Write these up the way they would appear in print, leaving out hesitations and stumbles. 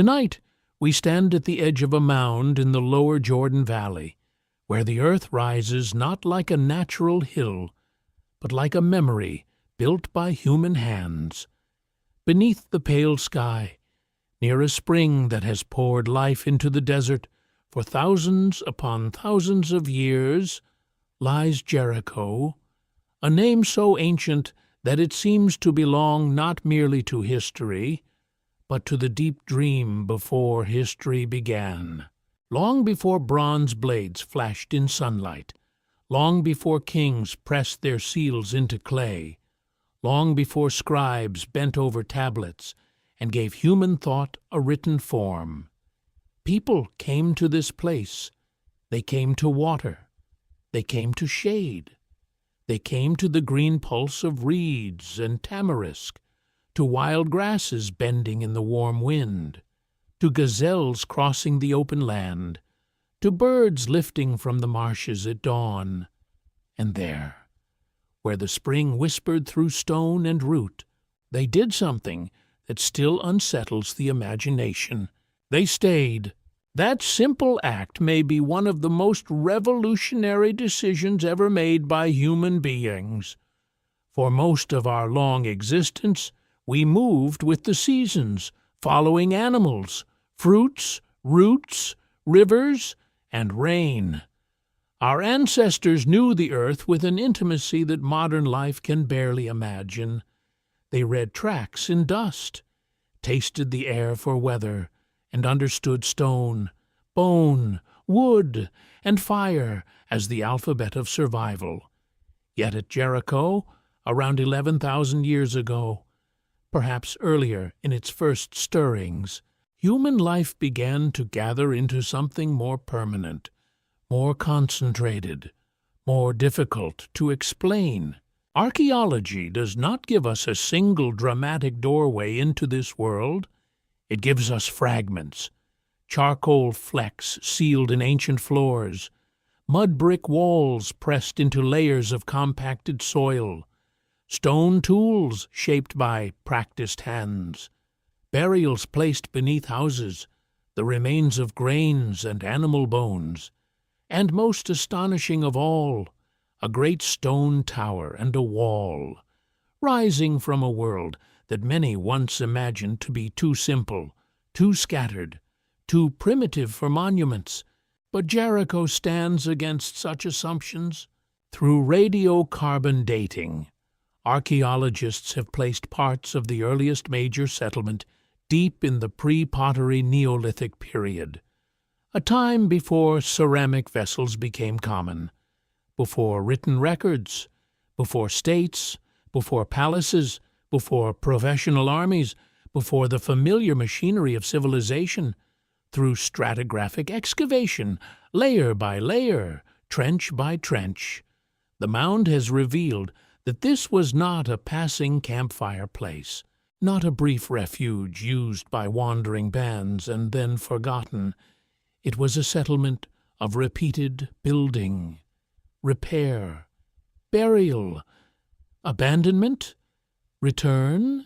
Tonight, we stand at the edge of a mound in the lower Jordan Valley, where the earth rises not like a natural hill, but like a memory built by human hands. Beneath the pale sky, near a spring that has poured life into the desert for thousands upon thousands of years, lies Jericho, a name so ancient that it seems to belong not merely to history, but to the deep dream before history began. Long before bronze blades flashed in sunlight, long before kings pressed their seals into clay, long before scribes bent over tablets and gave human thought a written form, people came to this place. They came to water. They came to shade. They came to the green pulse of reeds and tamarisk, to wild grasses bending in the warm wind, to gazelles crossing the open land, to birds lifting from the marshes at dawn. And there, where the spring whispered through stone and root, they did something that still unsettles the imagination. They stayed. That simple act may be one of the most revolutionary decisions ever made by human beings. For most of our long existence, we moved with the seasons, following animals, fruits, roots, rivers, and rain. Our ancestors knew the earth with an intimacy that modern life can barely imagine. They read tracks in dust, tasted the air for weather, and understood stone, bone, wood, and fire as the alphabet of survival. Yet at Jericho, around 11,000 years ago, perhaps earlier in its first stirrings, human life began to gather into something more permanent, more concentrated, more difficult to explain. Archaeology does not give us a single dramatic doorway into this world. It gives us fragments, charcoal flecks sealed in ancient floors, mud brick walls pressed into layers of compacted soil, stone tools shaped by practiced hands, burials placed beneath houses, the remains of grains and animal bones, and most astonishing of all, a great stone tower and a wall, rising from a world that many once imagined to be too simple, too scattered, too primitive for monuments. But Jericho stands against such assumptions. Through radiocarbon dating, archaeologists have placed parts of the earliest major settlement deep in the pre-Pottery Neolithic period, a time before ceramic vessels became common, before written records, before states, before palaces, before professional armies, before the familiar machinery of civilization. Through stratigraphic excavation, layer by layer, trench by trench, the mound has revealed that this was not a passing campfire place, not a brief refuge used by wandering bands and then forgotten. It was a settlement of repeated building, repair, burial, abandonment, return,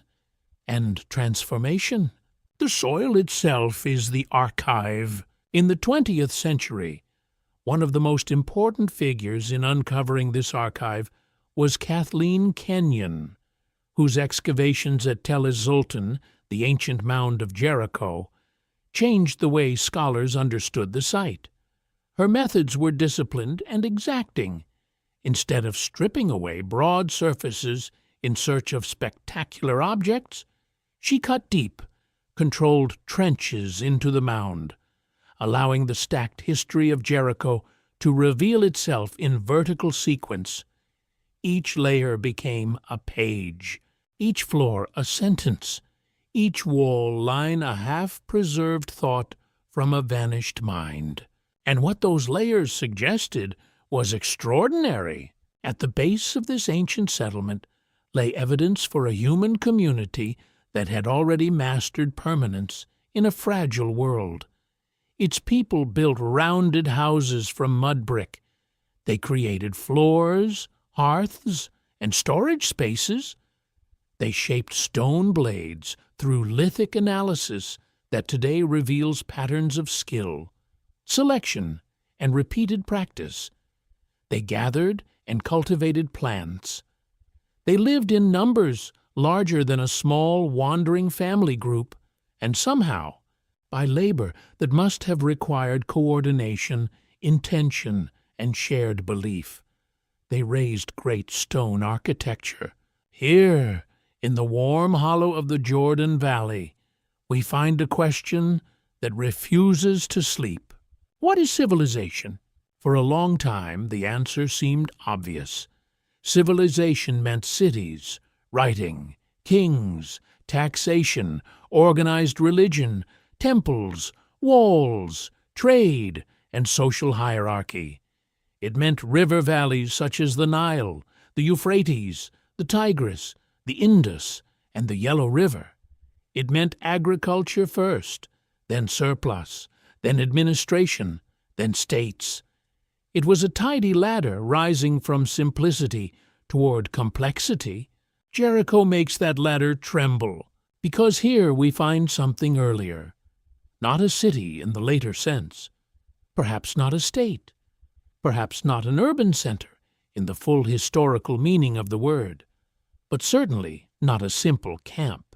and transformation. The soil itself is the archive. In the 20th century, one of the most important figures in uncovering this archive was Kathleen Kenyon, whose excavations at Tel Ez-Zoltan, the ancient mound of Jericho, changed the way scholars understood the site. Her methods were disciplined and exacting. Instead of stripping away broad surfaces in search of spectacular objects, she cut deep, controlled trenches into the mound, allowing the stacked history of Jericho to reveal itself in vertical sequence. Each layer became a page, each floor a sentence, each wall line a half-preserved thought from a vanished mind. And what those layers suggested was extraordinary. At the base of this ancient settlement lay evidence for a human community that had already mastered permanence in a fragile world. Its people built rounded houses from mud brick. They created floors, hearths, and storage spaces. They shaped stone blades through lithic analysis that today reveals patterns of skill, selection, and repeated practice. They gathered and cultivated plants. They lived in numbers larger than a small wandering family group, and somehow, by labor that must have required coordination, intention, and shared belief, they raised great stone architecture. Here, in the warm hollow of the Jordan Valley, we find a question that refuses to sleep. What is civilization? For a long time, the answer seemed obvious. Civilization meant cities, writing, kings, taxation, organized religion, temples, walls, trade, and social hierarchy. It meant river valleys such as the Nile, the Euphrates, the Tigris, the Indus, and the Yellow River. It meant agriculture first, then surplus, then administration, then states. It was a tidy ladder rising from simplicity toward complexity. Jericho makes that ladder tremble, because here we find something earlier. Not a city in the later sense, perhaps not a state, perhaps not an urban center in the full historical meaning of the word, but certainly not a simple camp.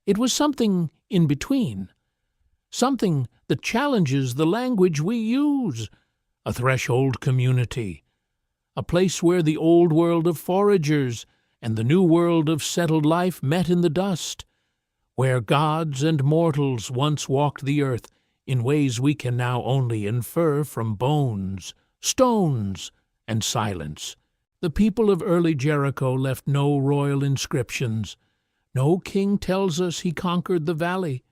It was something in between, something that challenges the language we use, a threshold community, a place where the old world of foragers and the new world of settled life met in the dust, where gods and mortals once walked the earth in ways we can now only infer from bones, stones, and silence. The people of early Jericho left no royal inscriptions. No king tells us he conquered the valley.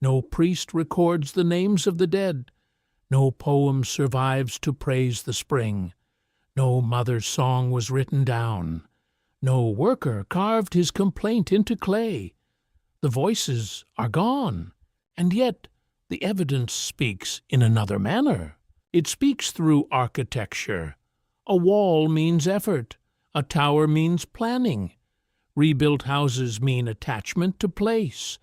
No priest records the names of the dead. No poem survives to praise the spring. No mother's song was written down. No worker carved his complaint into clay. The voices are gone, and yet the evidence speaks in another manner. It speaks through architecture. A wall means effort. A tower means planning. Rebuilt houses mean attachment to place.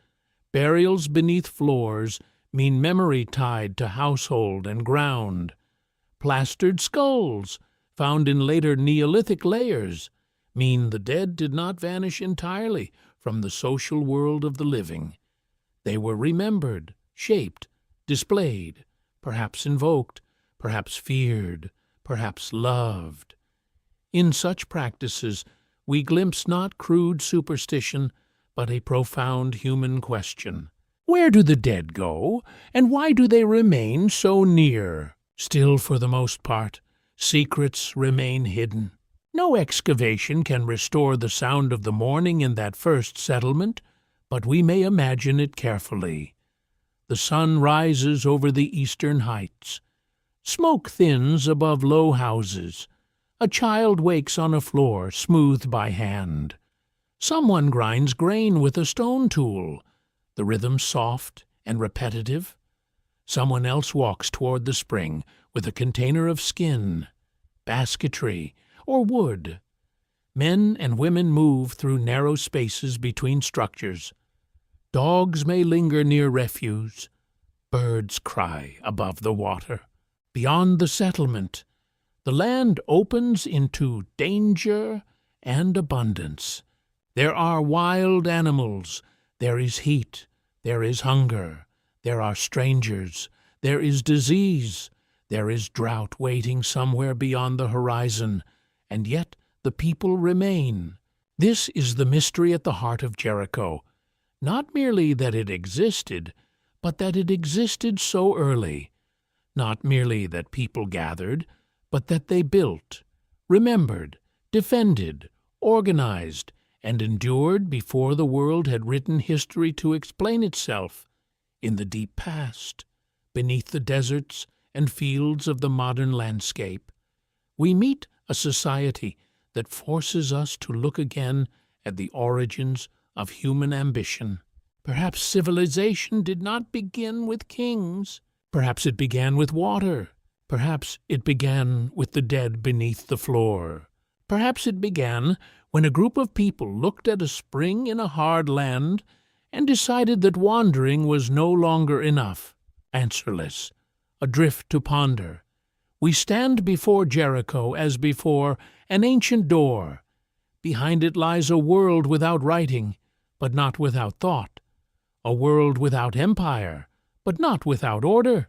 Burials beneath floors mean memory tied to household and ground. Plastered skulls, found in later Neolithic layers, mean the dead did not vanish entirely from the social world of the living. They were remembered, shaped, displayed, perhaps invoked, perhaps feared, perhaps loved. In such practices, we glimpse not crude superstition, but a profound human question. Where do the dead go, and why do they remain so near? Still, for the most part, secrets remain hidden. No excavation can restore the sound of the morning in that first settlement, but we may imagine it carefully. The sun rises over the eastern heights. Smoke thins above low houses. A child wakes on a floor smoothed by hand. Someone grinds grain with a stone tool, the rhythm soft and repetitive. Someone else walks toward the spring with a container of skin, basketry, or wood. Men and women move through narrow spaces between structures. Dogs may linger near refuse. Birds cry above the water. Beyond the settlement, the land opens into danger and abundance. There are wild animals. There is heat. There is hunger. There are strangers. There is disease. There is drought waiting somewhere beyond the horizon. And yet the people remain. This is the mystery at the heart of Jericho. Not merely that it existed, but that it existed so early. Not merely that people gathered, but that they built, remembered, defended, organized, and endured before the world had written history to explain itself. In the deep past, beneath the deserts and fields of the modern landscape, we meet a society that forces us to look again at the origins of human ambition. Perhaps civilization did not begin with kings. Perhaps it began with water. Perhaps it began with the dead beneath the floor. Perhaps it began when a group of people looked at a spring in a hard land and decided that wandering was no longer enough. Answerless, adrift to ponder, we stand before Jericho as before an ancient door. Behind it lies a world without writing, but not without thought, a world without empire, but not without order,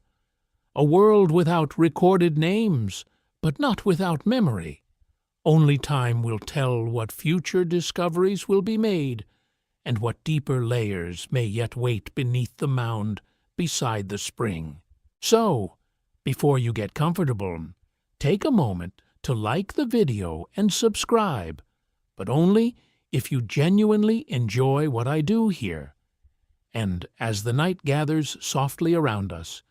a world without recorded names, but not without memory. Only time will tell what future discoveries will be made, and what deeper layers may yet wait beneath the mound beside the spring. So, before you get comfortable, take a moment to like the video and subscribe, but only if you genuinely enjoy what I do here. And as the night gathers softly around us,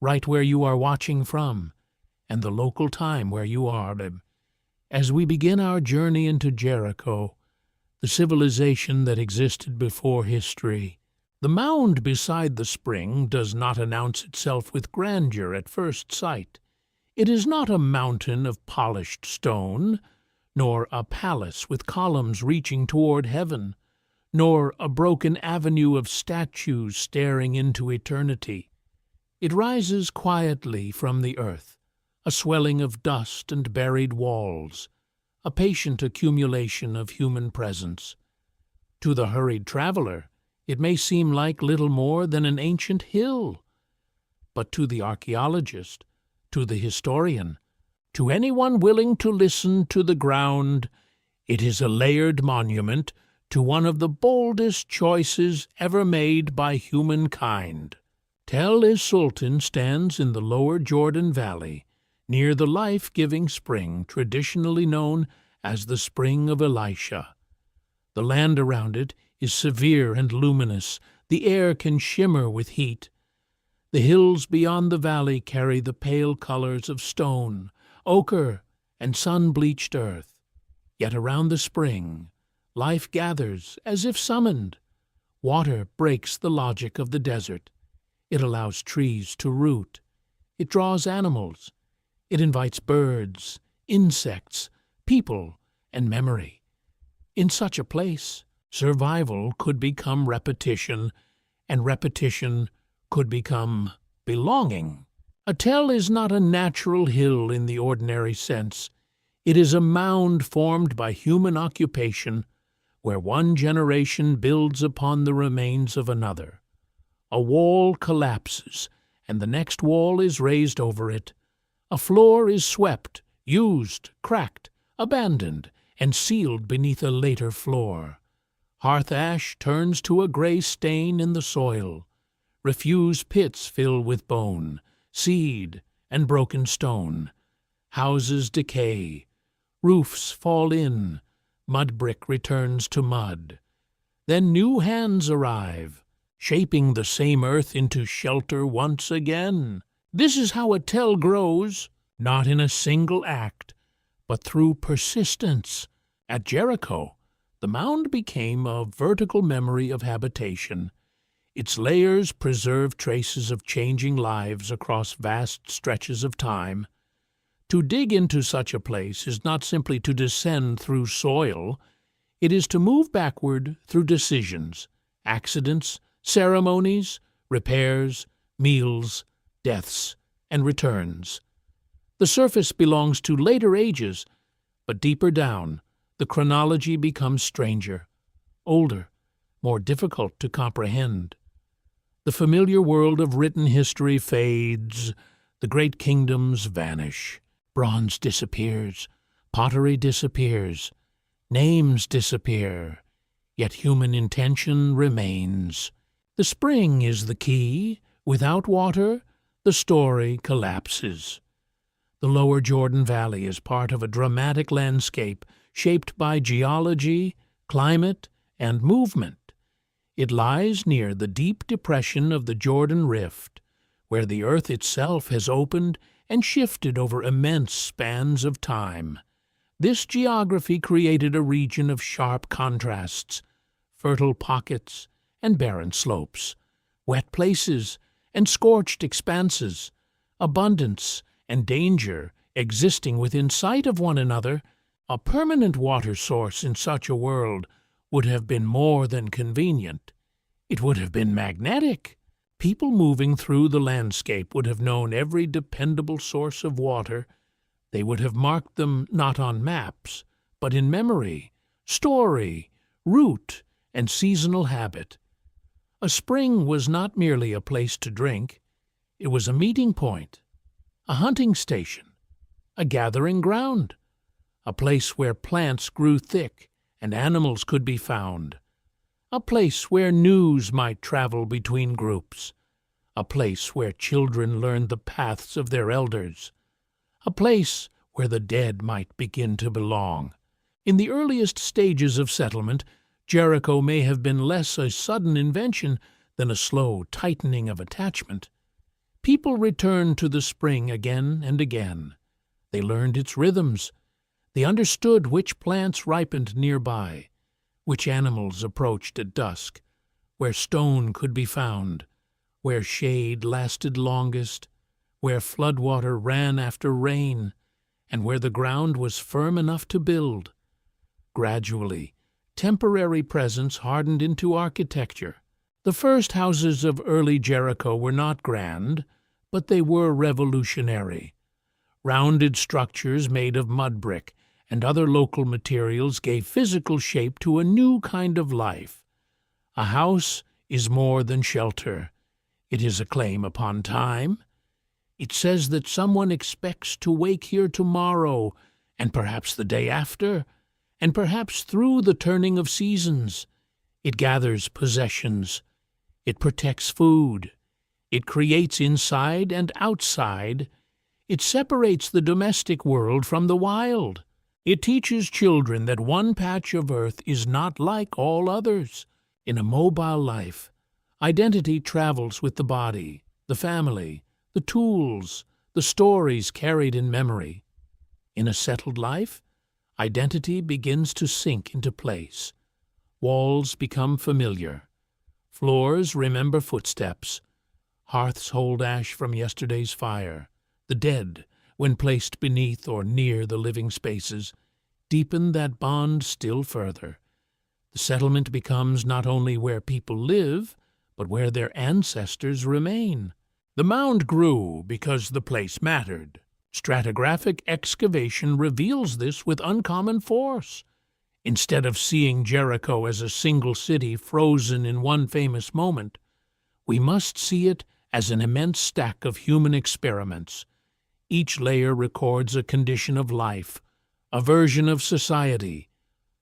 right where you are watching from, and the local time where you are, as we begin our journey into Jericho, the civilization that existed before history, the mound beside the spring does not announce itself with grandeur at first sight. It is not a mountain of polished stone, nor a palace with columns reaching toward heaven, nor a broken avenue of statues staring into eternity. It rises quietly from the earth, a swelling of dust and buried walls, a patient accumulation of human presence. To the hurried traveler, it may seem like little more than an ancient hill. But to the archaeologist, to the historian, to anyone willing to listen to the ground, it is a layered monument to one of the boldest choices ever made by humankind. Tel es-Sultan stands in the lower Jordan Valley, near the life-giving spring traditionally known as the Spring of Elisha. The land around it is severe and luminous. The air can shimmer with heat. The hills beyond the valley carry the pale colors of stone, ochre, and sun-bleached earth. Yet around the spring, life gathers as if summoned. Water breaks the logic of the desert. It allows trees to root. It draws animals. It invites birds, insects, people, and memory. In such a place, survival could become repetition, and repetition could become belonging. A tell is not a natural hill in the ordinary sense. It is a mound formed by human occupation, where one generation builds upon the remains of another. A wall collapses, and the next wall is raised over it. A floor is swept, used, cracked, abandoned, and sealed beneath a later floor. Hearth ash turns to a gray stain in the soil. Refuse pits fill with bone, seed, and broken stone. Houses decay. Roofs fall in. Mud brick returns to mud. Then new hands arrive, shaping the same earth into shelter once again. This is how a tell grows, not in a single act, but through persistence. At Jericho, the mound became a vertical memory of habitation. Its layers preserve traces of changing lives across vast stretches of time. To dig into such a place is not simply to descend through soil. It is to move backward through decisions, accidents, ceremonies, repairs, meals, deaths, and returns. The surface belongs to later ages, but deeper down, the chronology becomes stranger, older, more difficult to comprehend. The familiar world of written history fades, the great kingdoms vanish, bronze disappears, pottery disappears, names disappear, yet human intention remains. The spring is the key. Without water, the story collapses. The lower Jordan Valley is part of a dramatic landscape shaped by geology, climate, and movement. It lies near the deep depression of the Jordan Rift, where the earth itself has opened and shifted over immense spans of time. This geography created a region of sharp contrasts, fertile pockets and barren slopes, wet places and scorched expanses, abundance and danger existing within sight of one another. A permanent water source in such a world would have been more than convenient. It would have been magnetic. People moving through the landscape would have known every dependable source of water. They would have marked them not on maps, but in memory, story, route, and seasonal habit. A spring was not merely a place to drink. It was a meeting point, a hunting station, a gathering ground, a place where plants grew thick and animals could be found, a place where news might travel between groups, a place where children learned the paths of their elders, a place where the dead might begin to belong. In the earliest stages of settlement, Jericho may have been less a sudden invention than a slow tightening of attachment. People returned to the spring again and again. They learned its rhythms. They understood which plants ripened nearby, which animals approached at dusk, where stone could be found, where shade lasted longest, where floodwater ran after rain, and where the ground was firm enough to build. Gradually, temporary presence hardened into architecture. The first houses of early Jericho were not grand, but they were revolutionary. Rounded structures made of mud brick and other local materials gave physical shape to a new kind of life. A house is more than shelter. It is a claim upon time. It says that someone expects to wake here tomorrow, and perhaps the day after, and perhaps through the turning of seasons. It gathers possessions. It protects food. It creates inside and outside. It separates the domestic world from the wild. It teaches children that one patch of earth is not like all others. In a mobile life, identity travels with the body, the family, the tools, the stories carried in memory. In a settled life, identity begins to sink into place. Walls become familiar. Floors remember footsteps. Hearths hold ash from yesterday's fire. The dead, when placed beneath or near the living spaces, deepen that bond still further. The settlement becomes not only where people live, but where their ancestors remain. The mound grew because the place mattered. Stratigraphic excavation reveals this with uncommon force. Instead of seeing Jericho as a single city frozen in one famous moment, we must see it as an immense stack of human experiments. Each layer records a condition of life, a version of society,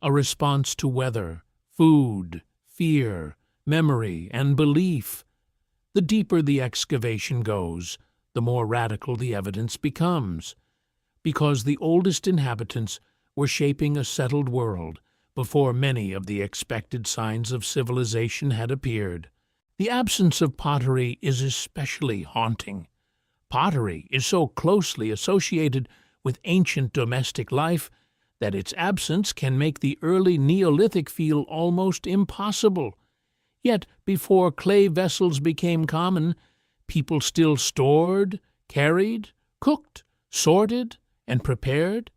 a response to weather, food, fear, memory, and belief. The deeper the excavation goes, the more radical the evidence becomes, because the oldest inhabitants were shaping a settled world before many of the expected signs of civilization had appeared. The absence of pottery is especially haunting. Pottery is so closely associated with ancient domestic life that its absence can make the early Neolithic feel almost impossible. Yet, before clay vessels became common, people still stored, carried, cooked, sorted, and prepared.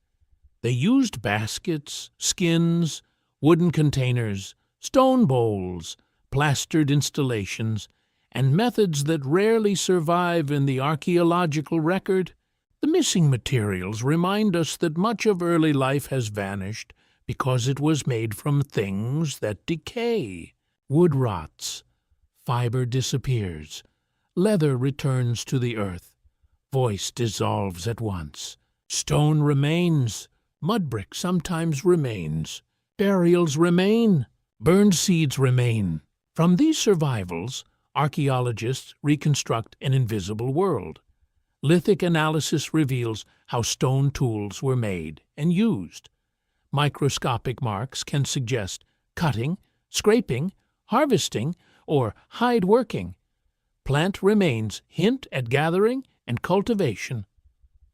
They used baskets, skins, wooden containers, stone bowls, plastered installations, and methods that rarely survive in the archaeological record. The missing materials remind us that much of early life has vanished because it was made from things that decay. Wood rots, fiber disappears, leather returns to the earth, voice dissolves at once, stone remains, mud brick sometimes remains, burials remain, burned seeds remain. From these survivals, archaeologists reconstruct an invisible world. Lithic analysis reveals how stone tools were made and used. Microscopic marks can suggest cutting, scraping, harvesting, or hide working. Plant remains hint at gathering and cultivation.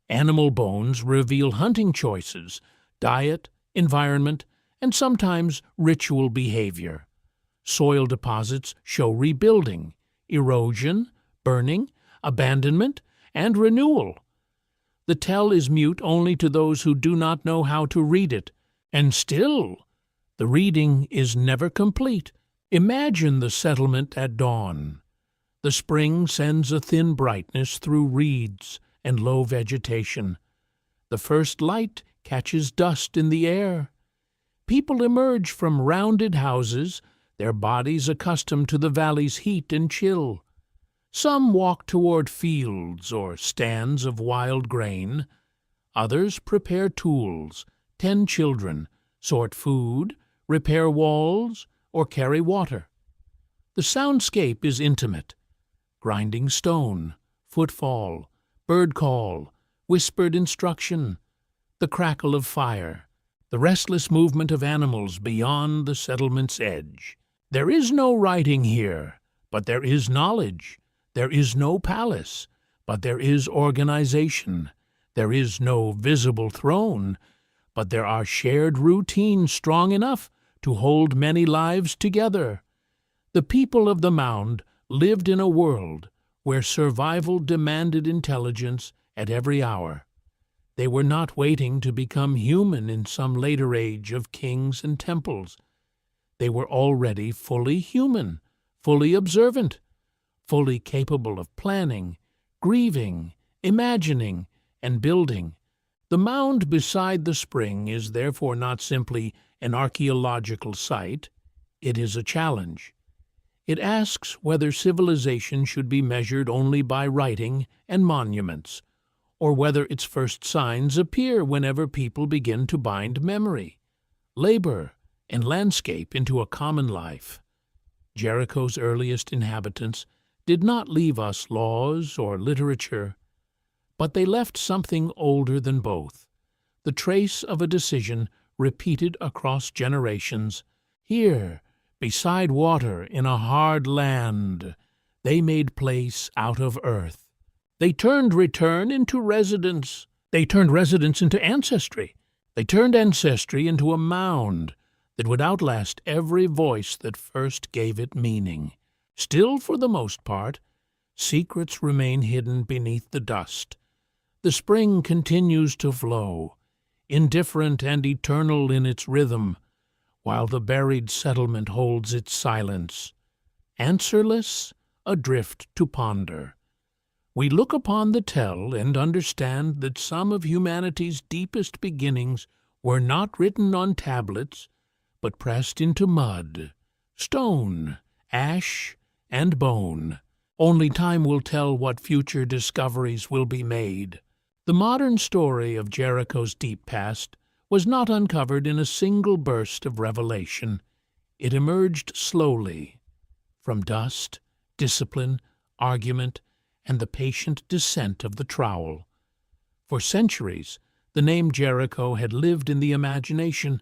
Animal bones reveal hunting choices, diet, environment, and sometimes ritual behavior. Soil deposits show rebuilding, erosion, burning, abandonment, and renewal. The tell is mute only to those who do not know how to read it, and still, the reading is never complete Imagine the settlement at dawn. The spring sends a thin brightness through reeds and low vegetation. The first light catches dust in the air. People emerge from rounded houses, their bodies accustomed to the valley's heat and chill. Some walk toward fields or stands of wild grain. Others prepare tools, tend children, sort food, repair walls, or carry water. The soundscape is intimate. Grinding stone, footfall, bird call, whispered instruction, the crackle of fire, the restless movement of animals beyond the settlement's edge. There is no writing here, but there is knowledge. There is no palace, but there is organization. There is no visible throne, but there are shared routines strong enough to hold many lives together. The people of the mound lived in a world where survival demanded intelligence at every hour. They were not waiting to become human in some later age of kings and temples. They were already fully human, fully observant, fully capable of planning, grieving, imagining, and building. The mound beside the spring is therefore not simply an archaeological site. It is a challenge. It asks whether civilization should be measured only by writing and monuments, or whether its first signs appear whenever people begin to bind memory, labor, and landscape into a common life. Jericho's earliest inhabitants did not leave us laws or literature, but they left something older than both, the trace of a decision repeated across generations. Here, beside water in a hard land, they made place out of earth. They turned return into residence. They turned residence into ancestry. They turned ancestry into a mound that would outlast every voice that first gave it meaning. Still, for the most part, secrets remain hidden beneath the dust. The spring continues to flow, indifferent and eternal in its rhythm, while the buried settlement holds its silence, answerless, adrift to ponder. We look upon the tell and understand that some of humanity's deepest beginnings were not written on tablets, but pressed into mud, stone, ash, and bone. Only time will tell what future discoveries will be made. The modern story of Jericho's deep past was not uncovered in a single burst of revelation. It emerged slowly, from dust, discipline, argument, and the patient descent of the trowel. For centuries, the name Jericho had lived in the imagination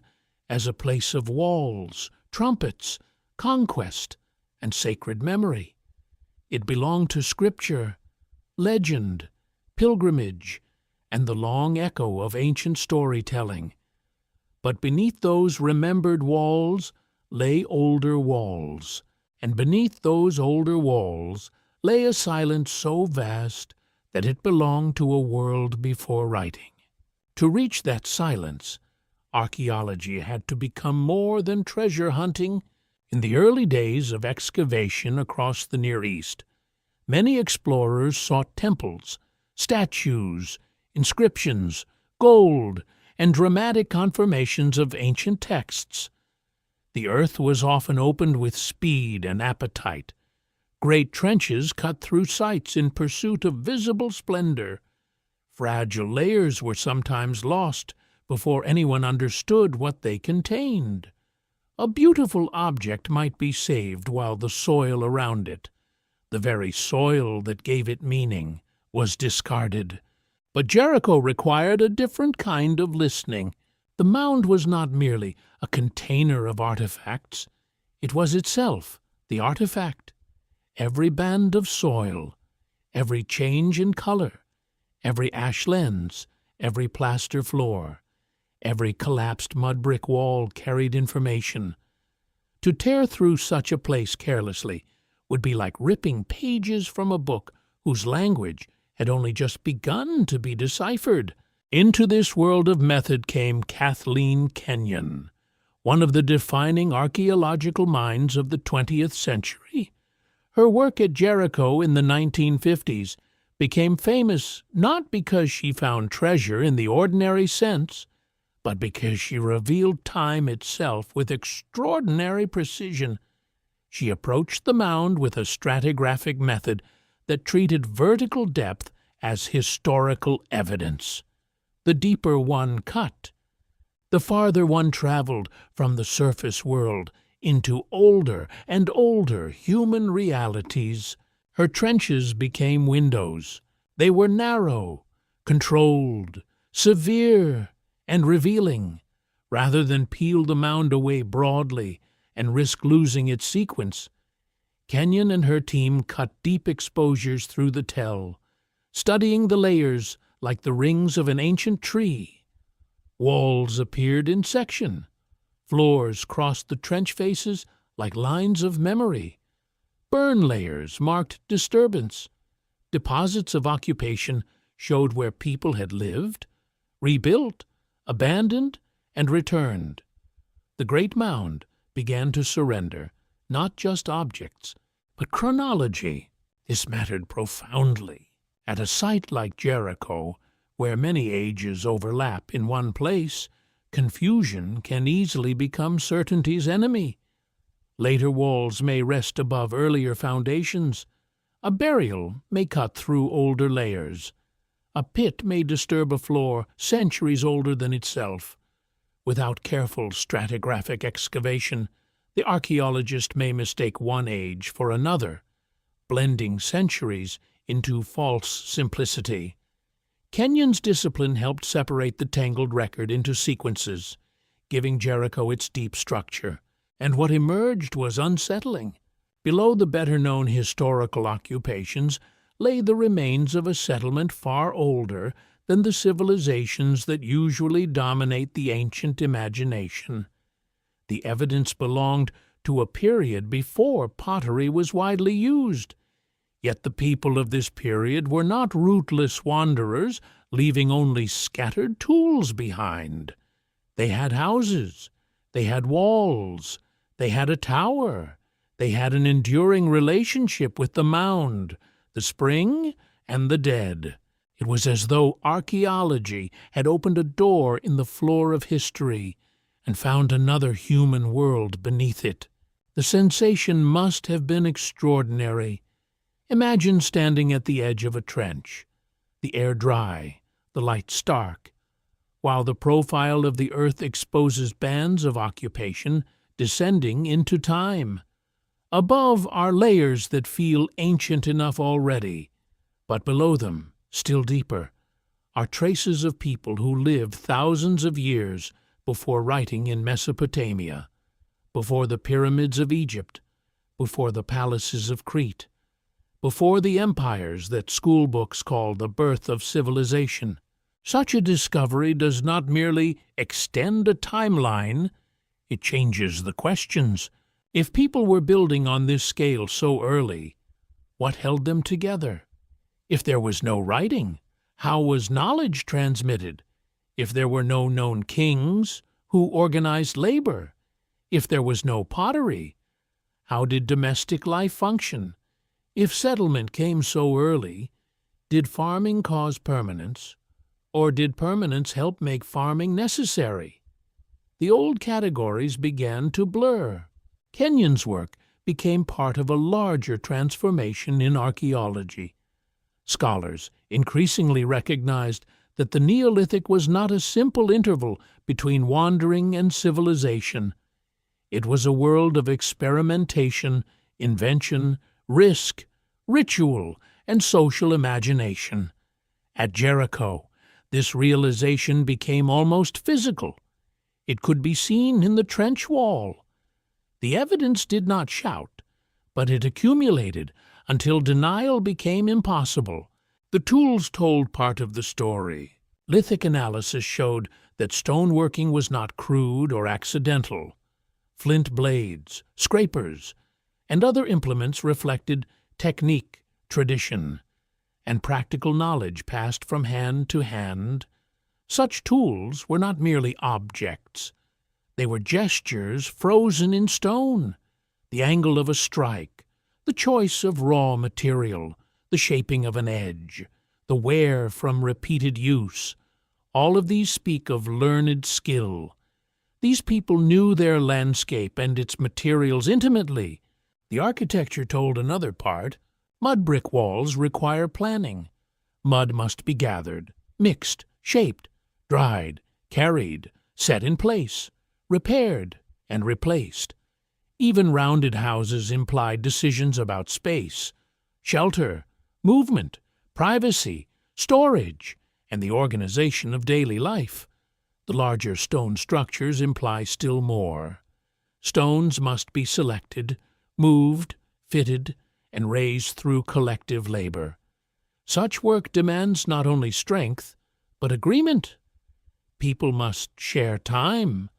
as a place of walls, trumpets, conquest, and sacred memory. It belonged to scripture, legend, pilgrimage, and the long echo of ancient storytelling. But beneath those remembered walls lay older walls, and beneath those older walls lay a silence so vast that it belonged to a world before writing. To reach that silence, archaeology had to become more than treasure hunting. In the early days of excavation across the Near East, many explorers sought temples, statues, inscriptions, gold, and dramatic confirmations of ancient texts. The earth was often opened with speed and appetite. Great trenches cut through sites in pursuit of visible splendor. Fragile layers were sometimes lost before anyone understood what they contained. A beautiful object might be saved while the soil around it, the very soil that gave it meaning, was discarded. But Jericho required a different kind of listening. The mound was not merely a container of artifacts. It was itself the artifact. Every band of soil, every change in color, every ash lens, every plaster floor, every collapsed mud brick wall carried information. To tear through such a place carelessly would be like ripping pages from a book whose language had only just begun to be deciphered. Into this world of method came Kathleen Kenyon, one of the defining archaeological minds of the 20th century. Her work at Jericho in the 1950s became famous not because she found treasure in the ordinary sense, but because she revealed time itself with extraordinary precision. She approached the mound with a stratigraphic method that treated vertical depth as historical evidence. The deeper one cut, the farther one traveled from the surface world into older and older human realities. Her trenches became windows. They were narrow, controlled, severe, and revealing. Rather than peel the mound away broadly and risk losing its sequence, Kenyon and her team cut deep exposures through the tell, studying the layers like the rings of an ancient tree. Walls appeared in section. Floors crossed the trench faces like lines of memory. Burn layers marked disturbance. Deposits of occupation showed where people had lived, rebuilt, abandoned, and returned. The great mound began to surrender not just objects, but chronology. This mattered profoundly. At a site like Jericho, where many ages overlap in one place, confusion can easily become certainty's enemy. Later walls may rest above earlier foundations. A burial may cut through older layers. A pit may disturb a floor centuries older than itself. Without careful stratigraphic excavation, the archaeologist may mistake one age for another, blending centuries into false simplicity. Kenyon's discipline helped separate the tangled record into sequences, giving Jericho its deep structure, and what emerged was unsettling. Below the better-known historical occupations lay the remains of a settlement far older than the civilizations that usually dominate the ancient imagination. The evidence belonged to a period before pottery was widely used. Yet the people of this period were not rootless wanderers, leaving only scattered tools behind. They had houses, they had walls, they had a tower, they had an enduring relationship with the mound, the spring, and the dead. It was as though archaeology had opened a door in the floor of history and found another human world beneath it. The sensation must have been extraordinary. Imagine standing at the edge of a trench, the air dry, the light stark, while the profile of the earth exposes bands of occupation descending into time. Above are layers that feel ancient enough already, but below them, still deeper, are traces of people who lived thousands of years before writing in Mesopotamia, before the pyramids of Egypt, before the palaces of Crete, before the empires that schoolbooks call the birth of civilization. Such a discovery does not merely extend a timeline, it changes the questions. If people were building on this scale so early, what held them together? If there was no writing, how was knowledge transmitted? If there were no known kings, who organized labor? If there was no pottery, how did domestic life function? If settlement came so early, did farming cause permanence, or did permanence help make farming necessary? The old categories began to blur. Kenyon's work became part of a larger transformation in archaeology. Scholars increasingly recognized that the Neolithic was not a simple interval between wandering and civilization. It was a world of experimentation, invention, risk, ritual, and social imagination. At Jericho, this realization became almost physical. It could be seen in the trench wall. The evidence did not shout, but it accumulated until denial became impossible. The tools told part of the story. Lithic analysis showed that stoneworking was not crude or accidental. Flint blades, scrapers, and other implements reflected technique, tradition, and practical knowledge passed from hand to hand. Such tools were not merely objects. They were gestures frozen in stone, the angle of a strike, the choice of raw material, the shaping of an edge, the wear from repeated use. All of these speak of learned skill. These people knew their landscape and its materials intimately. The architecture told another part. Mud brick walls require planning. Mud must be gathered, mixed, shaped, dried, carried, set in place, repaired, and replaced. Even rounded houses implied decisions about space, shelter, movement, privacy, storage, and the organization of daily life. The larger stone structures imply still more. Stones must be selected, moved, fitted, and raised through collective labor. Such work demands not only strength, but agreement. People must share time.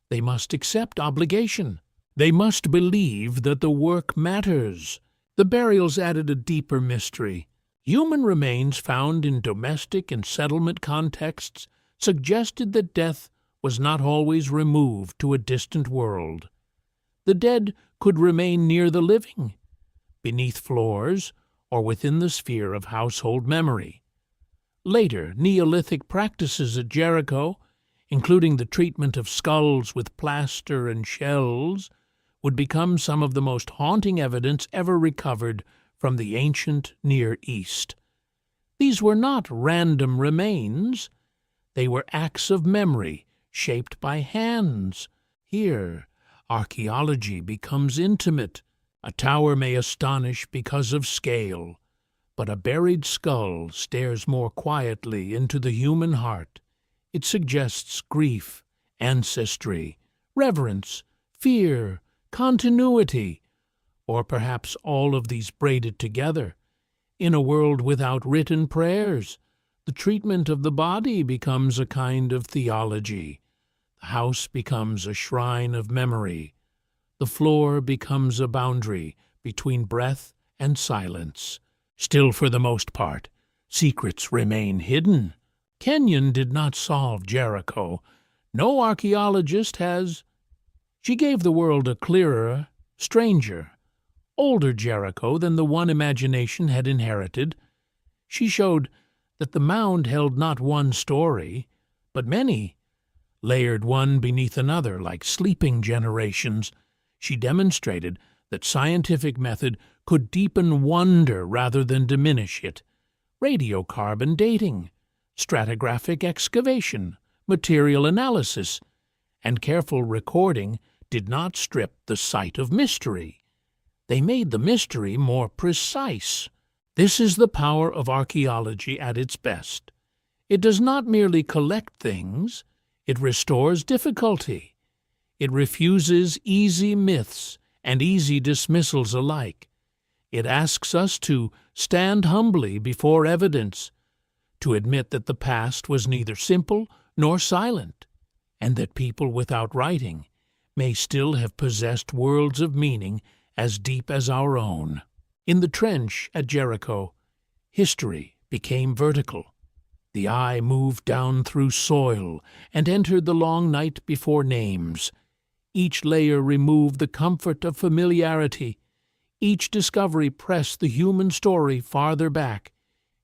They must accept obligation. They must believe that the work matters. The burials added a deeper mystery. Human remains found in domestic and settlement contexts suggested that death was not always removed to a distant world. The dead could remain near the living, beneath floors, or within the sphere of household memory. Later, Neolithic practices at Jericho, including the treatment of skulls with plaster and shells, would become some of the most haunting evidence ever recovered from the ancient Near East. These were not random remains. They were acts of memory shaped by hands. Here, archaeology becomes intimate. A tower may astonish because of scale, but a buried skull stares more quietly into the human heart. It suggests grief, ancestry, reverence, fear, continuity, or perhaps all of these braided together. In a world without written prayers, the treatment of the body becomes a kind of theology. The house becomes a shrine of memory. The floor becomes a boundary between breath and silence. Still, for the most part, secrets remain hidden. Kenyon did not solve Jericho. No archaeologist has. She gave the world a clearer, stranger, older Jericho than the one imagination had inherited. She showed that the mound held not one story, but many, layered one beneath another like sleeping generations. She demonstrated that scientific method could deepen wonder rather than diminish it. Radiocarbon dating, stratigraphic excavation, material analysis, and careful recording did not strip the site of mystery. They made the mystery more precise. This is the power of archaeology at its best. It does not merely collect things, it restores difficulty. It refuses easy myths and easy dismissals alike. It asks us to stand humbly before evidence, to admit that the past was neither simple nor silent, and that people without writing may still have possessed worlds of meaning as deep as our own. In the trench at Jericho, history became vertical. The eye moved down through soil and entered the long night before names. Each layer removed the comfort of familiarity. Each discovery pressed the human story farther back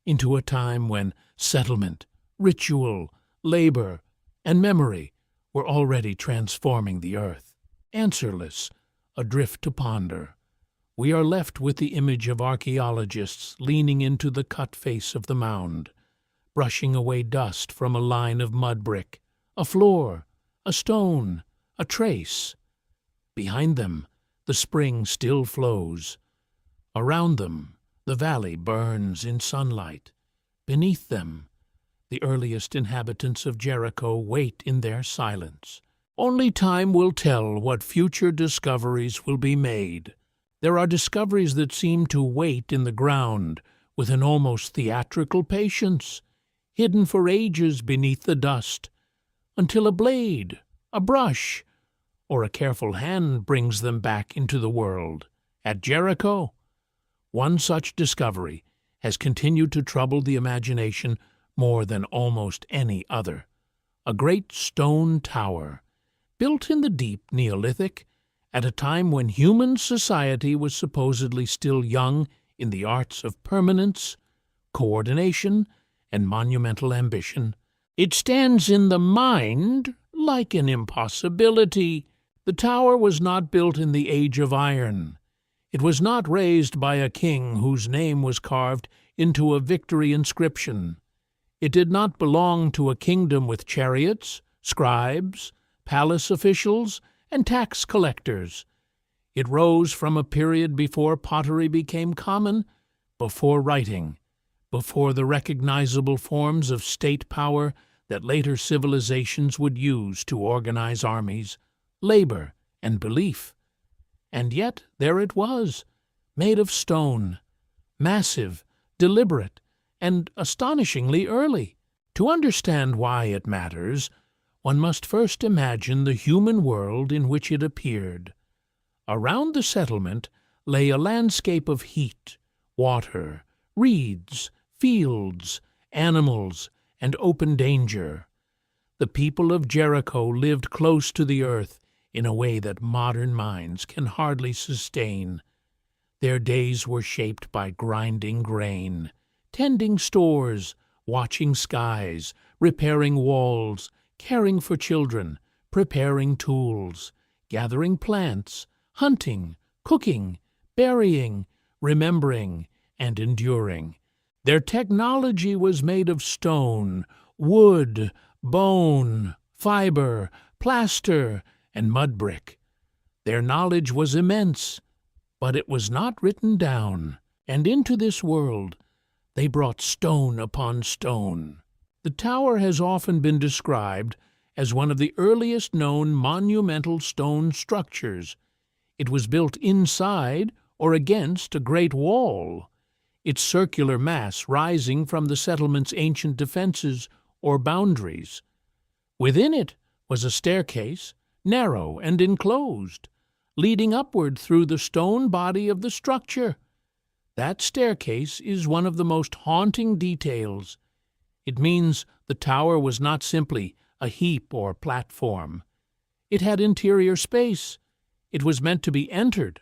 into a time when settlement, ritual, labor, and memory were already transforming the earth. Answerless, adrift to ponder, we are left with the image of archaeologists leaning into the cut face of the mound, brushing away dust from a line of mud brick, a floor, a stone, a trace. Behind them, the spring still flows. Around them, the valley burns in sunlight. Beneath them, the earliest inhabitants of Jericho wait in their silence. Only time will tell what future discoveries will be made. There are discoveries that seem to wait in the ground with an almost theatrical patience, hidden for ages beneath the dust, until a blade, a brush, or a careful hand brings them back into the world. At Jericho, one such discovery has continued to trouble the imagination more than almost any other. A great stone tower, built in the deep Neolithic, at a time when human society was supposedly still young in the arts of permanence, coordination, and monumental ambition. It stands in the mind like an impossibility. The tower was not built in the age of iron. It was not raised by a king whose name was carved into a victory inscription. It did not belong to a kingdom with chariots, scribes, palace officials, and tax collectors. It rose from a period before pottery became common, before writing, before the recognizable forms of state power that later civilizations would use to organize armies, labor, and belief. And yet there it was, made of stone, massive, deliberate, and astonishingly early. To understand why it matters, one must first imagine the human world in which it appeared. Around the settlement lay a landscape of heat, water, reeds, fields, animals, and open danger. The people of Jericho lived close to the earth in a way that modern minds can hardly sustain. Their days were shaped by grinding grain, tending stores, watching skies, repairing walls, caring for children, preparing tools, gathering plants, hunting, cooking, burying, remembering, and enduring. Their technology was made of stone, wood, bone, fiber, plaster, and mud brick. Their knowledge was immense, but it was not written down, and into this world they brought stone upon stone. The tower has often been described as one of the earliest known monumental stone structures. It was built inside or against a great wall, its circular mass rising from the settlement's ancient defenses or boundaries. Within it was a staircase, narrow and enclosed, leading upward through the stone body of the structure. That staircase is one of the most haunting details. It means the tower was not simply a heap or platform. It had interior space. It was meant to be entered,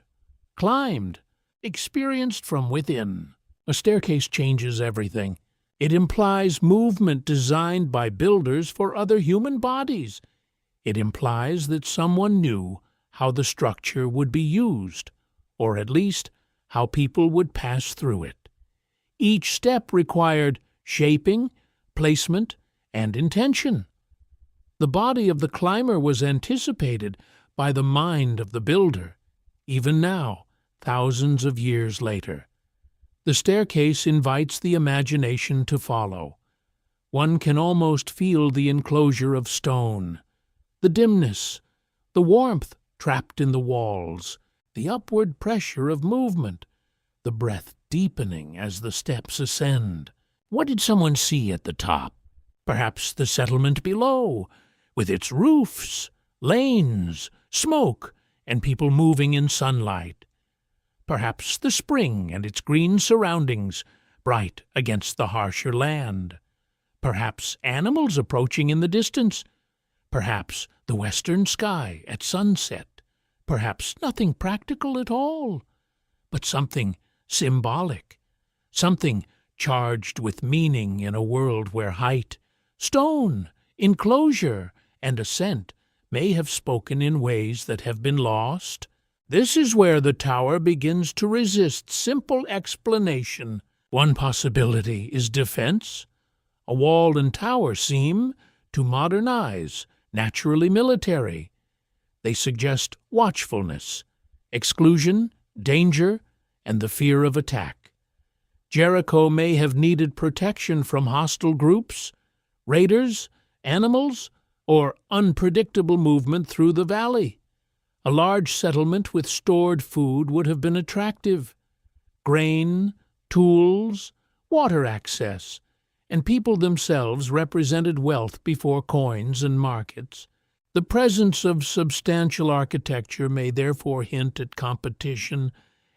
climbed, experienced from within. A staircase changes everything. It implies movement designed by builders for other human bodies. It implies that someone knew how the structure would be used, or at least how people would pass through it. Each step required shaping, placement, and intention. The body of the climber was anticipated by the mind of the builder, even now, thousands of years later. The staircase invites the imagination to follow. One can almost feel the enclosure of stone, the dimness, the warmth trapped in the walls, the upward pressure of movement, the breath deepening as the steps ascend. What did someone see at the top? Perhaps the settlement below, with its roofs, lanes, smoke, and people moving in sunlight. Perhaps the spring and its green surroundings, bright against the harsher land. Perhaps animals approaching in the distance. Perhaps the western sky at sunset. Perhaps nothing practical at all, but something symbolic, something charged with meaning in a world where height, stone, enclosure, and ascent may have spoken in ways that have been lost. This is where the tower begins to resist simple explanation. One possibility is defense. A wall and tower seem to modernize, naturally military. They suggest watchfulness, exclusion, danger, and the fear of attack. Jericho may have needed protection from hostile groups, raiders, animals, or unpredictable movement through the valley. A large settlement with stored food would have been attractive. Grain, tools, water access, and people themselves represented wealth before coins and markets. The presence of substantial architecture may therefore hint at competition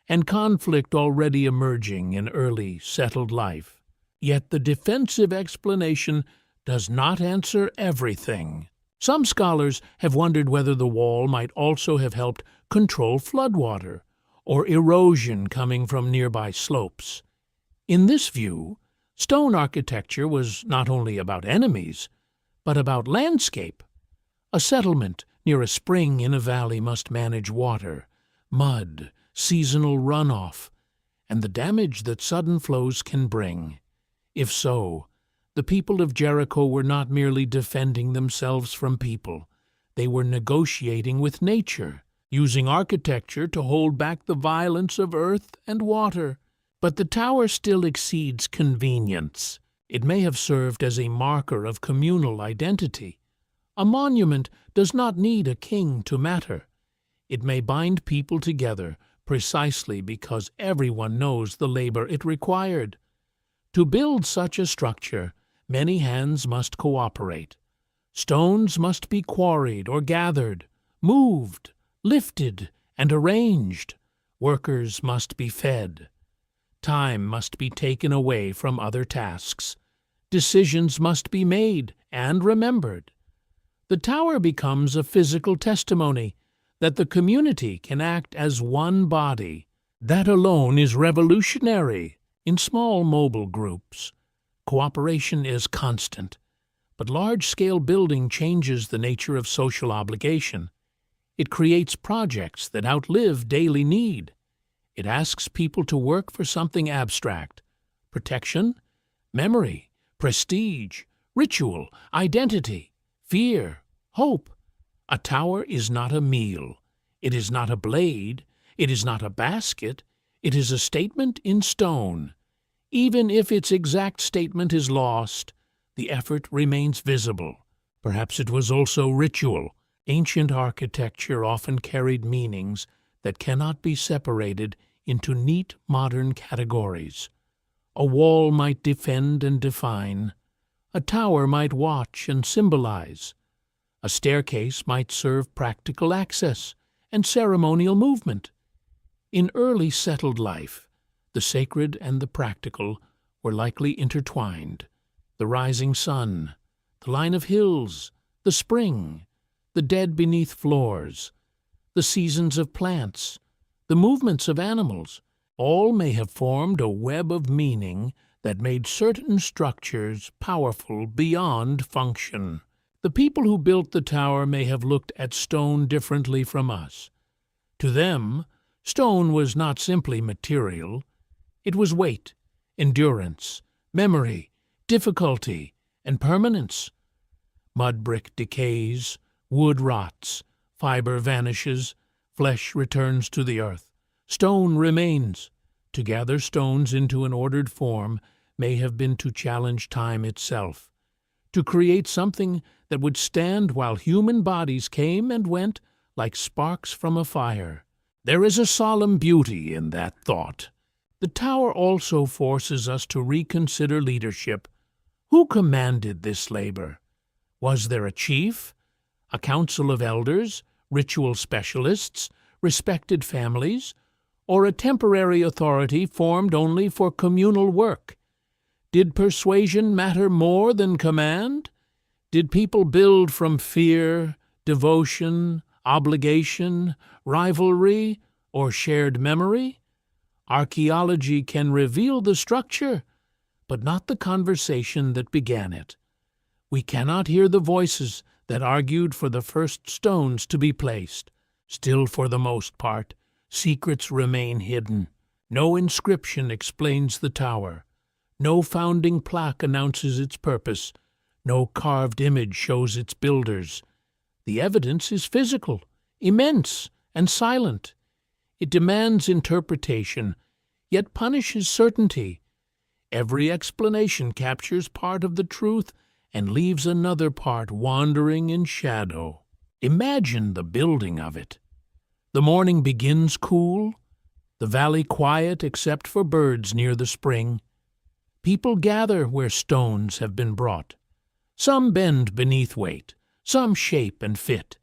and conflict already emerging in early settled life. Yet the defensive explanation does not answer everything. Some scholars have wondered whether the wall might also have helped control floodwater or erosion coming from nearby slopes. In this view, stone architecture was not only about enemies, but about landscape. A settlement near a spring in a valley must manage water, mud, seasonal runoff, and the damage that sudden flows can bring. If so, the people of Jericho were not merely defending themselves from people. They were negotiating with nature, using architecture to hold back the violence of earth and water. But the tower still exceeds convenience. It may have served as a marker of communal identity. A monument does not need a king to matter. It may bind people together precisely because everyone knows the labor it required. To build such a structure, many hands must cooperate. Stones must be quarried or gathered, moved, lifted, and arranged. Workers must be fed. Time must be taken away from other tasks. Decisions must be made and remembered. The tower becomes a physical testimony that the community can act as one body. That alone is revolutionary. In small mobile groups, cooperation is constant, but large-scale building changes the nature of social obligation. It creates projects that outlive daily need. It asks people to work for something abstract: protection, memory, prestige, ritual, identity, fear, hope. A tower is not a meal. It is not a blade. It is not a basket. It is a statement in stone. Even if its exact statement is lost, the effort remains visible. Perhaps it was also ritual. Ancient architecture often carried meanings that cannot be separated into neat modern categories. A wall might defend and define. A tower might watch and symbolize. A staircase might serve practical access and ceremonial movement. In early settled life, the sacred and the practical were likely intertwined. The rising sun, the line of hills, the spring, the dead beneath floors, the seasons of plants, the movements of animals, all may have formed a web of meaning that made certain structures powerful beyond function. The people who built the tower may have looked at stone differently from us. To them, stone was not simply material. It was weight, endurance, memory, difficulty, and permanence. Mud brick decays, wood rots, fiber vanishes, flesh returns to the earth. Stone remains. To gather stones into an ordered form may have been to challenge time itself, to create something that would stand while human bodies came and went like sparks from a fire. There is a solemn beauty in that thought. The tower also forces us to reconsider leadership. Who commanded this labor? Was there a chief, a council of elders, ritual specialists, respected families, or a temporary authority formed only for communal work? Did persuasion matter more than command? Did people build from fear, devotion, obligation, rivalry, or shared memory? Archaeology can reveal the structure, but not the conversation that began it. We cannot hear the voices that argued for the first stones to be placed. Still, for the most part, secrets remain hidden. No inscription explains the tower. No founding plaque announces its purpose. No carved image shows its builders. The evidence is physical, immense, and silent. It demands interpretation, yet punishes certainty. Every explanation captures part of the truth and leaves another part wandering in shadow. Imagine the building of it. The morning begins cool, the valley quiet except for birds near the spring. People gather where stones have been brought. Some bend beneath weight, some shape and fit.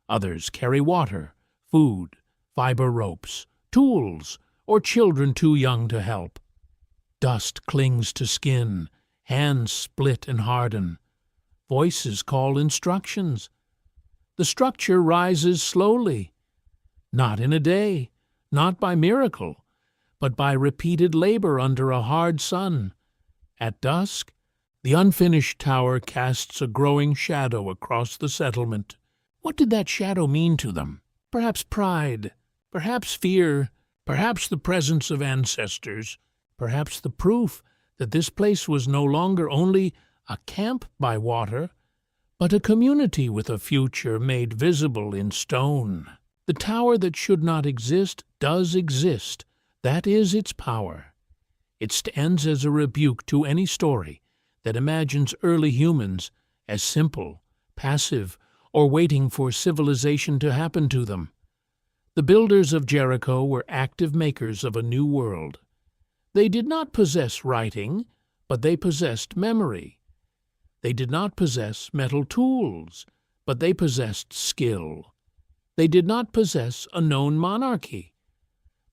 Others carry water, food, fiber ropes, tools, or children too young to help. Dust clings to skin, hands split and harden. Voices call instructions. The structure rises slowly, not in a day, not by miracle, but by repeated labor under a hard sun. At dusk, the unfinished tower casts a growing shadow across the settlement. What did that shadow mean to them? Perhaps pride, perhaps fear, perhaps the presence of ancestors, perhaps the proof that this place was no longer only a camp by water, but a community with a future made visible in stone. The tower that should not exist does exist. That is its power. It stands as a rebuke to any story that imagines early humans as simple, passive, or waiting for civilization to happen to them. The builders of Jericho were active makers of a new world. They did not possess writing, but they possessed memory. They did not possess metal tools, but they possessed skill. They did not possess a known monarchy,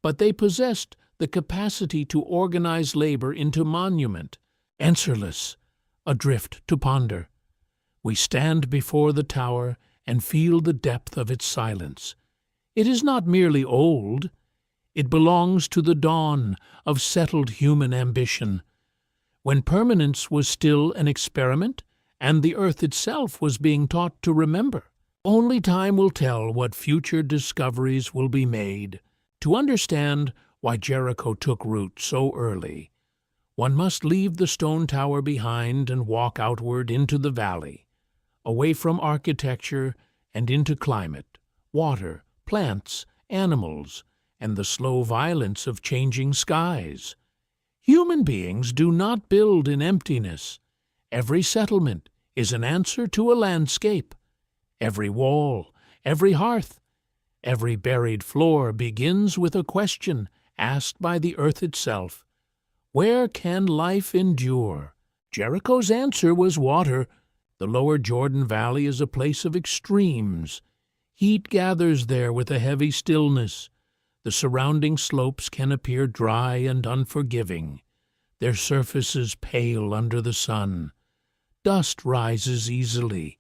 but they possessed the capacity to organize labor into monument, answerless, adrift to ponder. We stand before the tower and feel the depth of its silence. It is not merely old. It belongs to the dawn of settled human ambition, when permanence was still an experiment and the earth itself was being taught to remember. Only time will tell what future discoveries will be made. To understand why Jericho took root so early, one must leave the stone tower behind and walk outward into the valley, away from architecture and into climate, water, plants, animals, and the slow violence of changing skies. Human beings do not build in emptiness. Every settlement is an answer to a landscape. Every wall, every hearth, every buried floor begins with a question asked by the earth itself. Where can life endure? Jericho's answer was water. The lower Jordan Valley is a place of extremes. Heat gathers there with a heavy stillness. The surrounding slopes can appear dry and unforgiving, their surfaces pale under the sun. Dust rises easily.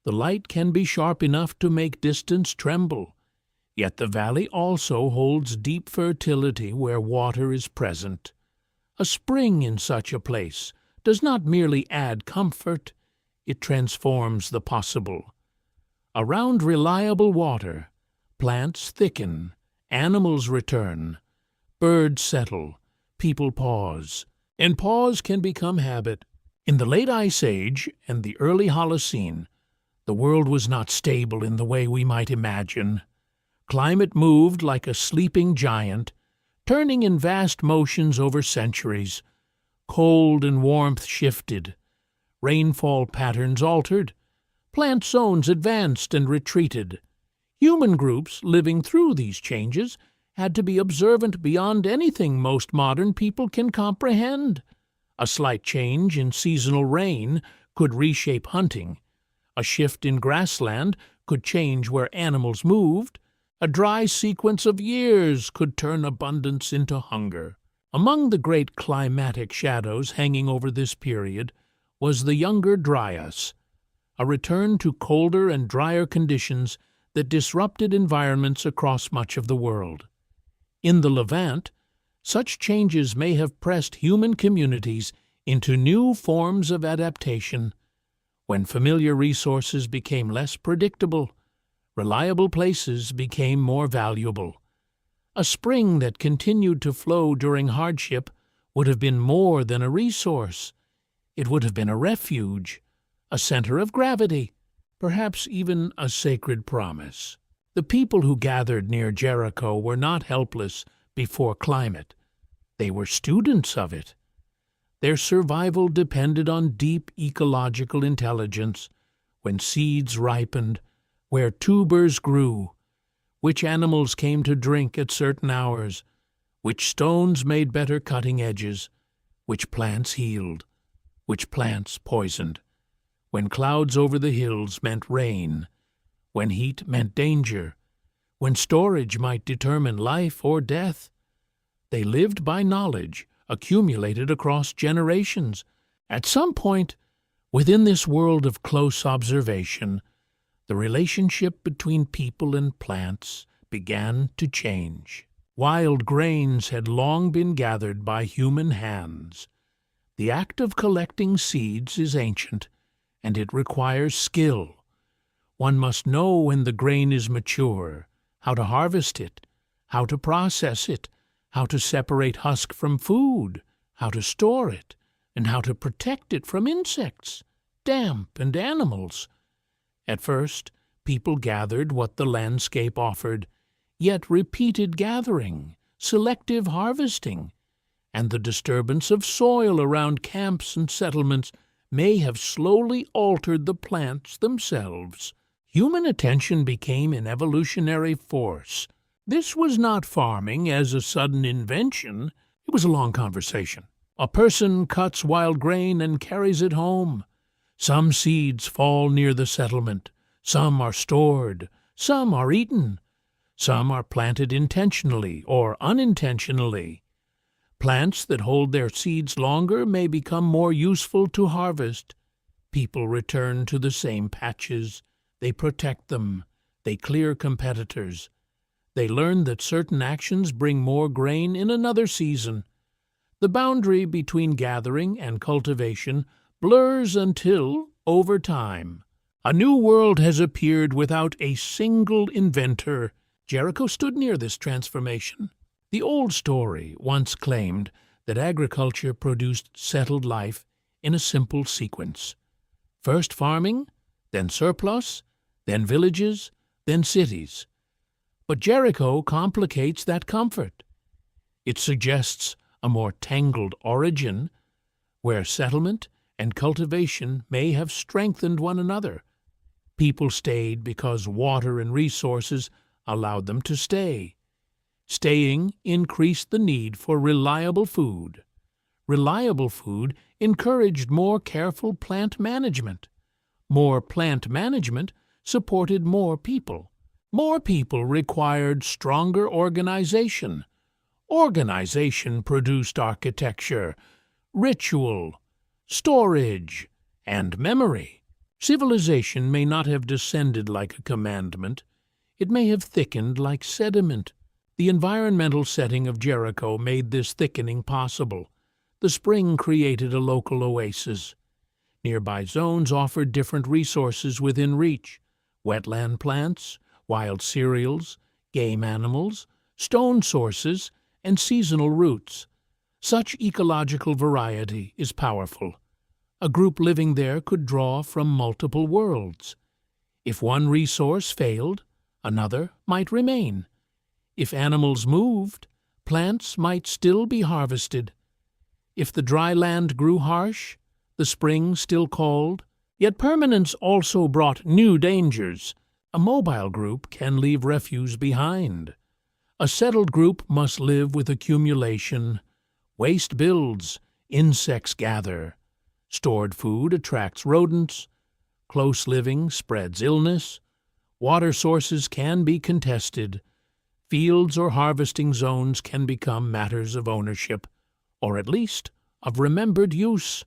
The light can be sharp enough to make distance tremble. Yet the valley also holds deep fertility where water is present. A spring in such a place does not merely add comfort, it transforms the possible. Around reliable water, plants thicken, animals return, birds settle, people pause, and pause can become habit. In the late Ice Age and the early Holocene, the world was not stable in the way we might imagine. Climate moved like a sleeping giant, turning in vast motions over centuries. Cold and warmth shifted. Rainfall patterns altered. Plant zones advanced and retreated. Human groups living through these changes had to be observant beyond anything most modern people can comprehend. A slight change in seasonal rain could reshape hunting. A shift in grassland could change where animals moved. A dry sequence of years could turn abundance into hunger. Among the great climatic shadows hanging over this period was the Younger Dryas, a return to colder and drier conditions that disrupted environments across much of the world. In the Levant, such changes may have pressed human communities into new forms of adaptation. When familiar resources became less predictable, reliable places became more valuable. A spring that continued to flow during hardship would have been more than a resource. It would have been a refuge, a center of gravity, perhaps even a sacred promise. The people who gathered near Jericho were not helpless before climate. They were students of it. Their survival depended on deep ecological intelligence, when seeds ripened, where tubers grew, which animals came to drink at certain hours, which stones made better cutting edges, which plants healed, which plants poisoned, when clouds over the hills meant rain, when heat meant danger, when storage might determine life or death. They lived by knowledge accumulated across generations. At some point, Within this world of close observation, the relationship between people and plants began to change. Wild grains had long been gathered by human hands. The act of collecting seeds is ancient, and it requires skill. One must know when the grain is mature, how to harvest it, how to process it, how to separate husk from food, how to store it, and how to protect it from insects, damp, and animals. At first, people gathered what the landscape offered, yet repeated gathering, selective harvesting, and the disturbance of soil around camps and settlements may have slowly altered the plants themselves. Human attention became an evolutionary force. This was not farming as a sudden invention. It was a long conversation. A person cuts wild grain and carries it home. Some seeds fall near the settlement. Some are stored. Some are eaten. Some are planted intentionally or unintentionally. Plants that hold their seeds longer may become more useful to harvest. People return to the same patches. They protect them. They clear competitors. They learn that certain actions bring more grain in another season. The boundary between gathering and cultivation blurs until, over time, a new world has appeared without a single inventor. Jericho stood near this transformation. The old story once claimed that agriculture produced settled life in a simple sequence. First farming, then surplus, then villages, then cities. But Jericho complicates that comfort. It suggests a more tangled origin, where settlement and cultivation may have strengthened one another. People stayed because water and resources allowed them to stay. Staying increased the need for reliable food. Reliable food encouraged more careful plant management. More plant management supported more people. More people required stronger organization. Organization produced architecture, ritual, storage, and memory. Civilization may not have descended like a commandment. It may have thickened like sediment. The environmental setting of Jericho made this thickening possible. The spring created a local oasis. Nearby zones offered different resources within reach: wetland plants, wild cereals, game animals, stone sources, and seasonal roots. Such ecological variety is powerful. A group living there could draw from multiple worlds. If one resource failed, another might remain. If animals moved, plants might still be harvested. If the dry land grew harsh, the spring still called. Yet permanence also brought new dangers. A mobile group can leave refuse behind. A settled group must live with accumulation. Waste builds, insects gather. Stored food attracts rodents. Close living spreads illness. Water sources can be contested. Fields or harvesting zones can become matters of ownership, or at least of remembered use.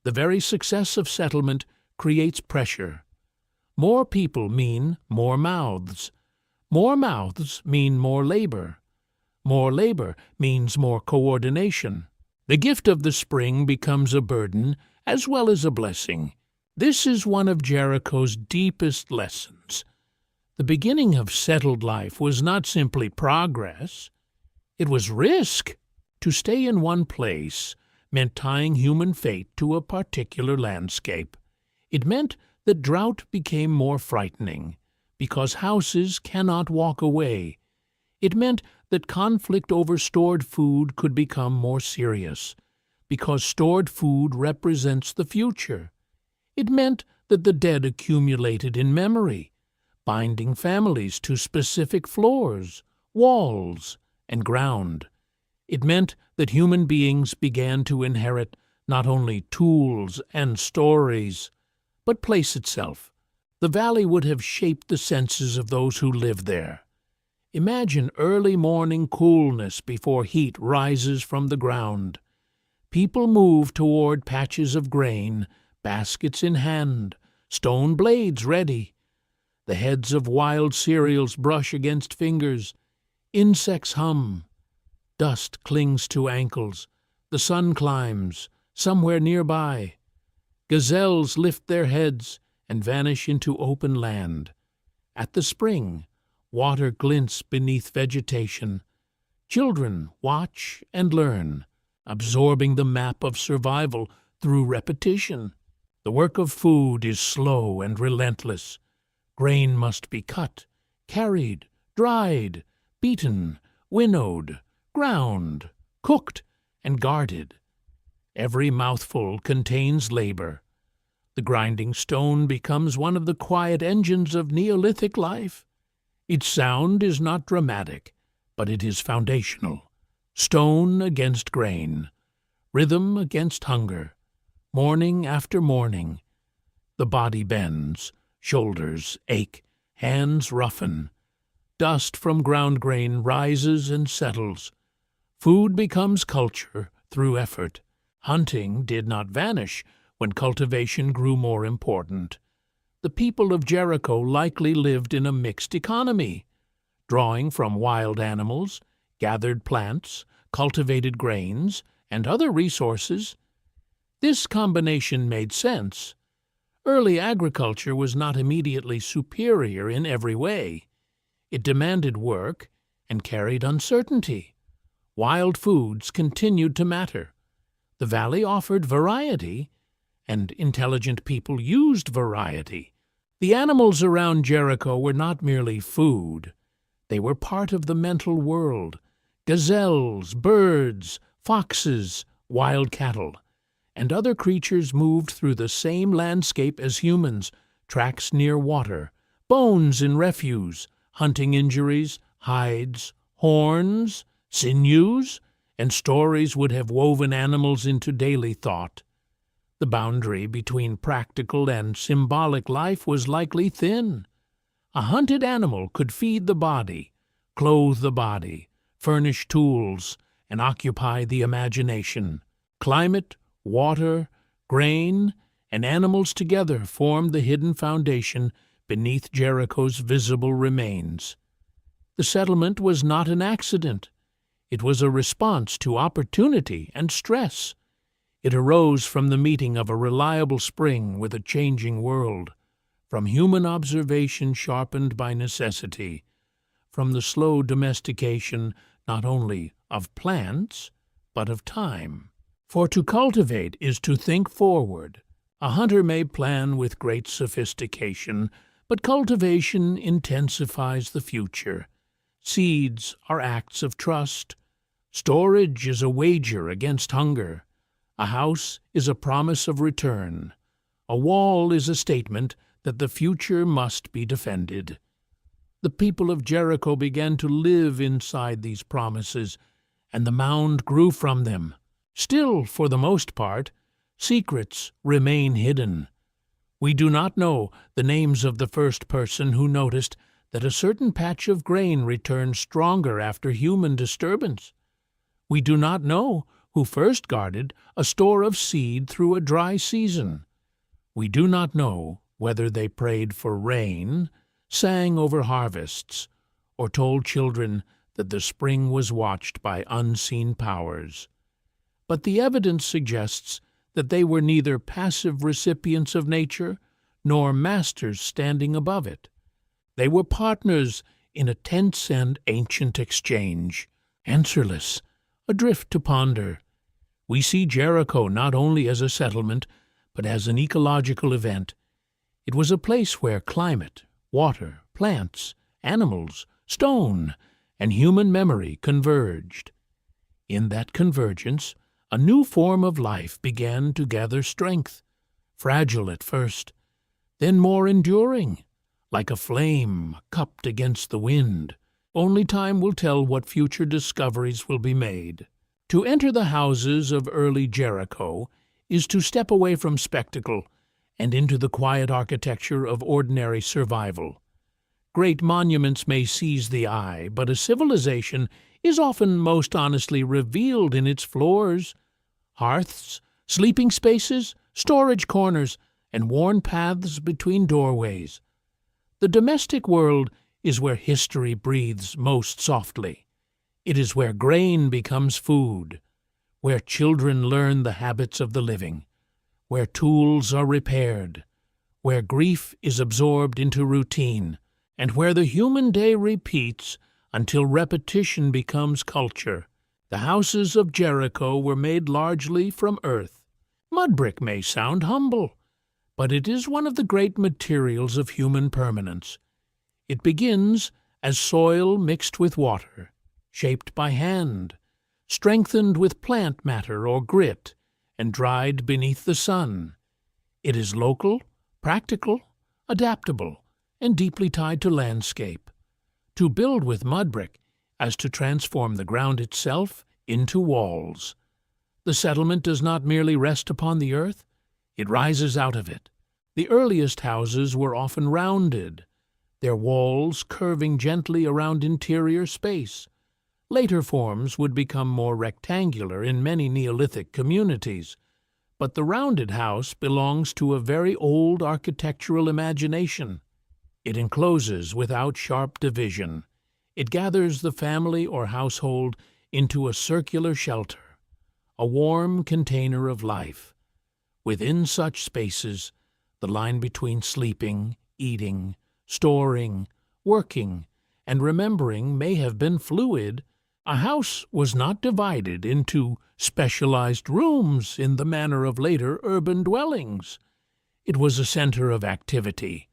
The very success of settlement creates pressure. More people mean more mouths. More mouths mean more labor. More labor means more coordination. The gift of the spring becomes a burden as well as a blessing. This is one of Jericho's deepest lessons. The beginning of settled life was not simply progress. It was risk. To stay in one place meant tying human fate to a particular landscape. It meant that drought became more frightening, because houses cannot walk away. It meant that conflict over stored food could become more serious, because stored food represents the future. It meant that the dead accumulated in memory, binding families to specific floors, walls, and ground. It meant that human beings began to inherit not only tools and stories, but place itself. The valley would have shaped the senses of those who lived there. Imagine early morning coolness before heat rises from the ground. People move toward patches of grain, baskets in hand, stone blades ready. The heads of wild cereals brush against fingers. Insects hum. Dust clings to ankles. The sun climbs, somewhere nearby. Gazelles lift their heads and vanish into open land. At the spring, water glints beneath vegetation. Children watch and learn, absorbing the map of survival through repetition. The work of food is slow and relentless. Grain must be cut, carried, dried, beaten, winnowed, ground, cooked, and guarded. Every mouthful contains labor. The grinding stone becomes one of the quiet engines of Neolithic life. Its sound is not dramatic, but it is foundational. Stone against grain, rhythm against hunger, morning after morning. The body bends, shoulders ache, hands roughen. Dust from ground grain rises and settles. Food becomes culture through effort. Hunting did not vanish when cultivation grew more important. The people of Jericho likely lived in a mixed economy, drawing from wild animals, gathered plants, cultivated grains, and other resources. This combination made sense. Early agriculture was not immediately superior in every way. It demanded work and carried uncertainty. Wild foods continued to matter. The valley offered variety, and intelligent people used variety. The animals around Jericho were not merely food. They were part of the mental world. Gazelles, birds, foxes, wild cattle, and other creatures moved through the same landscape as humans, tracks near water, bones in refuse, hunting injuries, hides, horns, sinews, and stories would have woven animals into daily thought. The boundary between practical and symbolic life was likely thin. A hunted animal could feed the body, clothe the body, furnish tools, and occupy the imagination. Climate, water, grain, and animals together formed the hidden foundation beneath Jericho's visible remains. The settlement was not an accident. It was a response to opportunity and stress. It arose from the meeting of a reliable spring with a changing world, from human observation sharpened by necessity, from the slow domestication not only of plants, but of time. For to cultivate is to think forward. A hunter may plan with great sophistication, but cultivation intensifies the future. Seeds are acts of trust. Storage is a wager against hunger. A house is a promise of return. A wall is a statement that the future must be defended. The people of Jericho began to live inside these promises, and the mound grew from them. Still, for the most part, secrets remain hidden. We do not know the names of the first person who noticed that a certain patch of grain returned stronger after human disturbance. We do not know who first guarded a store of seed through a dry season. We do not know whether they prayed for rain, sang over harvests, or told children that the spring was watched by unseen powers. But the evidence suggests that they were neither passive recipients of nature nor masters standing above it. They were partners in a tense and ancient exchange, answerless, adrift to ponder. We see Jericho not only as a settlement, but as an ecological event. It was a place where climate, water, plants, animals, stone, and human memory converged. In that convergence, a new form of life began to gather strength, fragile at first, then more enduring, like a flame cupped against the wind. Only time will tell what future discoveries will be made. To enter the houses of early Jericho is to step away from spectacle and into the quiet architecture of ordinary survival. Great monuments may seize the eye, but a civilization is often most honestly revealed in its floors. Hearths, sleeping spaces, storage corners, and worn paths between doorways. The domestic world is where history breathes most softly. It is where grain becomes food, where children learn the habits of the living, where tools are repaired, where grief is absorbed into routine, and where the human day repeats until repetition becomes culture. The houses of Jericho were made largely from earth. Mud brick may sound humble, but it is one of the great materials of human permanence. It begins as soil mixed with water, shaped by hand, strengthened with plant matter or grit, and dried beneath the sun. It is local, practical, adaptable, and deeply tied to landscape. To build with mud brick as to transform the ground itself into walls. The settlement does not merely rest upon the earth, it rises out of it. The earliest houses were often rounded, their walls curving gently around interior space. Later forms would become more rectangular in many Neolithic communities, but the rounded house belongs to a very old architectural imagination. It encloses without sharp division. It gathers the family or household into a circular shelter, a warm container of life. Within such spaces, the line between sleeping, eating, storing, working, and remembering may have been fluid. A house was not divided into specialized rooms in the manner of later urban dwellings. It was a center of activity,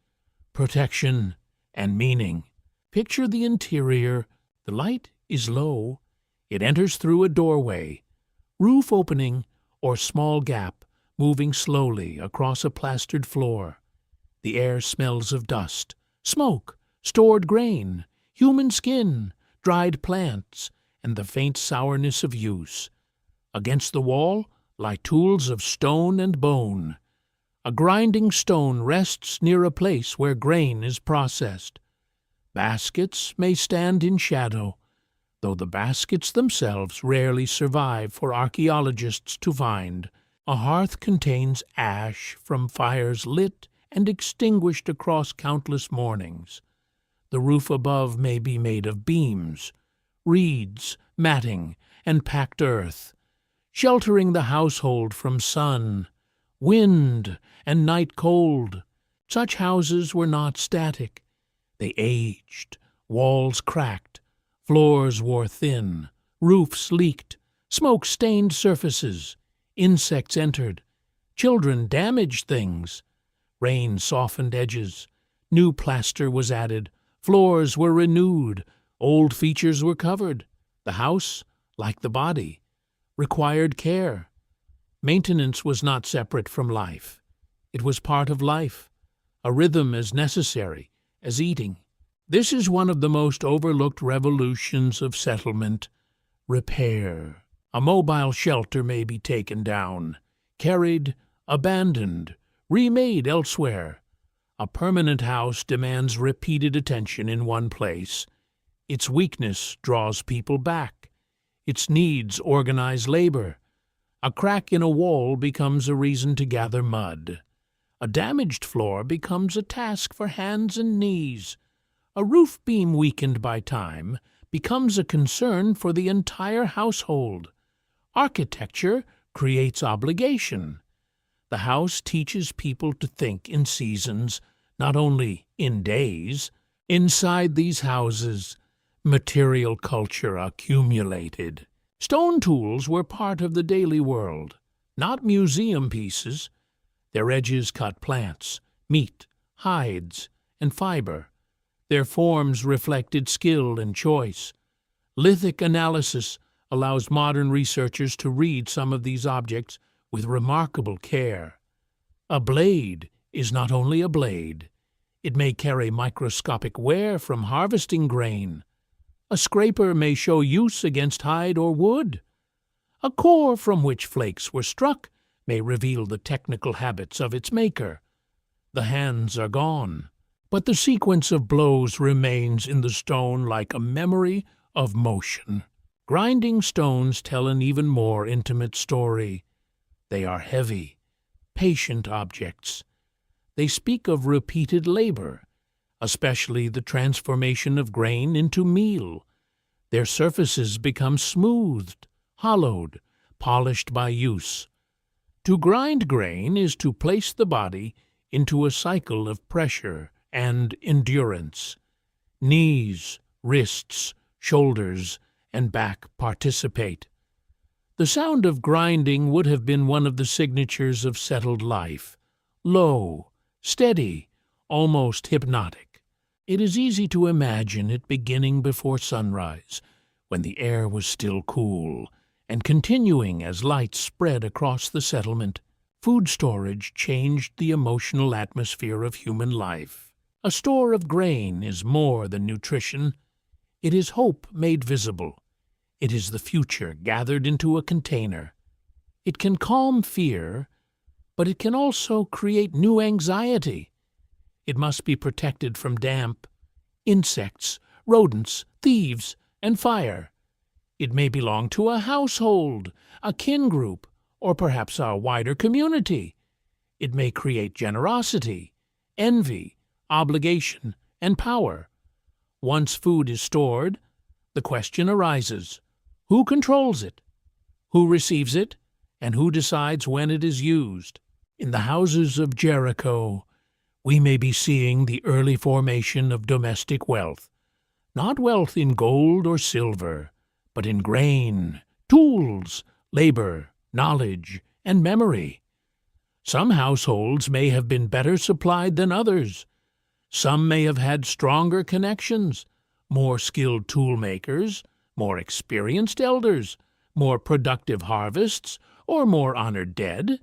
protection, and meaning. Picture the interior. The light is low. It enters through a doorway, roof opening, or small gap, moving slowly across a plastered floor. The air smells of dust, smoke, stored grain, human skin, dried plants, and the faint sourness of use. Against the wall lie tools of stone and bone. A grinding stone rests near a place where grain is processed. Baskets may stand in shadow, though the baskets themselves rarely survive for archaeologists to find. A hearth contains ash from fires lit and extinguished across countless mornings. The roof above may be made of beams, reeds, matting, and packed earth, sheltering the household from sun, wind, and night cold. Such houses were not static. They aged, walls cracked, floors wore thin, roofs leaked, smoke stained surfaces, insects entered, children damaged things, rain softened edges, new plaster was added, floors were renewed, old features were covered. The house, like the body, required care. Maintenance was not separate from life. It was part of life, a rhythm as necessary as eating. This is one of the most overlooked revolutions of settlement: repair. A mobile shelter may be taken down, carried, abandoned, remade elsewhere. A permanent house demands repeated attention in one place. Its weakness draws people back. Its needs organize labor. A crack in a wall becomes a reason to gather mud. A damaged floor becomes a task for hands and knees. A roof beam weakened by time becomes a concern for the entire household. Architecture creates obligation. The house teaches people to think in seasons, not only in days. Inside these houses, material culture accumulated. Stone tools were part of the daily world, not museum pieces. Their edges cut plants, meat, hides, and fiber. Their forms reflected skill and choice. Lithic analysis allows modern researchers to read some of these objects with remarkable care. A blade is not only a blade. It may carry microscopic wear from harvesting grain. A scraper may show use against hide or wood. A core from which flakes were struck may reveal the technical habits of its maker. The hands are gone, but the sequence of blows remains in the stone like a memory of motion. Grinding stones tell an even more intimate story. They are heavy, patient objects. They speak of repeated labor, especially the transformation of grain into meal. Their surfaces become smoothed, hollowed, polished by use. To grind grain is to place the body into a cycle of pressure and endurance. Knees, wrists, shoulders, and back participate. The sound of grinding would have been one of the signatures of settled life, low, steady, almost hypnotic. It is easy to imagine it beginning before sunrise, when the air was still cool, and continuing as light spread across the settlement. Food storage changed the emotional atmosphere of human life. A store of grain is more than nutrition. It is hope made visible. It is the future gathered into a container. It can calm fear, but it can also create new anxiety. It must be protected from damp, insects, rodents, thieves, and fire. It may belong to a household, a kin group, or perhaps a wider community. It may create generosity, envy, obligation, and power. Once food is stored, the question arises: who controls it? Who receives it? And who decides when it is used? In the houses of Jericho, we may be seeing the early formation of domestic wealth, not wealth in gold or silver, but in grain, tools, labor, knowledge, and memory. Some households may have been better supplied than others. Some may have had stronger connections, more skilled toolmakers, more experienced elders, more productive harvests, or more honored dead.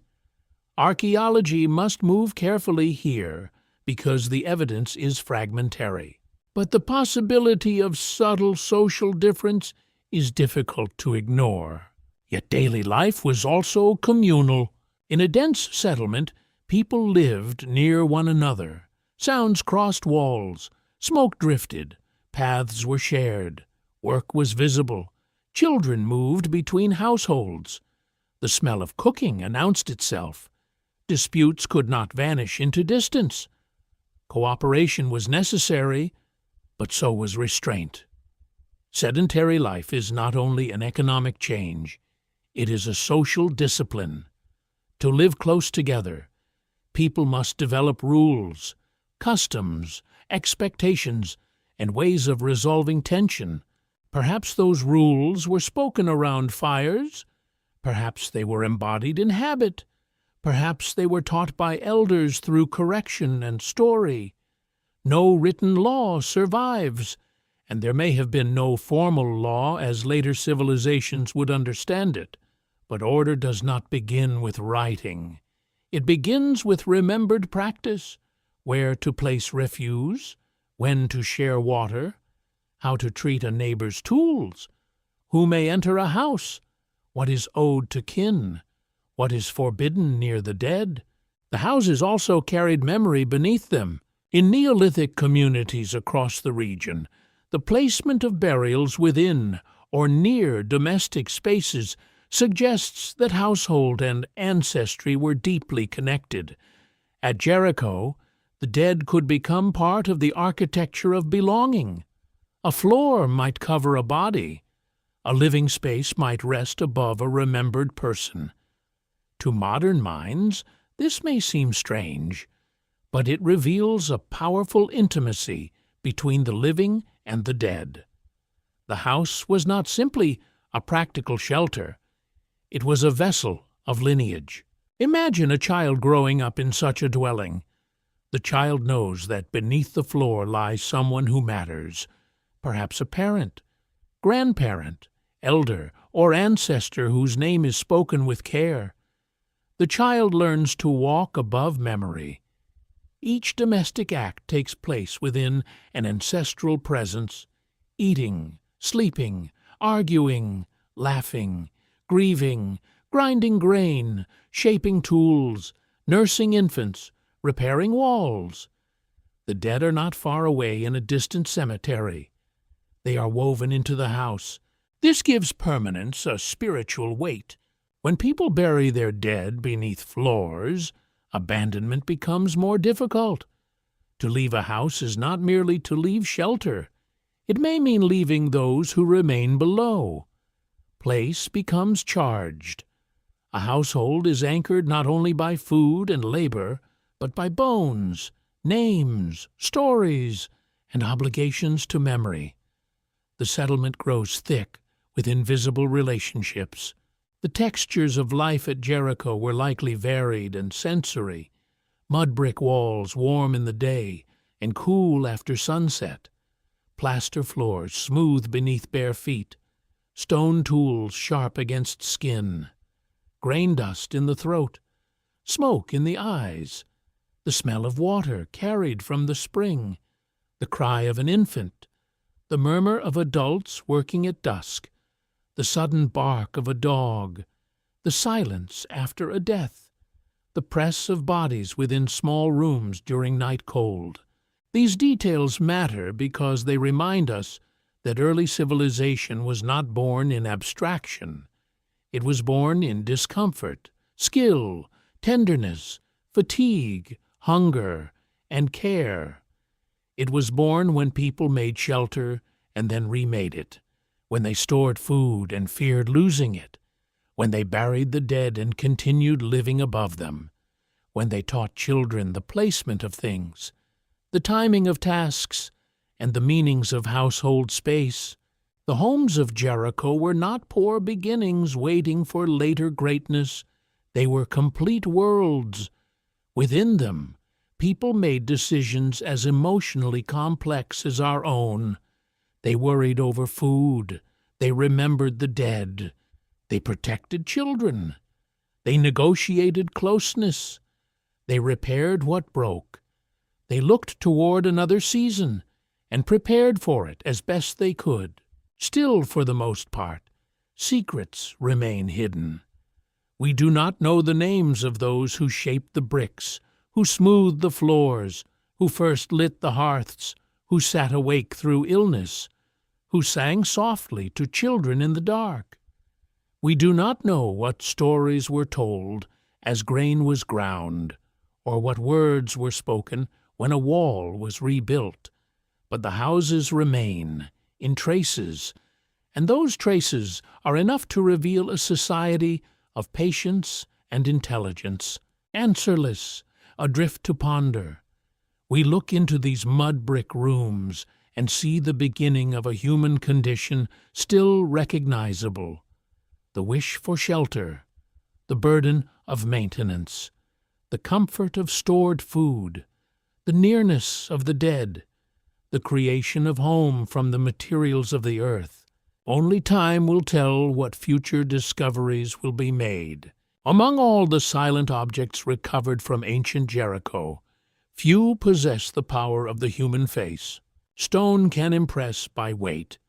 Archaeology must move carefully here because the evidence is fragmentary. But the possibility of subtle social difference is difficult to ignore. Yet daily life was also communal. In a dense settlement, people lived near one another. Sounds crossed walls, smoke drifted, paths were shared, work was visible, children moved between households. The smell of cooking announced itself. Disputes could not vanish into distance. Cooperation was necessary, but so was restraint. Sedentary life is not only an economic change, it is a social discipline. To live close together, people must develop rules, customs, expectations, and ways of resolving tension. Perhaps those rules were spoken around fires. Perhaps they were embodied in habit. Perhaps they were taught by elders through correction and story. No written law survives, and there may have been no formal law as later civilizations would understand it. But order does not begin with writing. It begins with remembered practice: where to place refuse, when to share water, how to treat a neighbor's tools, who may enter a house, what is owed to kin, what is forbidden near the dead. The houses also carried memory beneath them. In Neolithic communities across the region, the placement of burials within or near domestic spaces suggests that household and ancestry were deeply connected. At Jericho, the dead could become part of the architecture of belonging. A floor might cover a body. A living space might rest above a remembered person. To modern minds, this may seem strange, but it reveals a powerful intimacy between the living and the dead. The house was not simply a practical shelter. It was a vessel of lineage. Imagine a child growing up in such a dwelling. The child knows that beneath the floor lies someone who matters, perhaps a parent, grandparent, elder, or ancestor whose name is spoken with care. The child learns to walk above memory. Each domestic act takes place within an ancestral presence: eating, sleeping, arguing, laughing, grieving, grinding grain, shaping tools, nursing infants, repairing walls. The dead are not far away in a distant cemetery. They are woven into the house. This gives permanence, a spiritual weight. When people bury their dead beneath floors, Abandonment becomes more difficult. To leave a house is not merely to leave shelter. It may mean leaving those who remain below. Place becomes charged. A household is anchored not only by food and labor, but by bones, names, stories, and obligations to memory. The settlement grows thick with invisible relationships. The textures of life at Jericho were likely varied and sensory. Mud brick walls warm in the day and cool after sunset. Plaster floors smooth beneath bare feet. Stone tools sharp against skin. Grain dust in the throat. Smoke in the eyes. The smell of water carried from the spring. The cry of an infant. The murmur of adults working at dusk. The sudden bark of a dog, the silence after a death, the press of bodies within small rooms during night cold. These details matter because they remind us that early civilization was not born in abstraction. It was born in discomfort, skill, tenderness, fatigue, hunger, and care. It was born when people made shelter and then remade it, when they stored food and feared losing it, when they buried the dead and continued living above them, when they taught children the placement of things, the timing of tasks, and the meanings of household space. The homes of Jericho were not poor beginnings waiting for later greatness. They were complete worlds. Within them, people made decisions as emotionally complex as our own. They worried over food. They remembered the dead. They protected children. They negotiated closeness. They repaired what broke. They looked toward another season and prepared for it as best they could. Still, for the most part, secrets remain hidden. We do not know the names of those who shaped the bricks, who smoothed the floors, who first lit the hearths, who sat awake through illness, who sang softly to children in the dark. We do not know what stories were told as grain was ground, or what words were spoken when a wall was rebuilt, but the houses remain in traces, and those traces are enough to reveal a society of patience and intelligence, answerless, adrift to ponder. We look into these mud brick rooms and see the beginning of a human condition still recognizable, the wish for shelter, the burden of maintenance, the comfort of stored food, the nearness of the dead, the creation of home from the materials of the earth. Only time will tell what future discoveries will be made. Among all the silent objects recovered from ancient Jericho, few possess the power of the human face. Stone can impress by weight.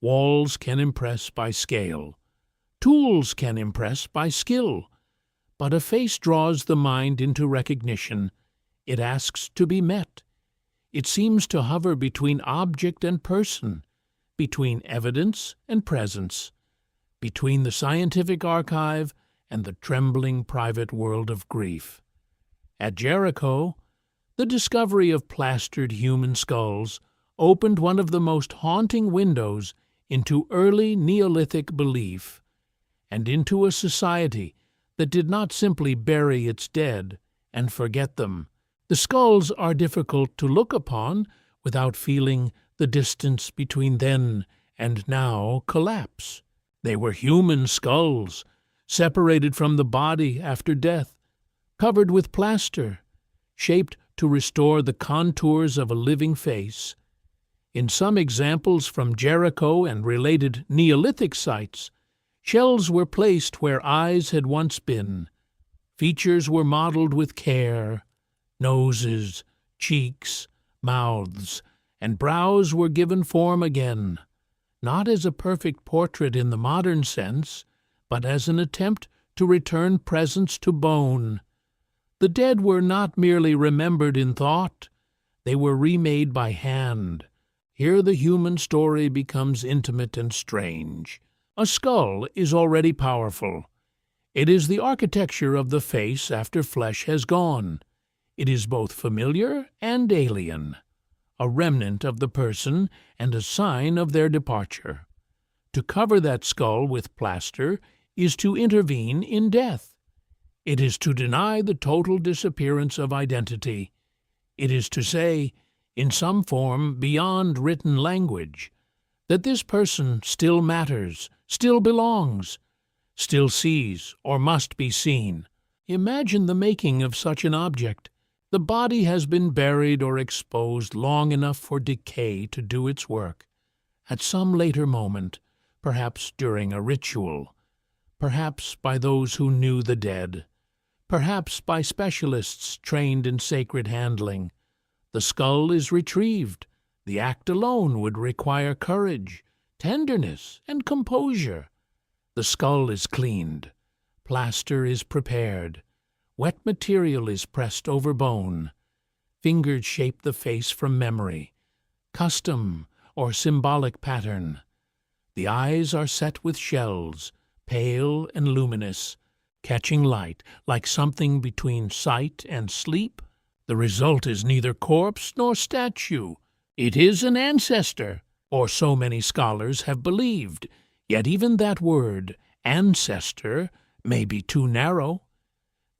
Walls can impress by scale. Tools can impress by skill. But a face draws the mind into recognition. It asks to be met. It seems to hover between object and person, between evidence and presence, between the scientific archive and the trembling private world of grief. At Jericho, the discovery of plastered human skulls opened one of the most haunting windows into early Neolithic belief, and into a society that did not simply bury its dead and forget them. The skulls are difficult to look upon without feeling the distance between then and now collapse. They were human skulls, separated from the body after death, covered with plaster, shaped to restore the contours of a living face. In some examples from Jericho and related Neolithic sites, shells were placed where eyes had once been. Features were modeled with care. Noses, cheeks, mouths, and brows were given form again, not as a perfect portrait in the modern sense, but as an attempt to return presence to bone. The dead were not merely remembered in thought, they were remade by hand. Here the human story becomes intimate and strange. A skull is already powerful. It is the architecture of the face after flesh has gone. It is both familiar and alien, a remnant of the person and a sign of their departure. To cover that skull with plaster is to intervene in death. It is to deny the total disappearance of identity. It is to say, in some form beyond written language, that this person still matters, still belongs, still sees or must be seen. Imagine the making of such an object. The body has been buried or exposed long enough for decay to do its work. At some later moment, perhaps during a ritual, perhaps by those who knew the dead, perhaps by specialists trained in sacred handling, the skull is retrieved. The act alone would require courage, tenderness, and composure. The skull is cleaned. Plaster is prepared. Wet material is pressed over bone. Fingers shape the face from memory, custom, or symbolic pattern. The eyes are set with shells, pale and luminous, catching light like something between sight and sleep. The result is neither corpse nor statue. It is an ancestor, or so many scholars have believed, yet even that word, ancestor, may be too narrow.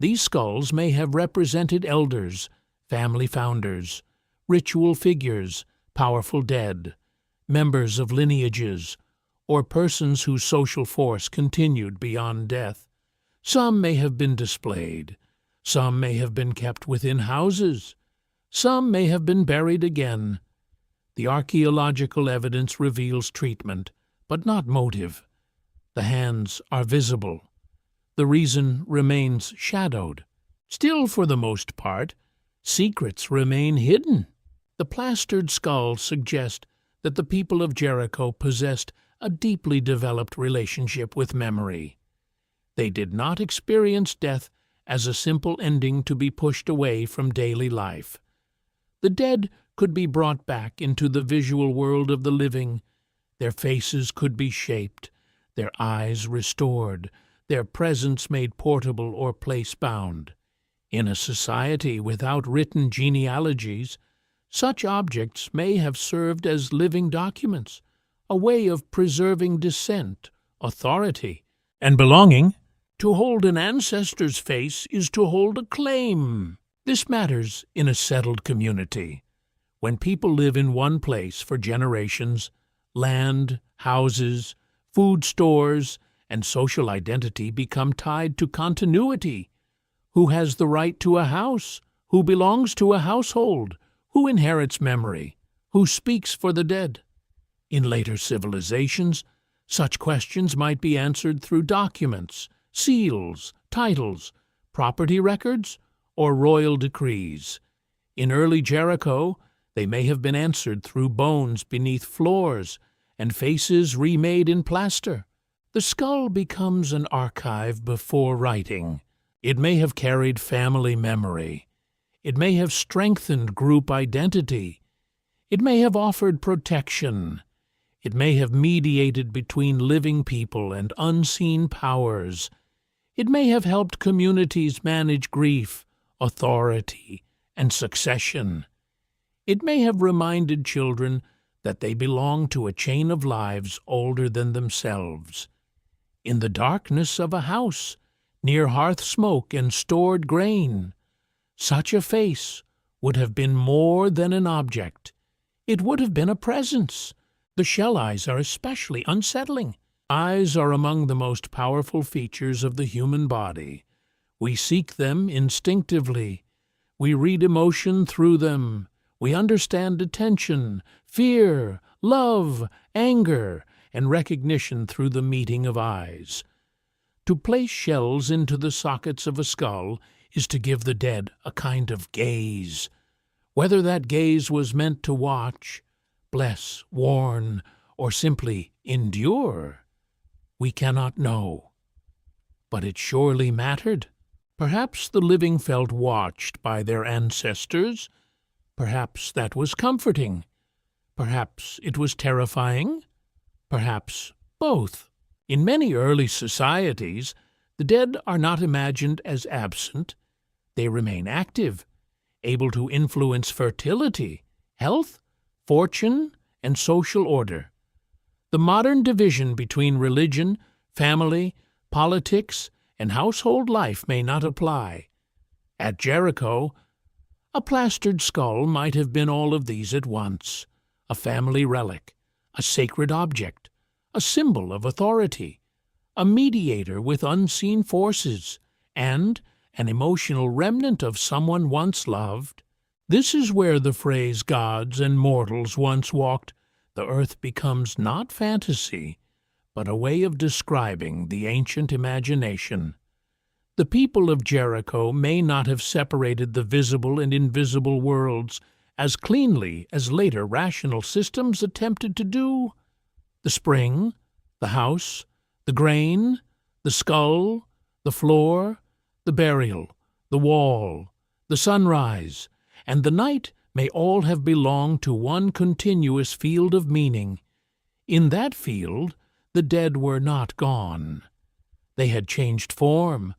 These skulls may have represented elders, family founders, ritual figures, powerful dead, members of lineages, or persons whose social force continued beyond death. Some may have been displayed. Some may have been kept within houses. Some may have been buried again. The archaeological evidence reveals treatment, but not motive. The hands are visible. The reason remains shadowed. Still, for the most part, secrets remain hidden. The plastered skulls suggest that the people of Jericho possessed a deeply developed relationship with memory. They did not experience death as a simple ending to be pushed away from daily life. The dead could be brought back into the visual world of the living. Their faces could be shaped, their eyes restored, their presence made portable or place-bound. In a society without written genealogies, such objects may have served as living documents, a way of preserving descent, authority, and belonging. To hold an ancestor's face is to hold a claim. This matters in a settled community. When people live in one place for generations, land, houses, food stores, and social identity become tied to continuity. Who has the right to a house? Who belongs to a household? Who inherits memory? Who speaks for the dead? In later civilizations, such questions might be answered through documents, seals, titles, property records, or royal decrees. In early Jericho, they may have been answered through bones beneath floors and faces remade in plaster. The skull becomes an archive before writing. It may have carried family memory. It may have strengthened group identity. It may have offered protection. It may have mediated between living people and unseen powers. It may have helped communities manage grief, authority, and succession. It may have reminded children that they belong to a chain of lives older than themselves. In the darkness of a house, near hearth smoke and stored grain, such a face would have been more than an object. It would have been a presence. The shell eyes are especially unsettling. Eyes are among the most powerful features of the human body. We seek them instinctively. We read emotion through them. We understand attention, fear, love, anger, and recognition through the meeting of eyes. To place shells into the sockets of a skull is to give the dead a kind of gaze. Whether that gaze was meant to watch, bless, warn, or simply endure, we cannot know. But it surely mattered. Perhaps the living felt watched by their ancestors. Perhaps that was comforting. Perhaps it was terrifying. Perhaps both. In many early societies, The dead are not imagined as absent. They remain active, able to influence fertility, health, fortune, and social order. The modern division between religion, family, politics, and household life may not apply. At Jericho, a plastered skull might have been all of these at once: a family relic, a sacred object, a symbol of authority, a mediator with unseen forces, and an emotional remnant of someone once loved. This is where the phrase "gods and mortals once walked the earth" becomes not fantasy, but a way of describing the ancient imagination. The people of Jericho may not have separated the visible and invisible worlds as cleanly as later rational systems attempted to do. The spring, the house, the grain, the skull, the floor, the burial, the wall, the sunrise, and the night may all have belonged to one continuous field of meaning. In that field, the dead were not gone. They had changed form.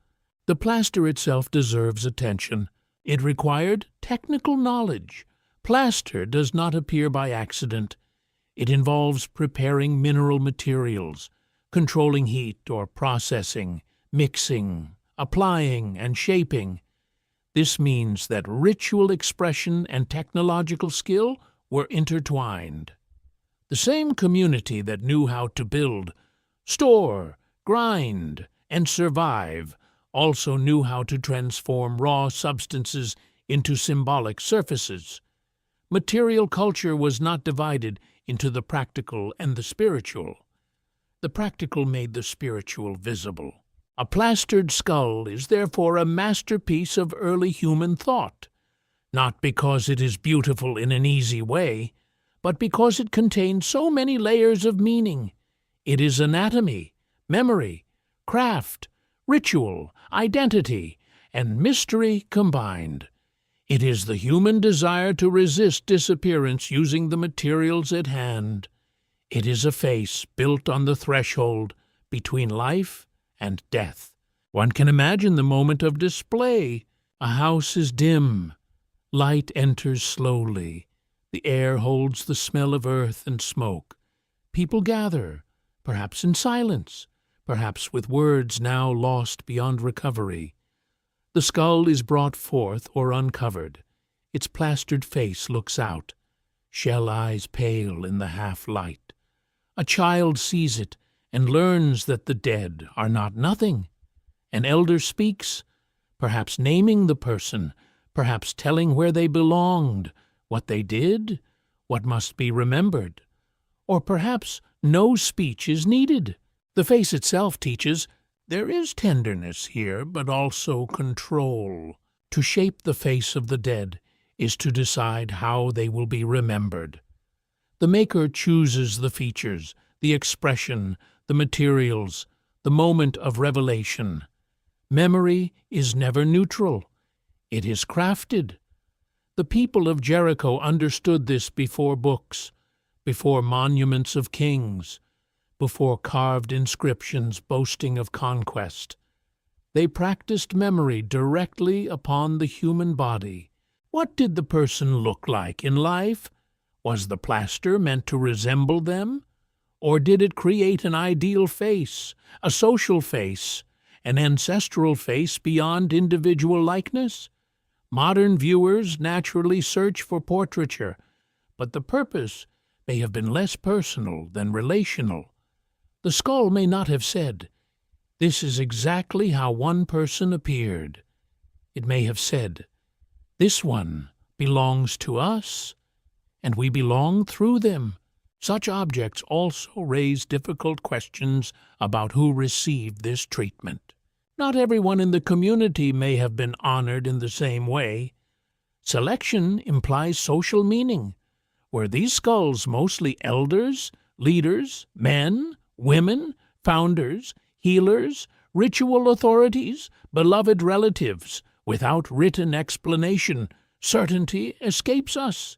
The plaster itself deserves attention. It required technical knowledge. Plaster does not appear by accident. It involves preparing mineral materials, controlling heat or processing, mixing, applying, and shaping. This means that ritual expression and technological skill were intertwined. The same community that knew how to build, store, grind, and survive also knew how to transform raw substances into symbolic surfaces. Material culture was not divided into the practical and the spiritual. The practical made the spiritual visible. A plastered skull is therefore a masterpiece of early human thought, not because it is beautiful in an easy way, but because it contains so many layers of meaning. It is anatomy, memory, craft, ritual, identity, and mystery combined. It is the human desire to resist disappearance using the materials at hand. It is a face built on the threshold between life and death. One can imagine the moment of display. A house is dim. Light enters slowly. The air holds the smell of earth and smoke. People gather, perhaps in silence, perhaps with words now lost beyond recovery. The skull is brought forth or uncovered. Its plastered face looks out, shell eyes pale in the half-light. A child sees it and learns that the dead are not nothing. An elder speaks, perhaps naming the person, perhaps telling where they belonged, what they did, what must be remembered. Or perhaps no speech is needed. The face itself teaches there is tenderness here, but also control. To shape the face of the dead is to decide how they will be remembered. The maker chooses the features, the expression, the materials, the moment of revelation. Memory is never neutral. It is crafted. The people of Jericho understood this before books, before monuments of kings, before carved inscriptions boasting of conquest. They practiced memory directly upon the human body. What did the person look like in life? Was the plaster meant to resemble them? Or did it create an ideal face, a social face, an ancestral face beyond individual likeness? Modern viewers naturally search for portraiture, but the purpose may have been less personal than relational. The skull may not have said, "This is exactly how one person appeared." It may have said, "This one belongs to us, and we belong through them." Such objects also raise difficult questions about who received this treatment. Not everyone in the community may have been honored in the same way. Selection implies social meaning. Were these skulls mostly elders, leaders, men, women, founders, healers, ritual authorities, beloved relatives? Without written explanation, certainty escapes us.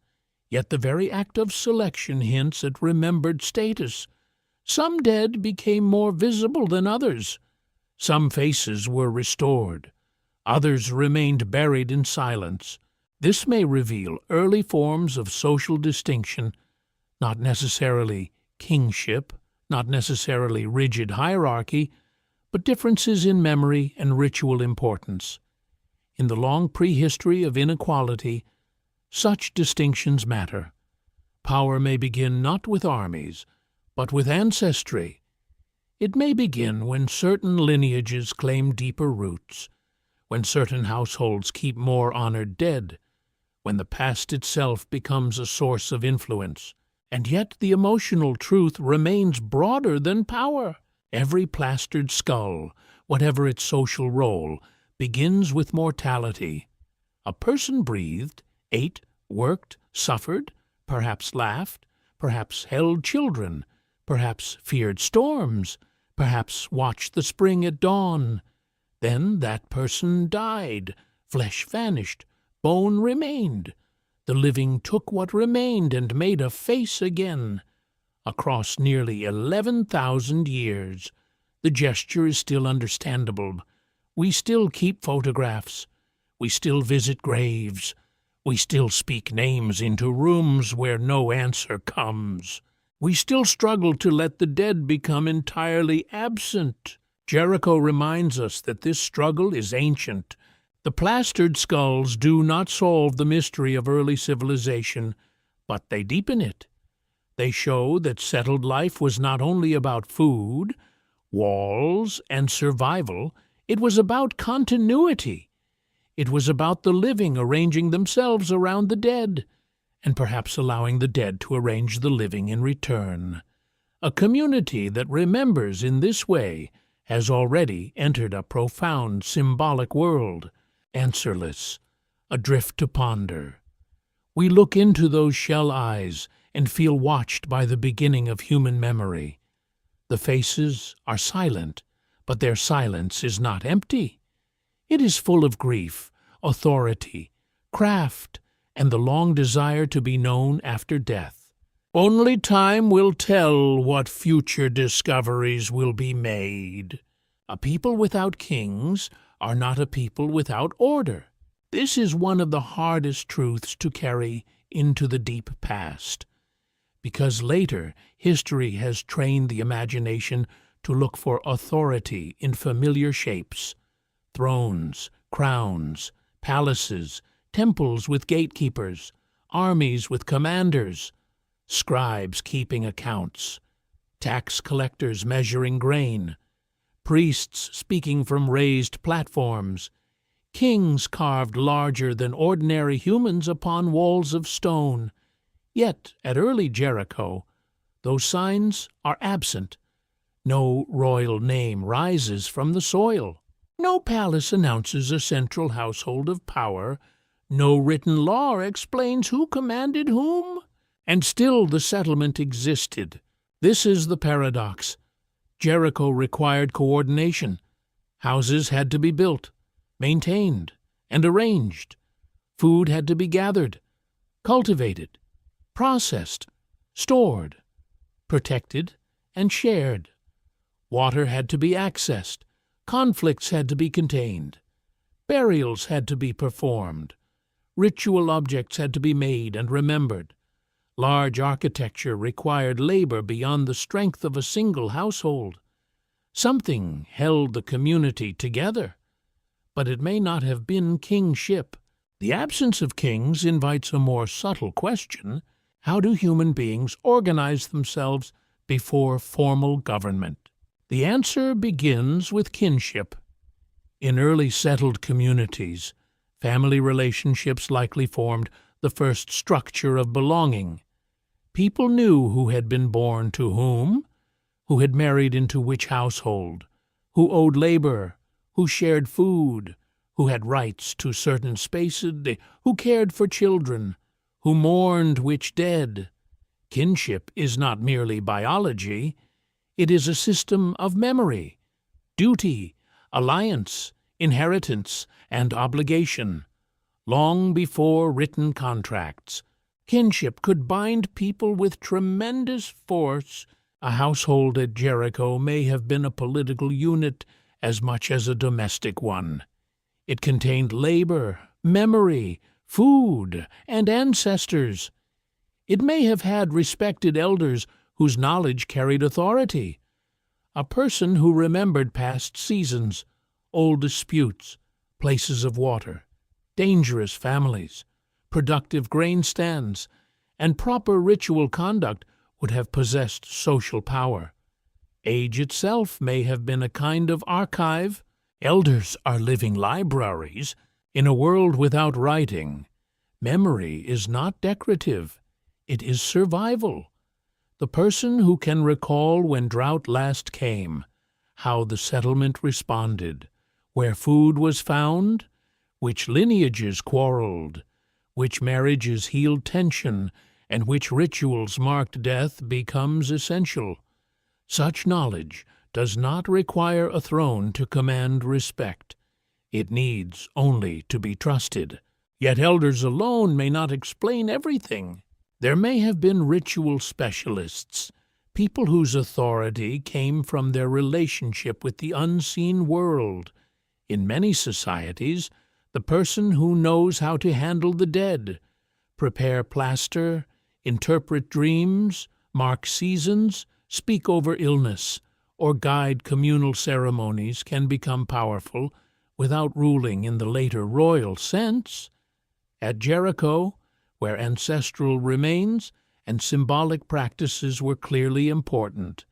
Yet the very act of selection hints at remembered status. Some dead became more visible than others. Some faces were restored. Others remained buried in silence. This may reveal early forms of social distinction, not necessarily kingship, not necessarily rigid hierarchy, but differences in memory and ritual importance. In the long prehistory of inequality, such distinctions matter. Power may begin not with armies, but with ancestry. It may begin when certain lineages claim deeper roots, when certain households keep more honored dead, when the past itself becomes a source of influence. And yet the emotional truth remains broader than power. Every plastered skull, whatever its social role, begins with mortality. A person breathed, ate, worked, suffered, perhaps laughed, perhaps held children, perhaps feared storms, perhaps watched the spring at dawn. Then that person died, flesh vanished, bone remained. The living took what remained and made a face again. Across nearly 11,000 years, the gesture is still understandable. We still keep photographs. We still visit graves. We still speak names into rooms where no answer comes. We still struggle to let the dead become entirely absent. Jericho reminds us that this struggle is ancient. The plastered skulls do not solve the mystery of early civilization, but they deepen it. They show that settled life was not only about food, walls, and survival, it was about continuity. It was about the living arranging themselves around the dead, and perhaps allowing the dead to arrange the living in return. A community that remembers in this way has already entered a profound symbolic world, answerless, adrift to ponder. We look into those shell eyes and feel watched by the beginning of human memory. The faces are silent, but their silence is not empty. It is full of grief, authority, craft, and the long desire to be known after death. Only time will tell what future discoveries will be made. A people without kings are not a people without order. This is one of the hardest truths to carry into the deep past, because later history has trained the imagination to look for authority in familiar shapes: thrones, crowns, palaces, temples with gatekeepers, armies with commanders, scribes keeping accounts, tax collectors measuring grain, priests speaking from raised platforms, kings carved larger than ordinary humans upon walls of stone. Yet, at early Jericho, those signs are absent. No royal name rises from the soil. No palace announces a central household of power. No written law explains who commanded whom. And still the settlement existed. This is the paradox. Jericho required coordination. Houses had to be built, maintained, and arranged. Food had to be gathered, cultivated, processed, stored, protected, and shared. Water had to be accessed. Conflicts had to be contained. Burials had to be performed. Ritual objects had to be made and remembered. Large architecture required labor beyond the strength of a single household. Something held the community together, but it may not have been kingship. The absence of kings invites a more subtle question: how do human beings organize themselves before formal government? The answer begins with kinship. In early settled communities, family relationships likely formed the first structure of belonging. People knew who had been born to whom, who had married into which household, who owed labor, who shared food, who had rights to certain spaces, who cared for children, who mourned which dead. Kinship is not merely biology. It is a system of memory, duty, alliance, inheritance, and obligation. Long before written contracts, kinship could bind people with tremendous force. A household at Jericho may have been a political unit as much as a domestic one. It contained labor, memory, food, and ancestors. It may have had respected elders whose knowledge carried authority. A person who remembered past seasons, old disputes, places of water, dangerous families, productive grain stands, and proper ritual conduct would have possessed social power. Age itself may have been a kind of archive. Elders are living libraries. In a world without writing, memory is not decorative, it is survival. The person who can recall when drought last came, how the settlement responded, where food was found, which lineages quarreled, which marriages healed tension, and which rituals marked death becomes essential. Such knowledge does not require a throne to command respect. It needs only to be trusted. Yet elders alone may not explain everything. There may have been ritual specialists, people whose authority came from their relationship with the unseen world. In many societies, the person who knows how to handle the dead, prepare plaster, interpret dreams, mark seasons, speak over illness, or guide communal ceremonies can become powerful without ruling in the later royal sense. At Jericho, where ancestral remains and symbolic practices were clearly important,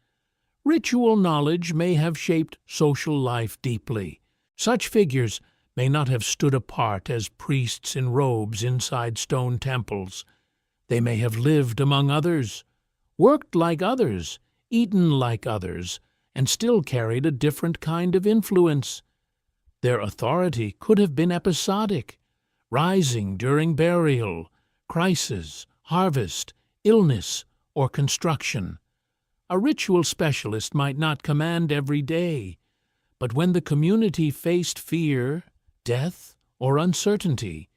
ritual knowledge may have shaped social life deeply. Such figures may not have stood apart as priests in robes inside stone temples. They may have lived among others, worked like others, eaten like others, and still carried a different kind of influence. Their authority could have been episodic, rising during burial, crisis, harvest, illness, or construction. A ritual specialist might not command every day, but when the community faced fear, death, or uncertainty,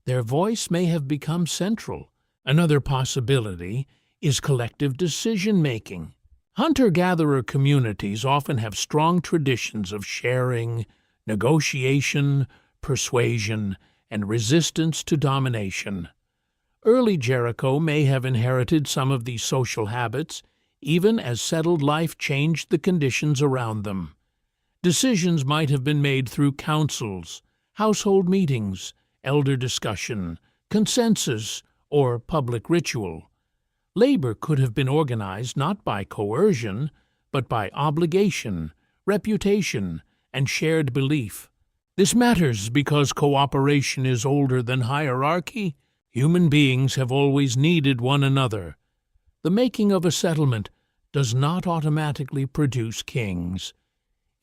their voice may have become central. Another possibility is collective decision-making. Hunter-gatherer communities often have strong traditions of sharing, negotiation, persuasion, and resistance to domination. Early Jericho may have inherited some of these social habits, even as settled life changed the conditions around them. Decisions might have been made through councils, household meetings, elder discussion, consensus, or public ritual. Labor could have been organized not by coercion, but by obligation, reputation, and shared belief. This matters because cooperation is older than hierarchy. Human beings have always needed one another. The making of a settlement does not automatically produce kings.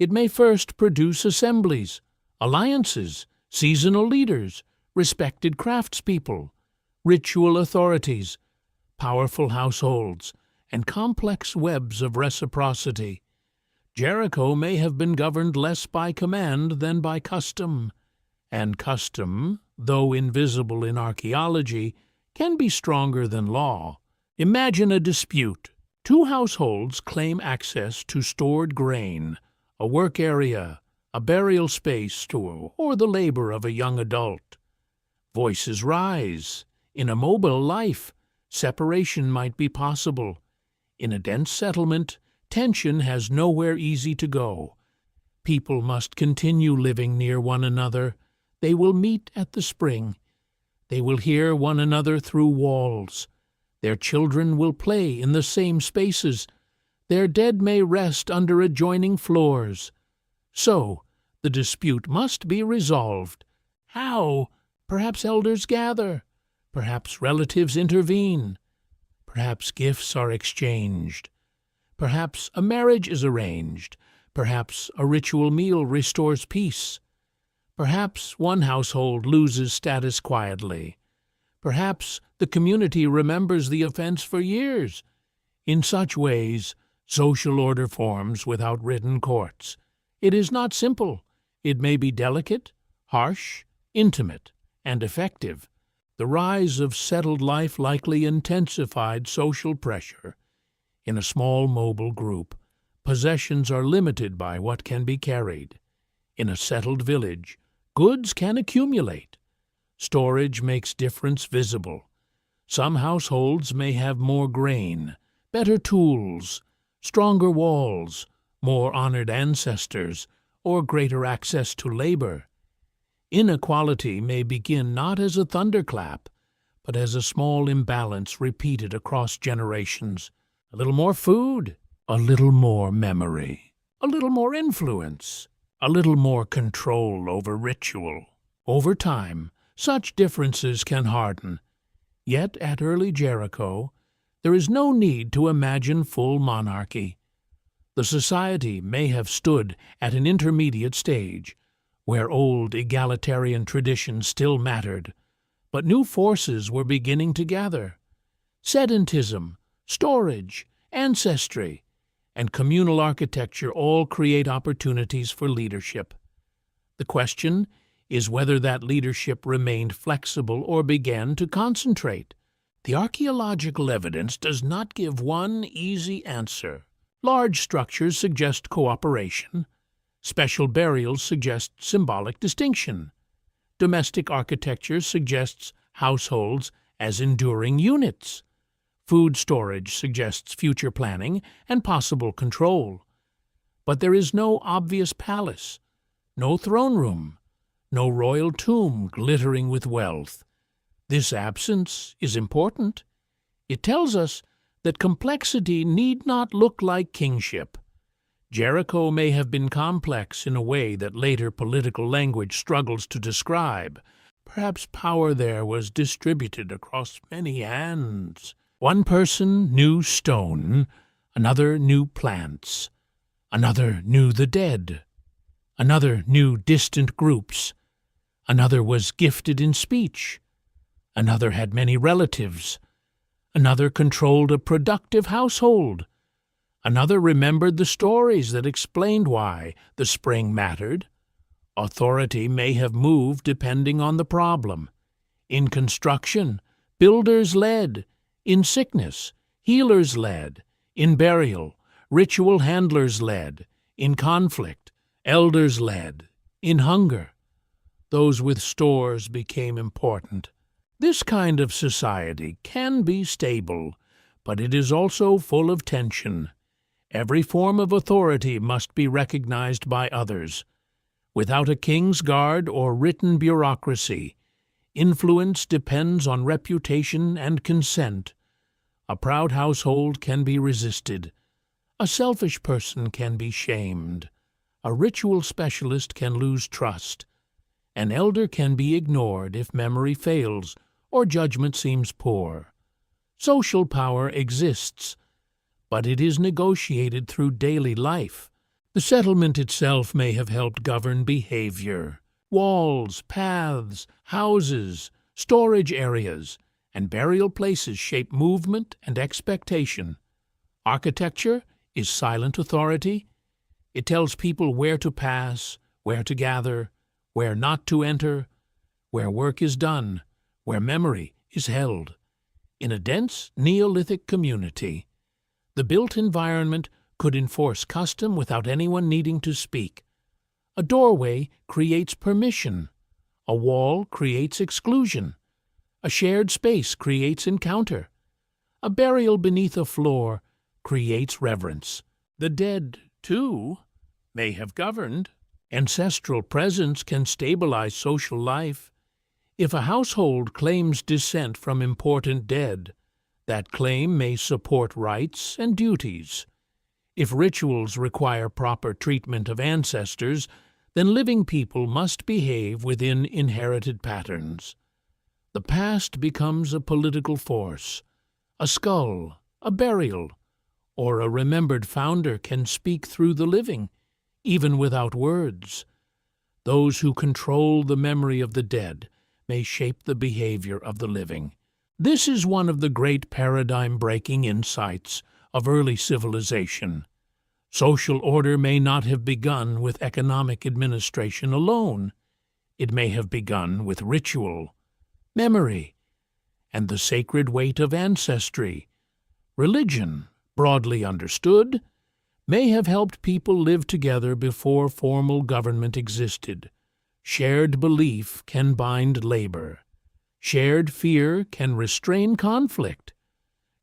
It may first produce assemblies, alliances, seasonal leaders, respected craftspeople, ritual authorities, powerful households, and complex webs of reciprocity. Jericho may have been governed less by command than by custom, and custom, though invisible in archaeology, can be stronger than law. Imagine a dispute. Two households claim access to stored grain, a work area, a burial space, or the labor of a young adult. Voices rise. In a mobile life, separation might be possible. In a dense settlement, tension has nowhere easy to go. People must continue living near one another. They will meet at the spring. They will hear one another through walls. Their children will play in the same spaces. Their dead may rest under adjoining floors. So, the dispute must be resolved. How? Perhaps elders gather. Perhaps relatives intervene. Perhaps gifts are exchanged. Perhaps a marriage is arranged. Perhaps a ritual meal restores peace. Perhaps one household loses status quietly. Perhaps the community remembers the offense for years. In such ways, social order forms without written courts. It is not simple. It may be delicate, harsh, intimate, and effective. The rise of settled life likely intensified social pressure. In a small mobile group, Possessions are limited by what can be carried. In a settled village, goods can accumulate. Storage makes difference visible. Some households may have more grain, better tools, stronger walls, more honored ancestors, or greater access to labor. Inequality may begin not as a thunderclap, but as a small imbalance repeated across generations. A little more food, a little more memory, a little more influence, a little more control over ritual. Over time, such differences can harden. Yet at early Jericho, there is no need to imagine full monarchy. The society may have stood at an intermediate stage, where old egalitarian traditions still mattered, but new forces were beginning to gather. Sedentism, storage, ancestry, and communal architecture all create opportunities for leadership. The question is whether that leadership remained flexible or began to concentrate. The archaeological evidence does not give one easy answer. Large structures suggest cooperation. Special burials suggest symbolic distinction. Domestic architecture suggests households as enduring units. Food storage suggests future planning and possible control. But there is no obvious palace, no throne room, no royal tomb glittering with wealth. This absence is important. It tells us that complexity need not look like kingship. Jericho may have been complex in a way that later political language struggles to describe. Perhaps power there was distributed across many hands. One person knew stone, another knew plants, another knew the dead, another knew distant groups, another was gifted in speech, another had many relatives, another controlled a productive household, another remembered the stories that explained why the spring mattered. Authority may have moved depending on the problem. In construction, builders led. In sickness, healers led. In burial, ritual handlers led. In conflict, elders led. In hunger, those with stores became important. This kind of society can be stable, but it is also full of tension. Every form of authority must be recognized by others. Without a king's guard or written bureaucracy, influence depends on reputation and consent. A proud household can be resisted. A selfish person can be shamed. A ritual specialist can lose trust. An elder can be ignored if memory fails or judgment seems poor. Social power exists, but it is negotiated through daily life. The settlement itself may have helped govern behavior. Walls, paths, houses, storage areas, and burial places shape movement and expectation. Architecture is silent authority. It tells people where to pass, where to gather, where not to enter, where work is done, where memory is held. In a dense Neolithic community, the built environment could enforce custom without anyone needing to speak. A doorway creates permission. A wall creates exclusion. A shared space creates encounter. A burial beneath a floor creates reverence. The dead, too, may have governed. Ancestral presence can stabilize social life. If a household claims descent from important dead, that claim may support rights and duties. If rituals require proper treatment of ancestors, then living people must behave within inherited patterns. The past becomes a political force. A skull, a burial, or a remembered founder can speak through the living, even without words. Those who control the memory of the dead may shape the behavior of the living. This is one of the great paradigm-breaking insights of early civilization. Social order may not have begun with economic administration alone. It may have begun with ritual, memory, and the sacred weight of ancestry. Religion, broadly understood, may have helped people live together before formal government existed. Shared belief can bind labor. Shared fear can restrain conflict.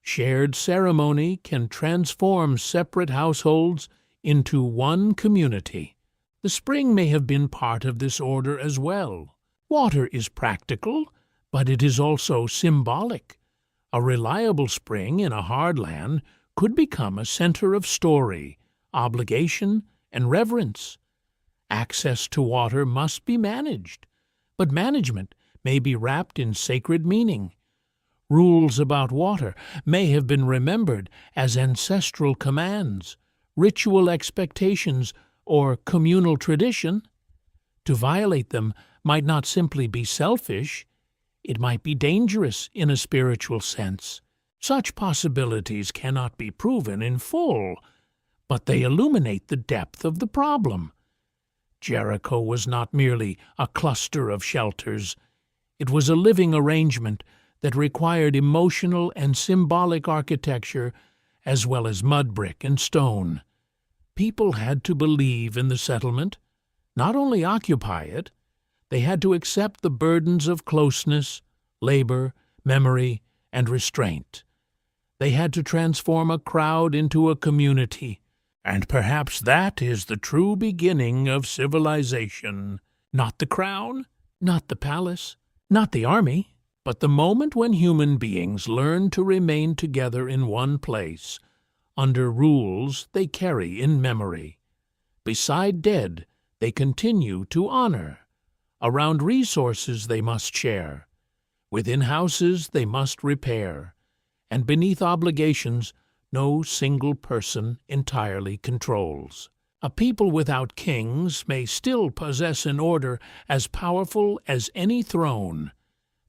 Shared ceremony can transform separate households into one community. The spring may have been part of this order as well. Water is practical, but it is also symbolic. A reliable spring in a hard land could become a center of story, obligation, and reverence. Access to water must be managed, but management may be wrapped in sacred meaning. Rules about water may have been remembered as ancestral commands, ritual expectations, or communal tradition. To violate them might not simply be selfish, it might be dangerous in a spiritual sense. Such possibilities cannot be proven in full, but they illuminate the depth of the problem. Jericho was not merely a cluster of shelters. It was a living arrangement that required emotional and symbolic architecture as well as mud brick and stone. People had to believe in the settlement, not only occupy it. They had to accept the burdens of closeness, labor, memory, and restraint. They had to transform a crowd into a community, and perhaps that is the true beginning of civilization. Not the crown, not the palace, not the army, but the moment when human beings learn to remain together in one place, under rules they carry in memory. Beside dead, they continue to honor. Around resources they must share. Within houses they must repair. And beneath obligations, no single person entirely controls. A people without kings may still possess an order as powerful as any throne,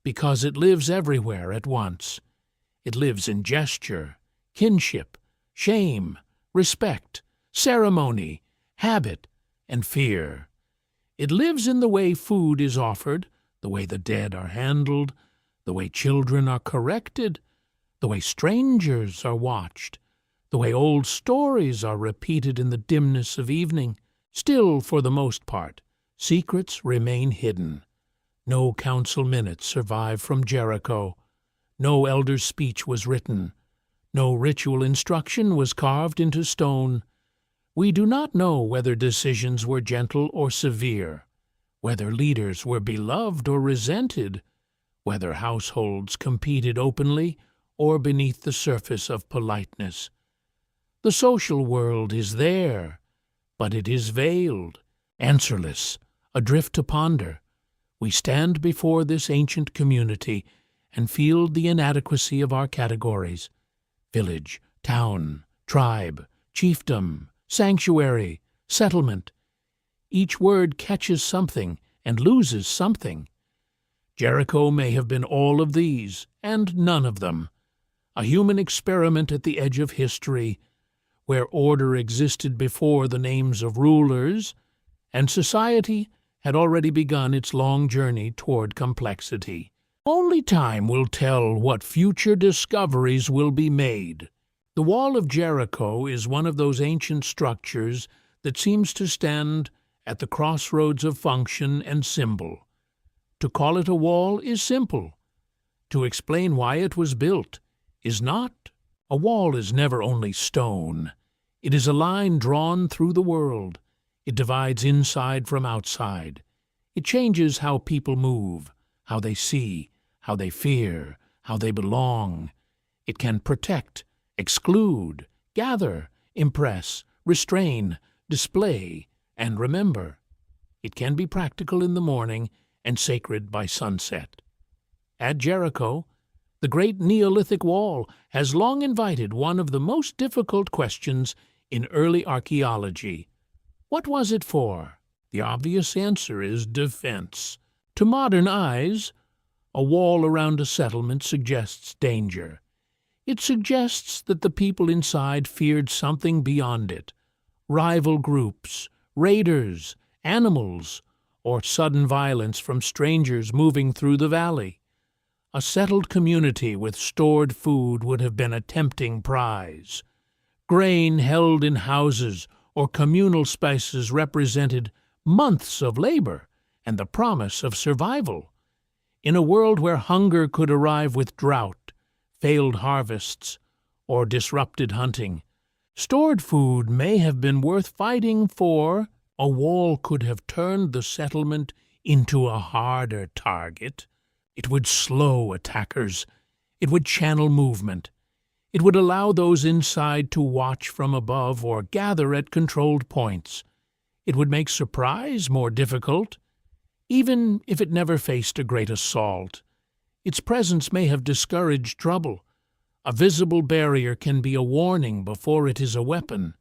because it lives everywhere at once. It lives in gesture, kinship, shame, respect, ceremony, habit, and fear. It lives in the way food is offered, the way the dead are handled, the way children are corrected, the way strangers are watched, the way old stories are repeated in the dimness of evening. Still, for the most part, secrets remain hidden. No council minutes survive from Jericho. No elder's speech was written. No ritual instruction was carved into stone. We do not know whether decisions were gentle or severe, whether leaders were beloved or resented, whether households competed openly or beneath the surface of politeness. The social world is there, but it is veiled, answerless, adrift to ponder. We stand before this ancient community and feel the inadequacy of our categories: village, town, tribe, chiefdom, sanctuary, settlement. Each word catches something and loses something. Jericho may have been all of these, and none of them. A human experiment at the edge of history, where order existed before the names of rulers, and society had already begun its long journey toward complexity. Only time will tell what future discoveries will be made. The Wall of Jericho is one of those ancient structures that seems to stand at the crossroads of function and symbol. To call it a wall is simple. To explain why it was built is not. A wall is never only stone. It is a line drawn through the world. It divides inside from outside. It changes how people move, how they see, how they fear, how they belong. It can protect, exclude, gather, impress, restrain, display, and remember. It can be practical in the morning and sacred by sunset. At Jericho, the great Neolithic wall has long invited one of the most difficult questions in early archaeology. What was it for? The obvious answer is defense. To modern eyes, a wall around a settlement suggests danger. It suggests that the people inside feared something beyond it: rival groups, raiders, animals, or sudden violence from strangers moving through the valley. A settled community with stored food would have been a tempting prize. Grain held in houses or communal spaces represented months of labor and the promise of survival. In a world where hunger could arrive with drought, failed harvests, or disrupted hunting, stored food may have been worth fighting for. A wall could have turned the settlement into a harder target. It would slow attackers. It would channel movement. It would allow those inside to watch from above or gather at controlled points. It would make surprise more difficult, even if it never faced a great assault. Its presence may have discouraged trouble. A visible barrier can be a warning before it is a weapon.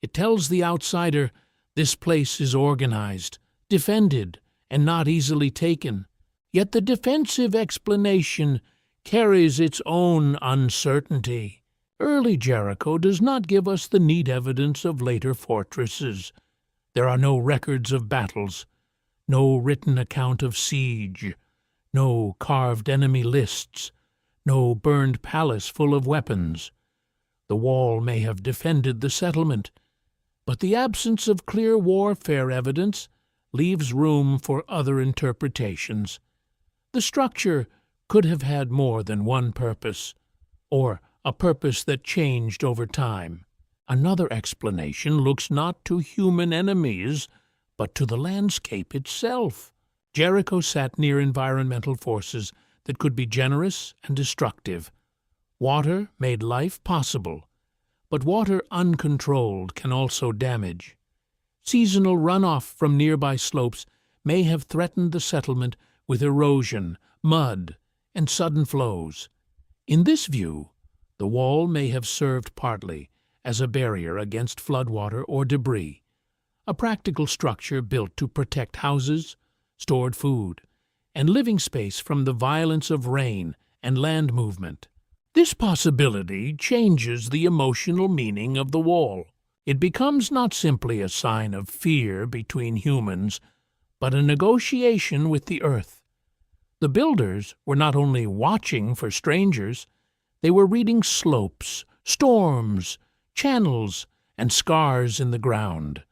It tells the outsider, this place is organized, defended, and not easily taken. Yet the defensive explanation carries its own uncertainty. Early Jericho does not give us the neat evidence of later fortresses. There are no records of battles, no written account of siege, no carved enemy lists, no burned palace full of weapons. The wall may have defended the settlement, but the absence of clear warfare evidence leaves room for other interpretations. The structure could have had more than one purpose, or a purpose that changed over time. Another explanation looks not to human enemies, but to the landscape itself. Jericho sat near environmental forces that could be generous and destructive. Water made life possible, but water uncontrolled can also damage. Seasonal runoff from nearby slopes may have threatened the settlement with erosion, mud, and sudden flows. In this view, the wall may have served partly as a barrier against floodwater or debris, a practical structure built to protect houses, stored food, and living space from the violence of rain and land movement. This possibility changes the emotional meaning of the wall. It becomes not simply a sign of fear between humans, but a negotiation with the earth. The builders were not only watching for strangers, they were reading slopes, storms, channels, and scars in the ground.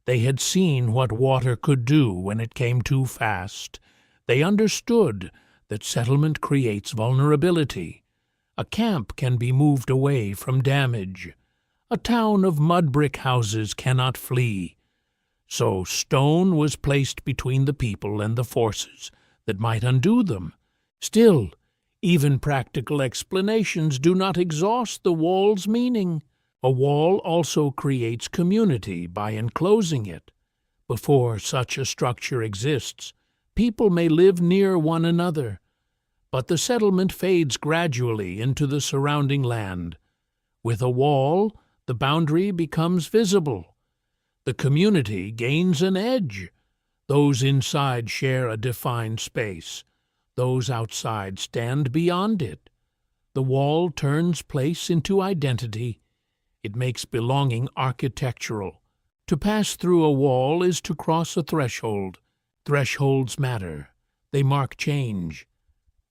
They had seen what water could do when it came too fast. They understood that settlement creates vulnerability. A camp can be moved away from damage. A town of mud brick houses cannot flee. So stone was placed between the people and the forces that might undo them. Still, even practical explanations do not exhaust the wall's meaning. A wall also creates community by enclosing it. Before such a structure exists, people may live near one another, but the settlement fades gradually into the surrounding land. With a wall, the boundary becomes visible. The community gains an edge. Those inside share a defined space. Those outside stand beyond it. The wall turns place into identity. It makes belonging architectural. To pass through a wall is to cross a threshold. Thresholds matter. They mark change.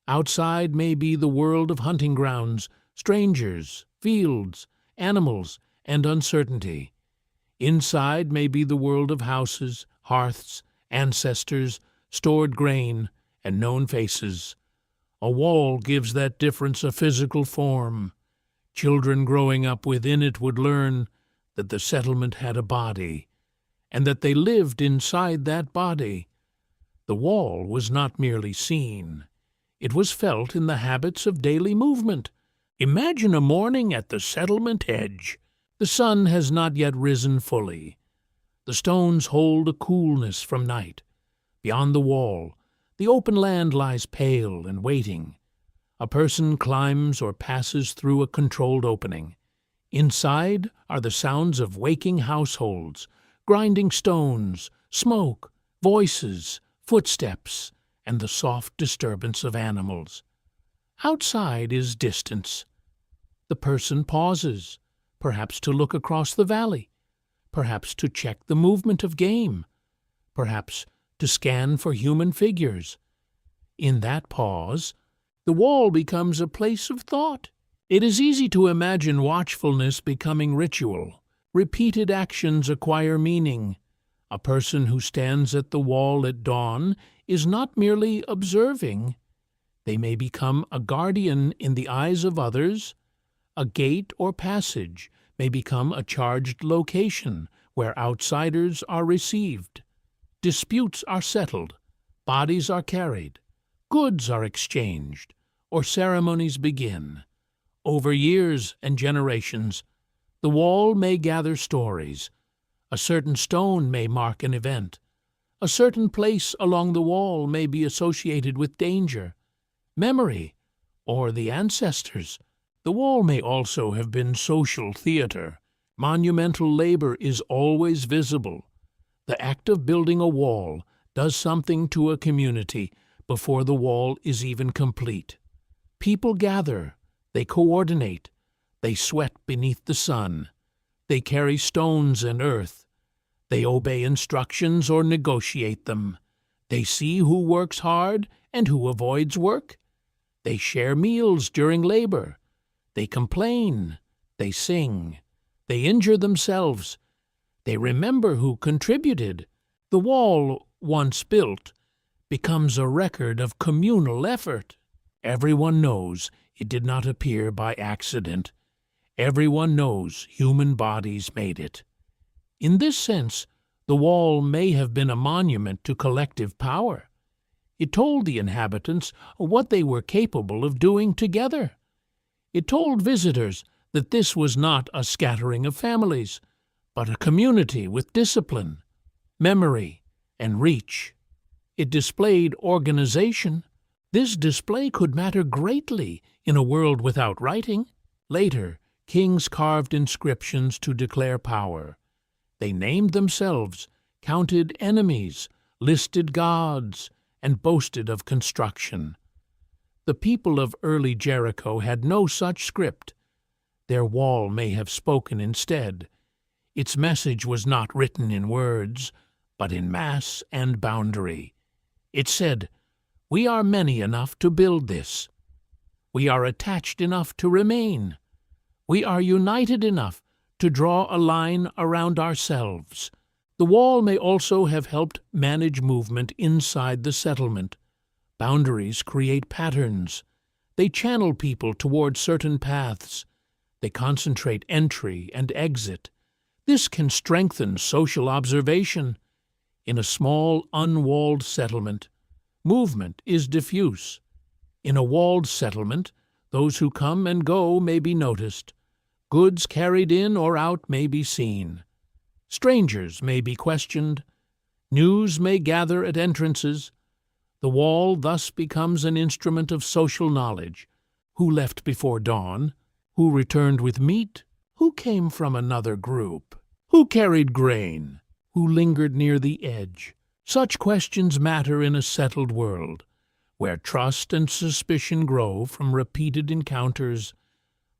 Outside may be the world of hunting grounds, strangers, fields, animals, and uncertainty. Inside may be the world of houses, hearths, ancestors, stored grain, and known faces. A wall gives that difference a physical form. Children growing up within it would learn that the settlement had a body, and that they lived inside that body. The wall was not merely seen. It was felt in the habits of daily movement. Imagine a morning at the settlement edge. The sun has not yet risen fully. The stones hold a coolness from night. Beyond the wall, the open land lies pale and waiting. A person climbs or passes through a controlled opening. Inside are the sounds of waking households, grinding stones, smoke, voices, footsteps, and the soft disturbance of animals. Outside is distance. The person pauses, perhaps to look across the valley, perhaps to check the movement of game, perhaps to scan for human figures. In that pause, the wall becomes a place of thought. It is easy to imagine watchfulness becoming ritual. Repeated actions acquire meaning. A person who stands at the wall at dawn is not merely observing. They may become a guardian in the eyes of others. A gate or passage may become a charged location where outsiders are received. Disputes are settled, bodies are carried, goods are exchanged, or ceremonies begin. Over years and generations, the wall may gather stories. A certain stone may mark an event. A certain place along the wall may be associated with danger, memory, or the ancestors. The wall may also have been social theater. Monumental labor is always visible. The act of building a wall does something to a community before the wall is even complete. People gather, they coordinate, they sweat beneath the sun, they carry stones and earth, they obey instructions or negotiate them, they see who works hard and who avoids work, they share meals during labor, they complain, they sing, they injure themselves, they remember who contributed. The wall, once built, becomes a record of communal effort. Everyone knows it did not appear by accident. Everyone knows human bodies made it. In this sense, the wall may have been a monument to collective power. It told the inhabitants what they were capable of doing together. It told visitors that this was not a scattering of families, but a community with discipline, memory, and reach. It displayed organization. This display could matter greatly in a world without writing. Later, kings carved inscriptions to declare power. They named themselves, counted enemies, listed gods, and boasted of construction. The people of early Jericho had no such script. Their wall may have spoken instead. Its message was not written in words, but in mass and boundary. It said, "We are many enough to build this. We are attached enough to remain. We are united enough to draw a line around ourselves." The wall may also have helped manage movement inside the settlement. Boundaries create patterns. They channel people toward certain paths. They concentrate entry and exit. This can strengthen social observation. In a small, unwalled settlement, movement is diffuse. In a walled settlement, those who come and go may be noticed. Goods carried in or out may be seen. Strangers may be questioned. News may gather at entrances. The wall thus becomes an instrument of social knowledge. Who left before dawn? Who returned with meat? Who came from another group? Who carried grain? Who lingered near the edge? Such questions matter in a settled world, where trust and suspicion grow from repeated encounters.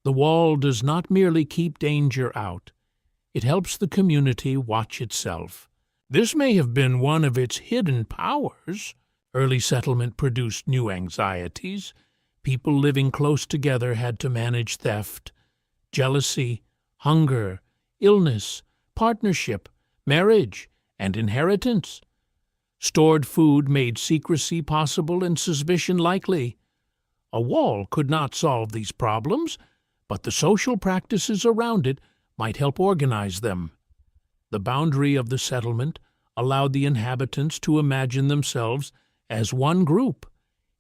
The wall does not merely keep danger out. It helps the community watch itself. This may have been one of its hidden powers. Early settlement produced new anxieties. People living close together had to manage theft, jealousy, hunger, illness, partnership, marriage, and inheritance. Stored food made secrecy possible and suspicion likely. A wall could not solve these problems, but the social practices around it might help organize them. The boundary of the settlement allowed the inhabitants to imagine themselves as one group,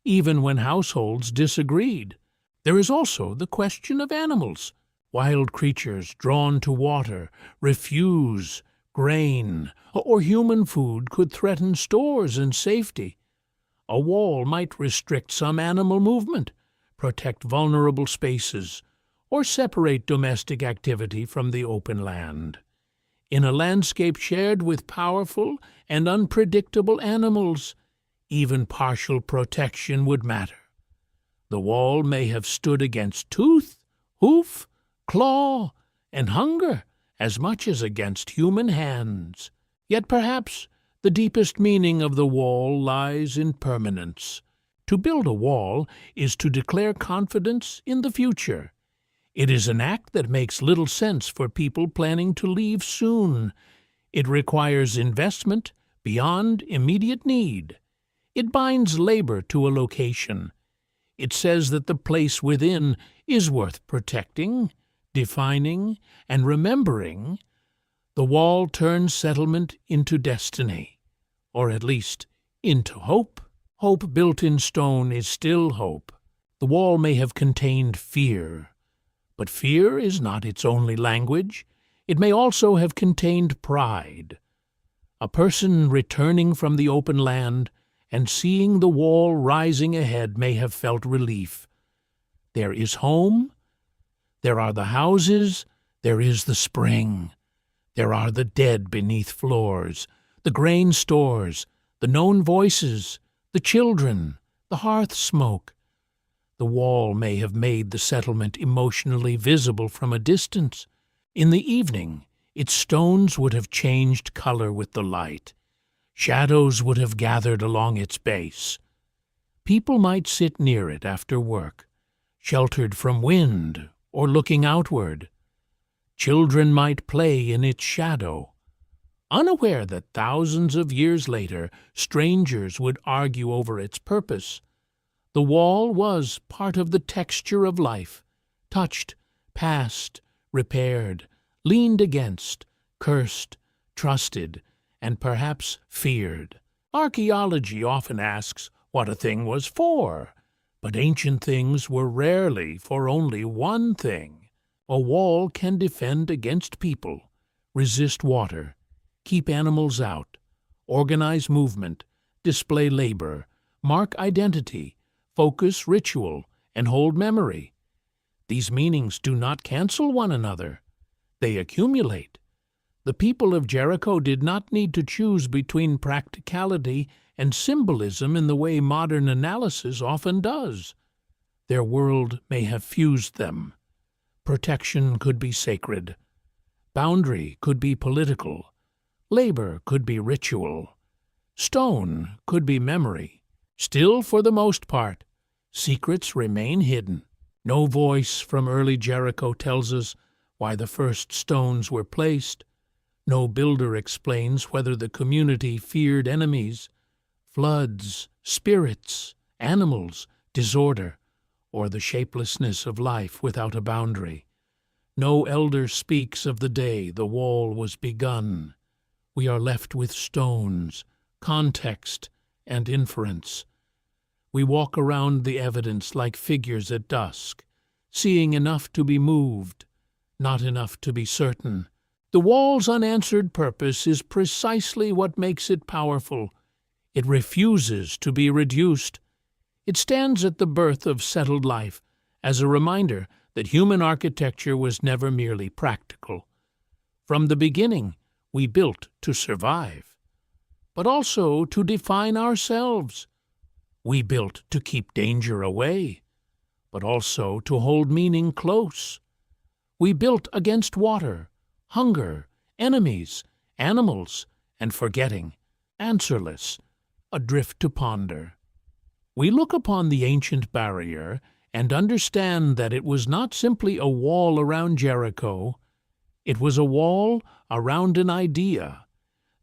even when households disagreed. There is also the question of animals. Wild creatures drawn to water, refuse grain, or human food could threaten stores and safety. A wall might restrict some animal movement, protect vulnerable spaces, or separate domestic activity from the open land. In a landscape shared with powerful and unpredictable animals, even partial protection would matter. The wall may have stood against tooth, hoof, claw, and hunger as much as against human hands. Yet perhaps the deepest meaning of the wall lies in permanence. To build a wall is to declare confidence in the future. It is an act that makes little sense for people planning to leave soon. It requires investment beyond immediate need. It binds labor to a location. It says that the place within is worth protecting, defining, and remembering. The wall turns settlement into destiny, or at least into hope. Hope built in stone is still hope. The wall may have contained fear, but fear is not its only language. It may also have contained pride. A person returning from the open land and seeing the wall rising ahead may have felt relief. There is home, there are the houses, there is the spring. There are the dead beneath floors, the grain stores, the known voices, the children, the hearth smoke. The wall may have made the settlement emotionally visible from a distance. In the evening, its stones would have changed color with the light. Shadows would have gathered along its base. People might sit near it after work, sheltered from wind or looking outward. Children might play in its shadow, unaware that thousands of years later strangers would argue over its purpose. The wall was part of the texture of life, touched, passed, repaired, leaned against, cursed, trusted, and perhaps feared. Archaeology often asks what a thing was for, but ancient things were rarely for only one thing. A wall can defend against people, resist water, keep animals out, organize movement, display labor, mark identity, focus ritual, and hold memory. These meanings do not cancel one another. They accumulate. The people of Jericho did not need to choose between practicality and symbolism in the way modern analysis often does. Their world may have fused them. Protection could be sacred. Boundary could be political. Labor could be ritual. Stone could be memory. Still, for the most part, secrets remain hidden. No voice from early Jericho tells us why the first stones were placed. No builder explains whether the community feared enemies, floods, spirits, animals, disorder, or the shapelessness of life without a boundary. No elder speaks of the day the wall was begun. We are left with stones, context, and inference. We walk around the evidence like figures at dusk, seeing enough to be moved, not enough to be certain. The wall's unanswered purpose is precisely what makes it powerful. It refuses to be reduced. It stands at the birth of settled life as a reminder that human architecture was never merely practical. From the beginning, we built to survive, but also to define ourselves. We built to keep danger away, but also to hold meaning close. We built against water, hunger, enemies, animals, and forgetting, answerless, adrift to ponder. We look upon the ancient barrier and understand that it was not simply a wall around Jericho. It was a wall around an idea,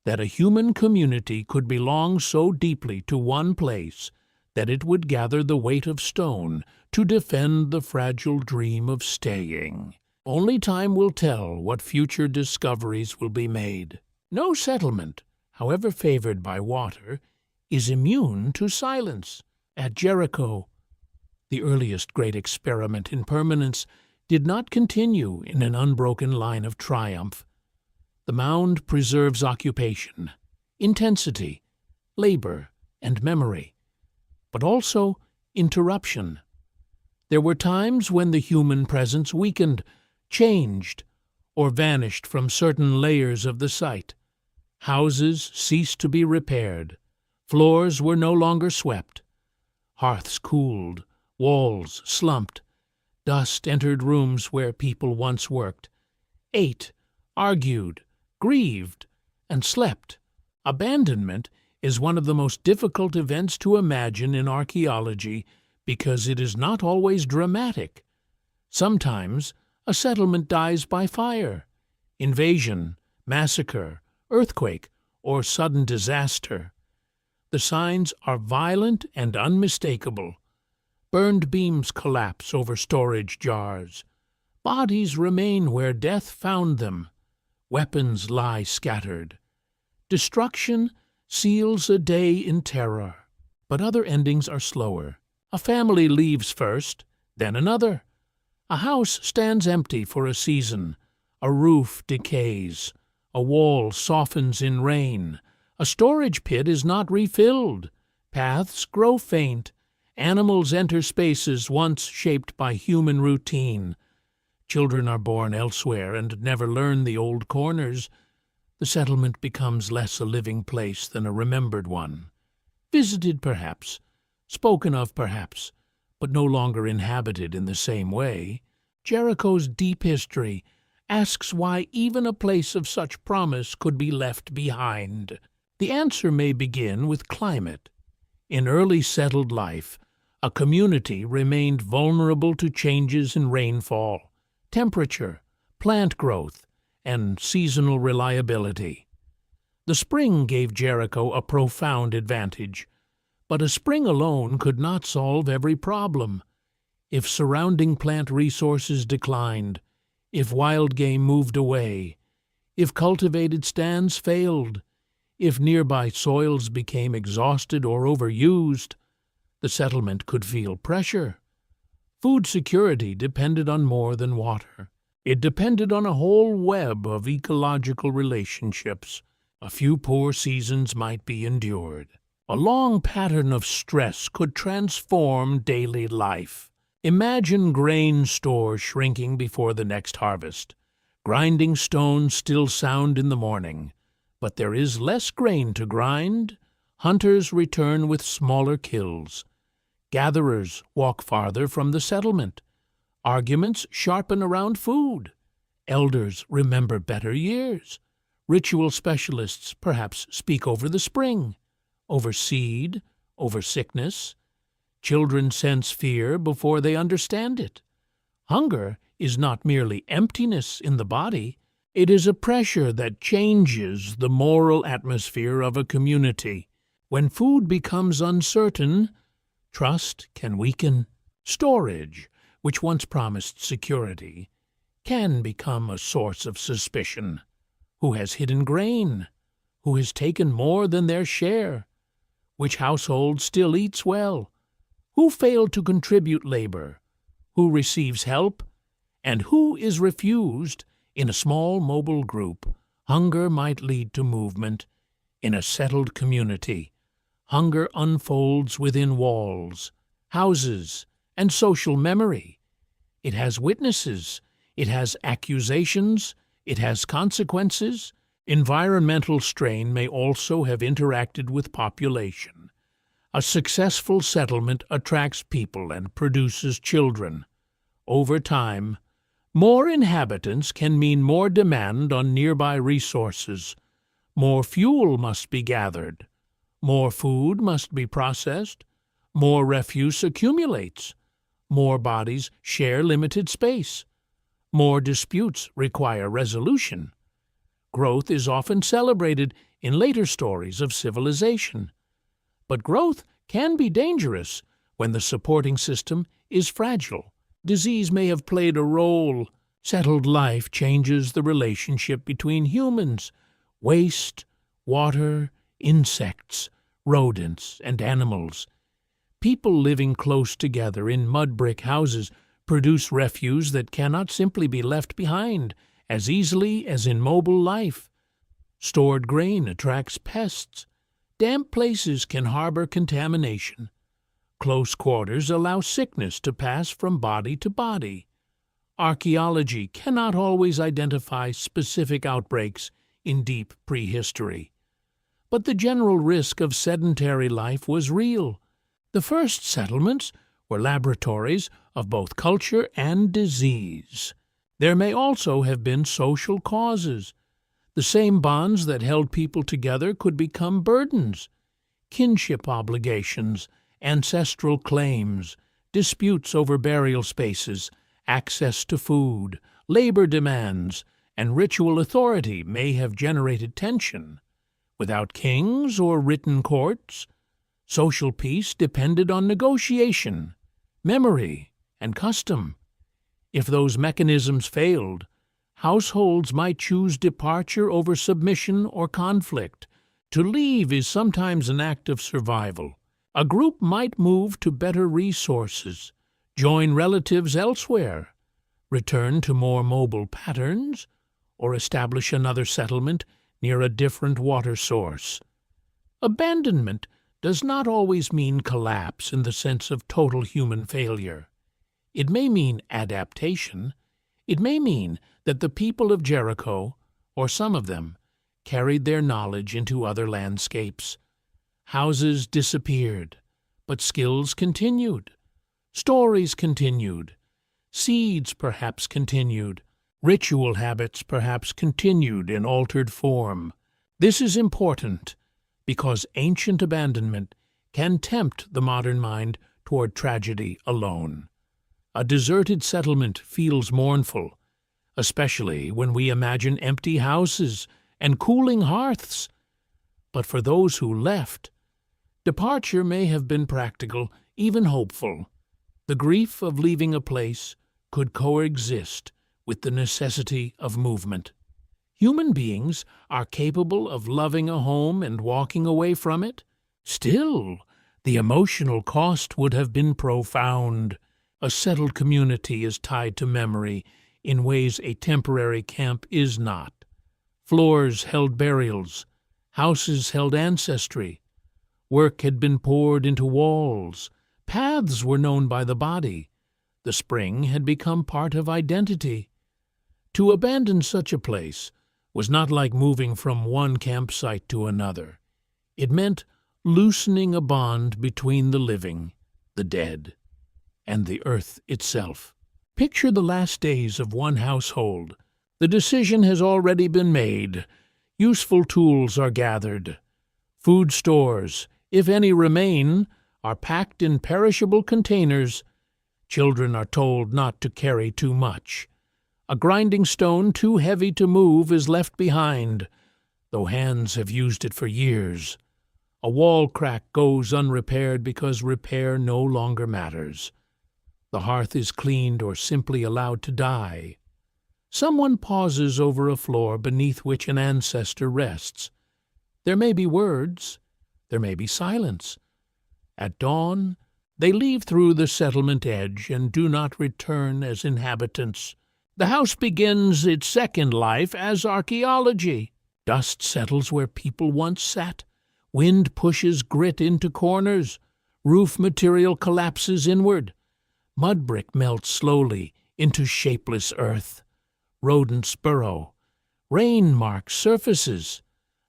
that a human community could belong so deeply to one place that it would gather the weight of stone to defend the fragile dream of staying. Only time will tell what future discoveries will be made. No settlement, however favored by water, is immune to silence. At Jericho, the earliest great experiment in permanence did not continue in an unbroken line of triumph. The mound preserves occupation, intensity, labor, and memory, but also interruption. There were times when the human presence weakened, changed, or vanished from certain layers of the site. Houses ceased to be repaired. Floors were no longer swept. Hearths cooled, walls slumped. Dust entered rooms where people once worked, ate, argued, grieved, and slept. Abandonment is one of the most difficult events to imagine in archaeology because it is not always dramatic. Sometimes A settlement dies by fire, invasion, massacre, earthquake, or sudden disaster. The signs are violent and unmistakable. Burned beams collapse over storage jars. Bodies remain where death found them. Weapons lie scattered. Destruction seals a day in terror. But other endings are slower. A family leaves first, then another. A house stands empty for a season. A roof decays. A wall softens in rain. A storage pit is not refilled. Paths grow faint. Animals enter spaces once shaped by human routine. Children are born elsewhere and never learn the old corners. The settlement becomes less a living place than a remembered one. Visited perhaps, spoken of perhaps, but no longer inhabited in the same way. Jericho's deep history asks why even a place of such promise could be left behind. The answer may begin with climate. In early settled life, a community remained vulnerable to changes in rainfall, temperature, plant growth, and seasonal reliability. The spring gave Jericho a profound advantage, but a spring alone could not solve every problem. If surrounding plant resources declined, if wild game moved away, if cultivated stands failed, if nearby soils became exhausted or overused, the settlement could feel pressure. Food security depended on more than water. It depended on a whole web of ecological relationships. A few poor seasons might be endured. A long pattern of stress could transform daily life. Imagine grain stores shrinking before the next harvest. Grinding stones still sound in the morning, but there is less grain to grind. Hunters return with smaller kills. Gatherers walk farther from the settlement. Arguments sharpen around food. Elders remember better years. Ritual specialists perhaps speak over the spring, over seed, over sickness. Children sense fear before they understand it. Hunger is not merely emptiness in the body. It is a pressure that changes the moral atmosphere of a community. When food becomes uncertain, trust can weaken. Storage, which once promised security, can become a source of suspicion. Who has hidden grain? Who has taken more than their share? Which household still eats well? Who failed to contribute labor? Who receives help? And who is refused? In a small mobile group, hunger might lead to movement. In a settled community, hunger unfolds within walls, houses, and social memory. It has witnesses. It has accusations. It has consequences. Environmental strain may also have interacted with population. A successful settlement attracts people and produces children. Over time, more inhabitants can mean more demand on nearby resources. More fuel must be gathered. More food must be processed. More refuse accumulates. More bodies share limited space. More disputes require resolution. Growth is often celebrated in later stories of civilization. But growth can be dangerous when the supporting system is fragile. Disease may have played a role. Settled life changes the relationship between humans. Waste, water, insects, rodents, and animals. People living close together in mud-brick houses produce refuse that cannot simply be left behind as easily as in mobile life. Stored grain attracts pests. Damp places can harbor contamination. Close quarters allow sickness to pass from body to body. Archaeology cannot always identify specific outbreaks in deep prehistory. But the general risk of sedentary life was real. The first settlements were laboratories of both culture and disease. There may also have been social causes. The same bonds that held people together could become burdens. Kinship obligations, ancestral claims, disputes over burial spaces, access to food, labor demands, and ritual authority may have generated tension. Without kings or written courts, social peace depended on negotiation, memory, and custom. If those mechanisms failed, households might choose departure over submission or conflict. To leave is sometimes an act of survival. A group might move to better resources, join relatives elsewhere, return to more mobile patterns, or establish another settlement near a different water source. Abandonment does not always mean collapse in the sense of total human failure. It may mean adaptation. It may mean that the people of Jericho, or some of them, carried their knowledge into other landscapes. Houses disappeared, but skills continued. Stories continued. Seeds perhaps continued. Ritual habits perhaps continued in altered form. This is important because ancient abandonment can tempt the modern mind toward tragedy alone. A deserted settlement feels mournful, especially when we imagine empty houses and cooling hearths. But for those who left, departure may have been practical, even hopeful. The grief of leaving a place could coexist with the necessity of movement. Human beings are capable of loving a home and walking away from it. Still, the emotional cost would have been profound. A settled community is tied to memory in ways a temporary camp is not. Floors held burials, houses held ancestry. Work had been poured into walls, paths were known by the body. The spring had become part of identity. To abandon such a place was not like moving from one campsite to another. It meant loosening a bond between the living, the dead, and the earth itself. Picture the last days of one household. The decision has already been made. Useful tools are gathered. Food stores, if any remain, are packed in perishable containers. Children are told not to carry too much. A grinding stone too heavy to move is left behind, though hands have used it for years. A wall crack goes unrepaired because repair no longer matters. The hearth is cleaned or simply allowed to die. Someone pauses over a floor beneath which an ancestor rests. There may be words, there may be silence. At dawn, they leave through the settlement edge and do not return as inhabitants. The house begins its second life as archaeology. Dust settles where people once sat. Wind pushes grit into corners. Roof material collapses inward. Mud brick melts slowly into shapeless earth. Rodents burrow. Rain marks surfaces.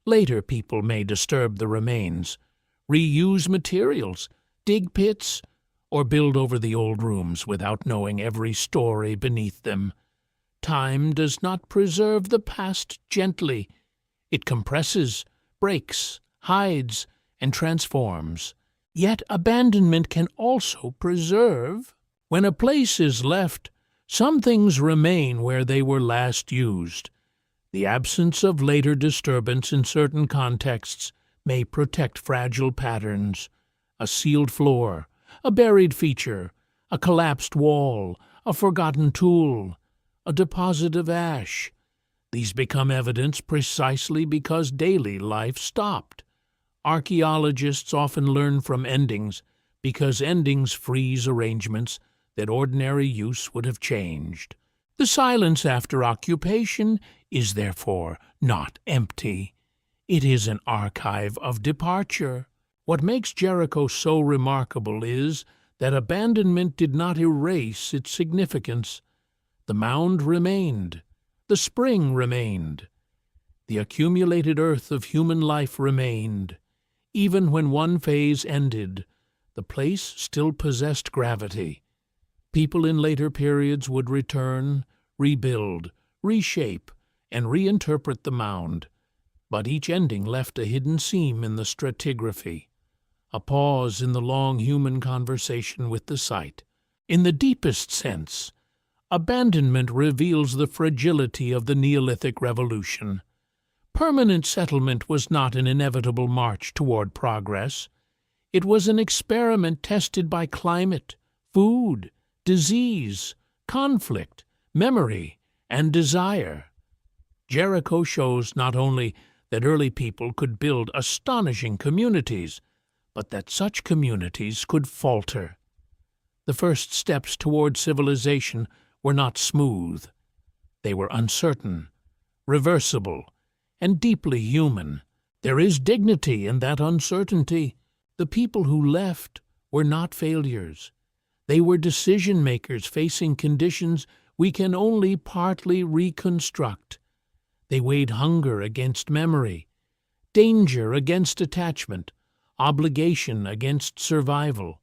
Later people may disturb the remains, reuse materials, dig pits, or build over the old rooms without knowing every story beneath them. Time does not preserve the past gently. It compresses, breaks, hides, and transforms. Yet abandonment can also preserve. When a place is left, some things remain where they were last used. The absence of later disturbance in certain contexts may protect fragile patterns. A sealed floor, a buried feature, a collapsed wall, a forgotten tool, a deposit of ash. These become evidence precisely because daily life stopped. Archaeologists often learn from endings because endings freeze arrangements that ordinary use would have changed. The silence after occupation is therefore not empty. It is an archive of departure. What makes Jericho so remarkable is that abandonment did not erase its significance. The mound remained. The spring remained. The accumulated earth of human life remained. Even when one phase ended, the place still possessed gravity. People in later periods would return, rebuild, reshape, and reinterpret the mound. But each ending left a hidden seam in the stratigraphy, a pause in the long human conversation with the site. In the deepest sense, Abandonment reveals the fragility of the Neolithic Revolution. Permanent settlement was not an inevitable march toward progress. It was an experiment tested by climate, food, disease, conflict, memory, and desire. Jericho shows not only that early people could build astonishing communities, but that such communities could falter. The first steps toward civilization were not smooth. They were uncertain, reversible, and deeply human. There is dignity in that uncertainty. The people who left were not failures. They were decision-makers facing conditions we can only partly reconstruct. They weighed hunger against memory, danger against attachment, obligation against survival.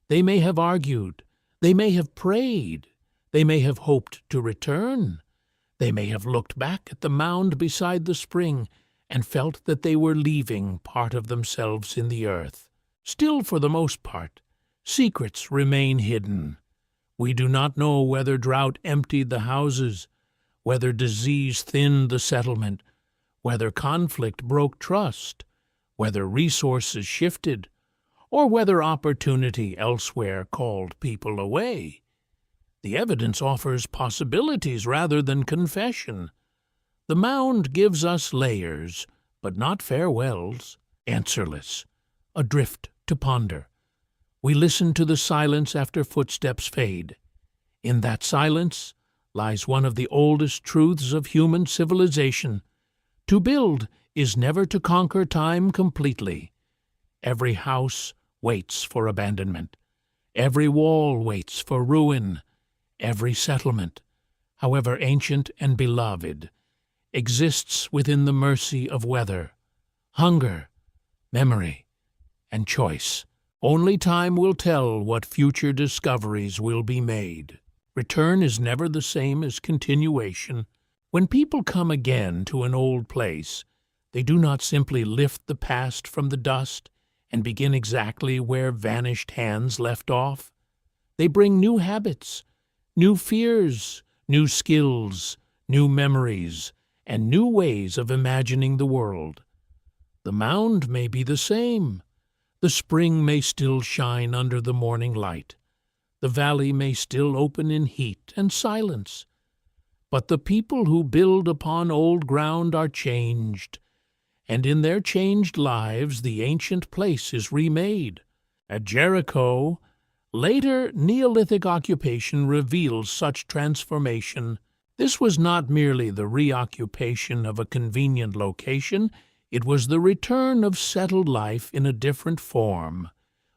They may have argued, they may have prayed, they may have hoped to return. They may have looked back at the mound beside the spring and felt that they were leaving part of themselves in the earth. Still, for the most part, secrets remain hidden. We do not know whether drought emptied the houses, whether disease thinned the settlement, whether conflict broke trust, whether resources shifted, or whether opportunity elsewhere called people away. The evidence offers possibilities rather than confession. The mound gives us layers, but not farewells, answerless, adrift to ponder. We listen to the silence after footsteps fade. In that silence lies one of the oldest truths of human civilization. To build is never to conquer time completely. Every house waits for abandonment. Every wall waits for ruin. Every settlement, however ancient and beloved, exists within the mercy of weather, hunger, memory, and choice. Only time will tell what future discoveries will be made. Return is never the same as continuation. When people come again to an old place, they do not simply lift the past from the dust and begin exactly where vanished hands left off. They bring new habits, new fears, new skills, new memories, and new ways of imagining the world. The mound may be the same. The spring may still shine under the morning light. The valley may still open in heat and silence. But the people who build upon old ground are changed, and in their changed lives the ancient place is remade. At Jericho, later Neolithic occupation reveals such transformation. This was not merely the reoccupation of a convenient location, it was the return of settled life in a different form,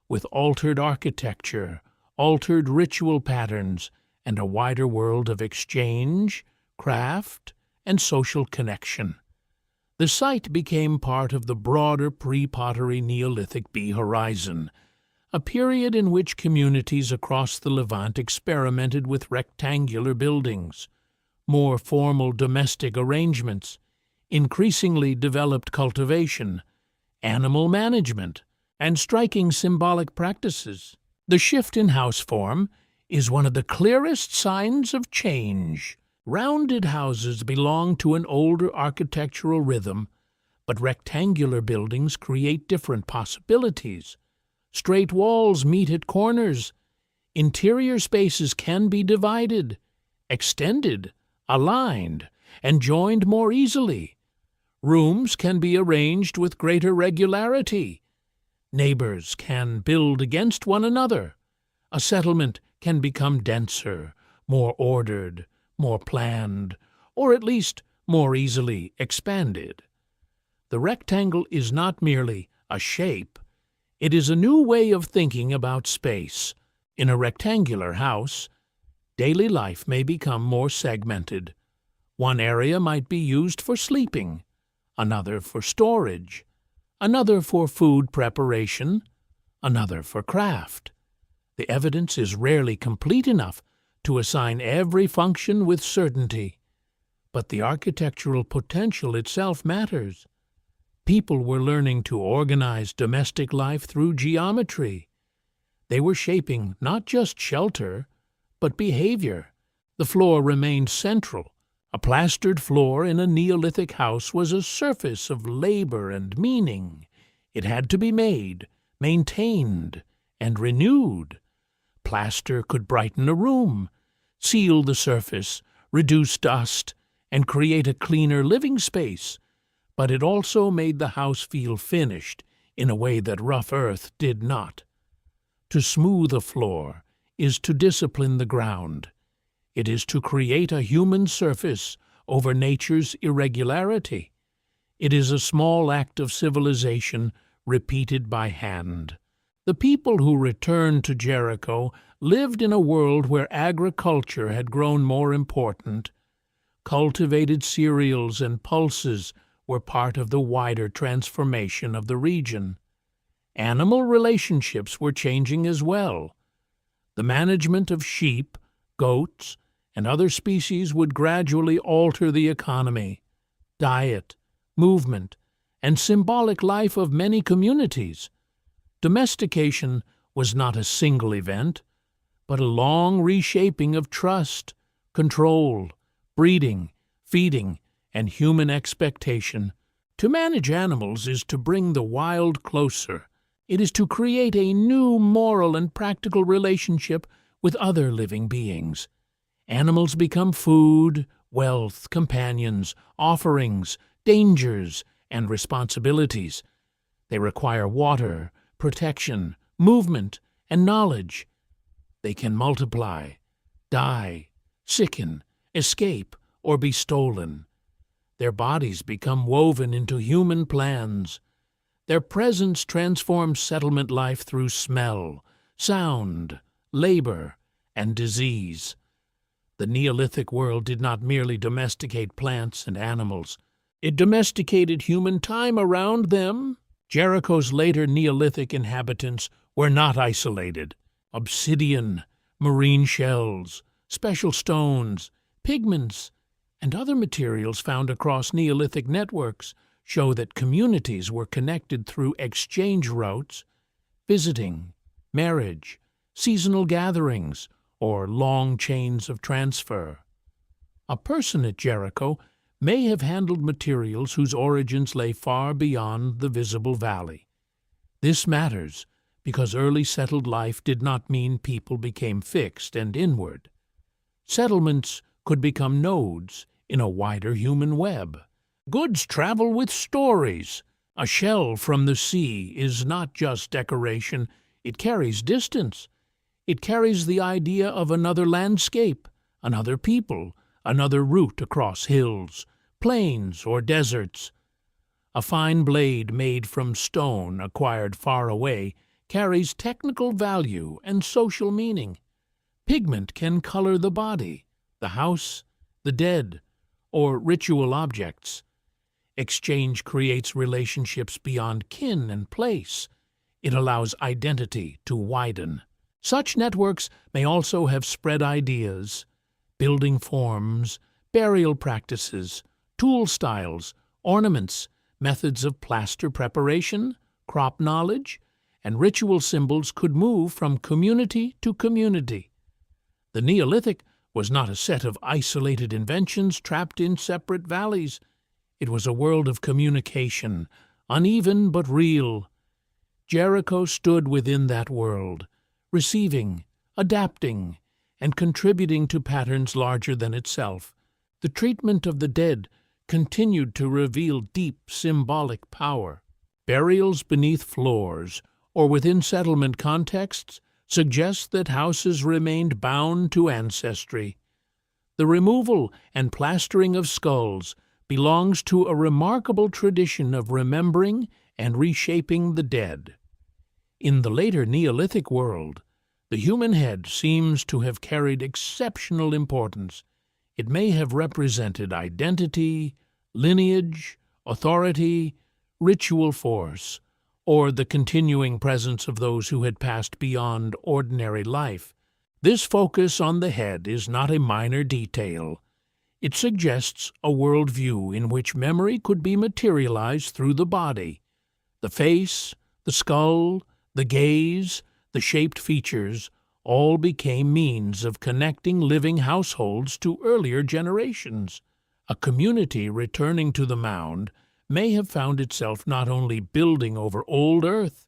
with altered architecture, altered ritual patterns, and a wider world of exchange, craft, and social connection. The site became part of the broader pre-Pottery Neolithic B horizon, a period in which communities across the Levant experimented with rectangular buildings, more formal domestic arrangements, increasingly developed cultivation, animal management, and striking symbolic practices. The shift in house form is one of the clearest signs of change. Rounded houses belong to an older architectural rhythm, but rectangular buildings create different possibilities. Straight walls meet at corners. Interior spaces can be divided, extended, aligned, and joined more easily. Rooms can be arranged with greater regularity. Neighbors can build against one another. A settlement can become denser, more ordered, more planned, or at least more easily expanded. The rectangle is not merely a shape. It is a new way of thinking about space. In a rectangular house, daily life may become more segmented. One area might be used for sleeping, another for storage, another for food preparation, another for craft. The evidence is rarely complete enough to assign every function with certainty, but the architectural potential itself matters. People were learning to organize domestic life through geometry. They were shaping not just shelter, but behavior. The floor remained central. A plastered floor in a Neolithic house was a surface of labor and meaning. It had to be made, maintained, and renewed. Plaster could brighten a room, seal the surface, reduce dust, and create a cleaner living space, but it also made the house feel finished in a way that rough earth did not. To smooth a floor is to discipline the ground. It is to create a human surface over nature's irregularity. It is a small act of civilization repeated by hand. The people who returned to Jericho lived in a world where agriculture had grown more important. Cultivated cereals and pulses were part of the wider transformation of the region. Animal relationships were changing as well. The management of sheep, goats, and other species would gradually alter the economy, diet, movement, and symbolic life of many communities. Domestication was not a single event, but a long reshaping of trust, control, breeding, feeding, and human expectation. To manage animals is to bring the wild closer. It is to create a new moral and practical relationship with other living beings. Animals become food, wealth, companions, offerings, dangers, and responsibilities. They require water, protection, movement, and knowledge. They can multiply, die, sicken, escape, or be stolen. Their bodies become woven into human plans. Their presence transforms settlement life through smell, sound, labor, and disease. The Neolithic world did not merely domesticate plants and animals. It domesticated human time around them. Jericho's later Neolithic inhabitants were not isolated. Obsidian, marine shells, special stones, pigments, and other materials found across Neolithic networks show that communities were connected through exchange routes, visiting, marriage, seasonal gatherings, or long chains of transfer. A person at Jericho may have handled materials whose origins lay far beyond the visible valley. This matters because early settled life did not mean people became fixed and inward. Settlements could become nodes in a wider human web. Goods travel with stories. A shell from the sea is not just decoration, it carries distance. It carries the idea of another landscape, another people, another route across hills, plains, or deserts. A fine blade made from stone acquired far away carries technical value and social meaning. Pigment can color the body, the house, the dead, or ritual objects. Exchange creates relationships beyond kin and place. It allows identity to widen. Such networks may also have spread ideas, building forms, burial practices, tool styles, ornaments, methods of plaster preparation, crop knowledge, and ritual symbols could move from community to community. The Neolithic was not a set of isolated inventions trapped in separate valleys. It was a world of communication, uneven but real. Jericho stood within that world, receiving, adapting, and contributing to patterns larger than itself. The treatment of the dead continued to reveal deep symbolic power. Burials beneath floors or within settlement contexts suggest that houses remained bound to ancestry. The removal and plastering of skulls belongs to a remarkable tradition of remembering and reshaping the dead. In the later Neolithic world, the human head seems to have carried exceptional importance. It may have represented identity, lineage, authority, ritual force, or the continuing presence of those who had passed beyond ordinary life. This focus on the head is not a minor detail. It suggests a worldview in which memory could be materialized through the body. The face, the skull, the gaze, the shaped features all became means of connecting living households to earlier generations. A community returning to the mound may have found itself not only building over old earth,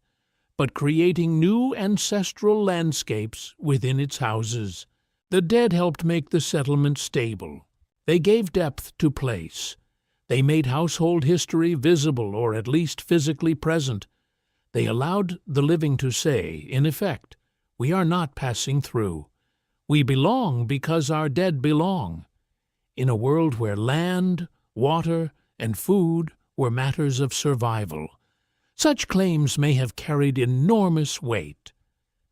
but creating new ancestral landscapes within its houses. The dead helped make the settlement stable. They gave depth to place. They made household history visible or at least physically present. They allowed the living to say, in effect, "We are not passing through. We belong because our dead belong." In a world where land, water, and food were matters of survival, such claims may have carried enormous weight.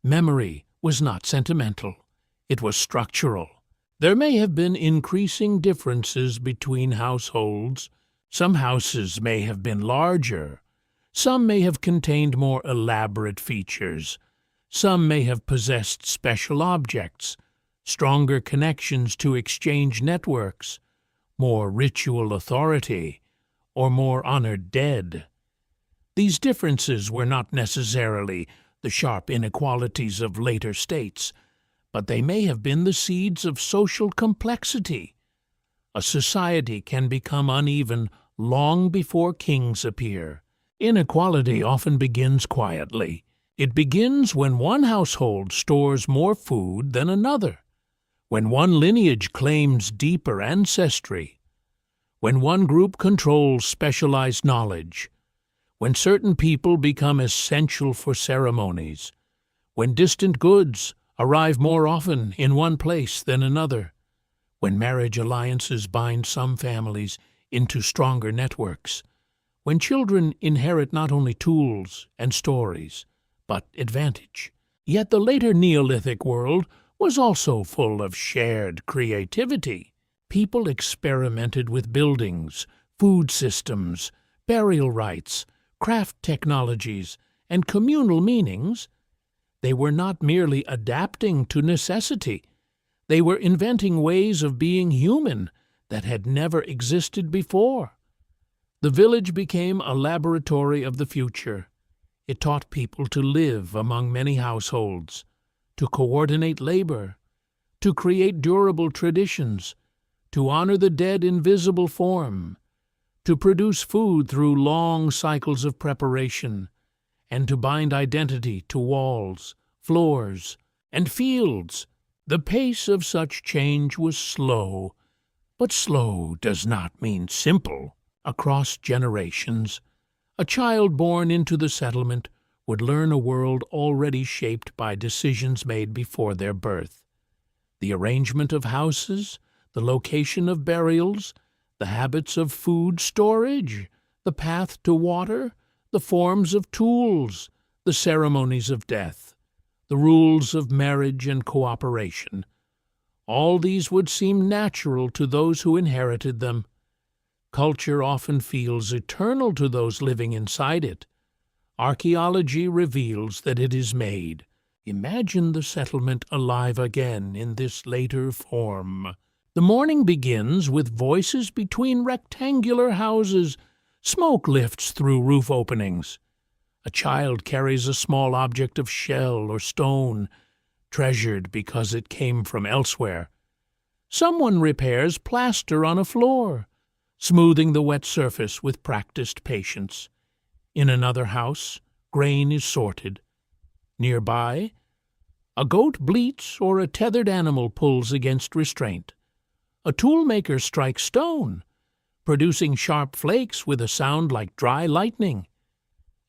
Memory was not sentimental. It was structural. There may have been increasing differences between households. Some houses may have been larger. Some may have contained more elaborate features. Some may have possessed special objects, stronger connections to exchange networks, more ritual authority, or more honored dead. These differences were not necessarily the sharp inequalities of later states, but they may have been the seeds of social complexity. A society can become uneven long before kings appear. Inequality often begins quietly. It begins when one household stores more food than another, when one lineage claims deeper ancestry, when one group controls specialized knowledge, when certain people become essential for ceremonies, when distant goods arrive more often in one place than another, when marriage alliances bind some families into stronger networks, when children inherit not only tools and stories, but advantage. Yet the later Neolithic world was also full of shared creativity. People experimented with buildings, food systems, burial rites, craft technologies, and communal meanings. They were not merely adapting to necessity. They were inventing ways of being human that had never existed before. The village became a laboratory of the future. It taught people to live among many households, to coordinate labor, to create durable traditions, to honor the dead in visible form, to produce food through long cycles of preparation, and to bind identity to walls, floors, and fields. The pace of such change was slow, but slow does not mean simple. Across generations, a child born into the settlement would learn a world already shaped by decisions made before their birth. The arrangement of houses, the location of burials, the habits of food storage, the path to water, the forms of tools, the ceremonies of death, the rules of marriage and cooperation. All these would seem natural to those who inherited them. Culture often feels eternal to those living inside it. Archaeology reveals that it is made. Imagine the settlement alive again in this later form. The morning begins with voices between rectangular houses. Smoke lifts through roof openings. A child carries a small object of shell or stone, treasured because it came from elsewhere. Someone repairs plaster on a floor, smoothing the wet surface with practiced patience. In another house, grain is sorted. Nearby, a goat bleats or a tethered animal pulls against restraint. A toolmaker strikes stone, producing sharp flakes with a sound like dry lightning.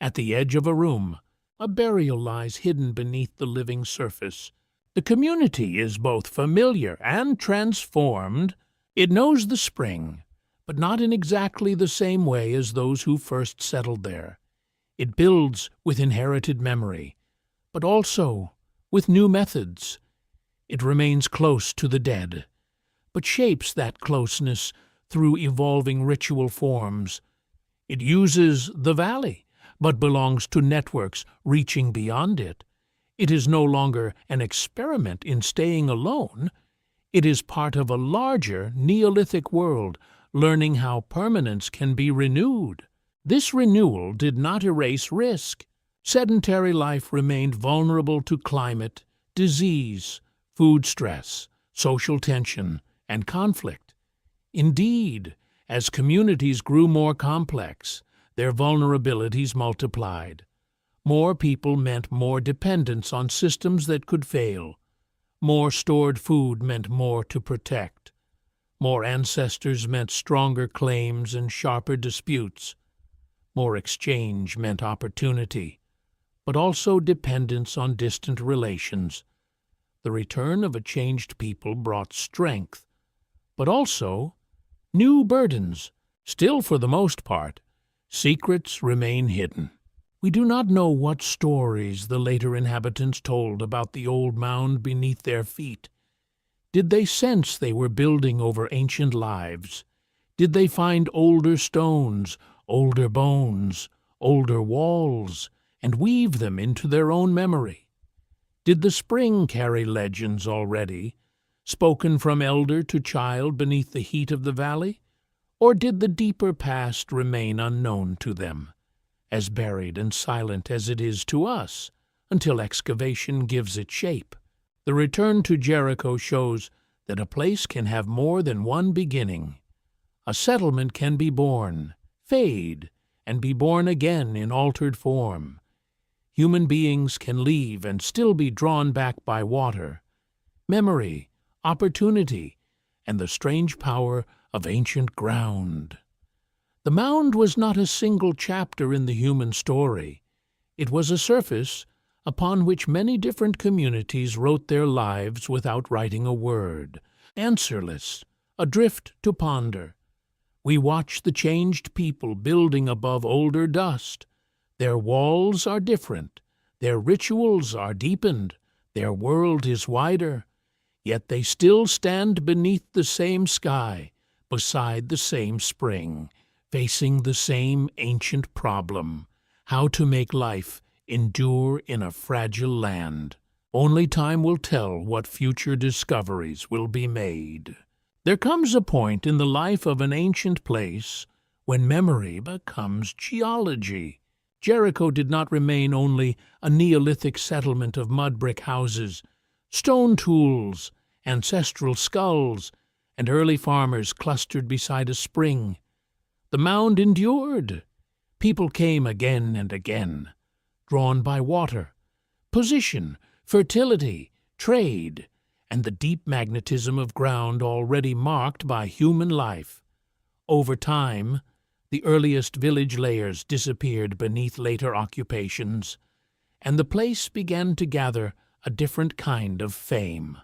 At the edge of a room, a burial lies hidden beneath the living surface. The community is both familiar and transformed. It knows the spring, but not in exactly the same way as those who first settled there. It builds with inherited memory, but also with new methods. It remains close to the dead, but shapes that closeness through evolving ritual forms. It uses the valley, but belongs to networks reaching beyond it. It is no longer an experiment in staying alone. It is part of a larger Neolithic world, learning how permanence can be renewed. This renewal did not erase risk. Sedentary life remained vulnerable to climate, disease, food stress, social tension, and conflict. Indeed, as communities grew more complex, their vulnerabilities multiplied. More people meant more dependence on systems that could fail. More stored food meant more to protect. More ancestors meant stronger claims and sharper disputes. More exchange meant opportunity, but also dependence on distant relations. The return of a changed people brought strength, but also new burdens. Still, for the most part, secrets remain hidden. We do not know what stories the later inhabitants told about the old mound beneath their feet. Did they sense they were building over ancient lives? Did they find older stones, older bones, older walls, and weave them into their own memory? Did the spring carry legends already, spoken from elder to child beneath the heat of the valley? Or did the deeper past remain unknown to them, as buried and silent as it is to us, until excavation gives it shape? The return to Jericho shows that a place can have more than one beginning. A settlement can be born, fade, and be born again in altered form. Human beings can leave and still be drawn back by water, memory, opportunity, and the strange power of ancient ground. The mound was not a single chapter in the human story. It was a surface upon which many different communities wrote their lives without writing a word, answerless, adrift to ponder. We watch the changed people building above older dust. Their walls are different, their rituals are deepened, their world is wider, yet they still stand beneath the same sky, beside the same spring, facing the same ancient problem: how to make life endure in a fragile land. Only time will tell what future discoveries will be made. There comes a point in the life of an ancient place when memory becomes geology. Jericho did not remain only a Neolithic settlement of mud-brick houses, stone tools, ancestral skulls, and early farmers clustered beside a spring. The mound endured. People came again and again, drawn by water, position, fertility, trade, and the deep magnetism of ground already marked by human life. Over time, the earliest village layers disappeared beneath later occupations, and the place began to gather a different kind of fame.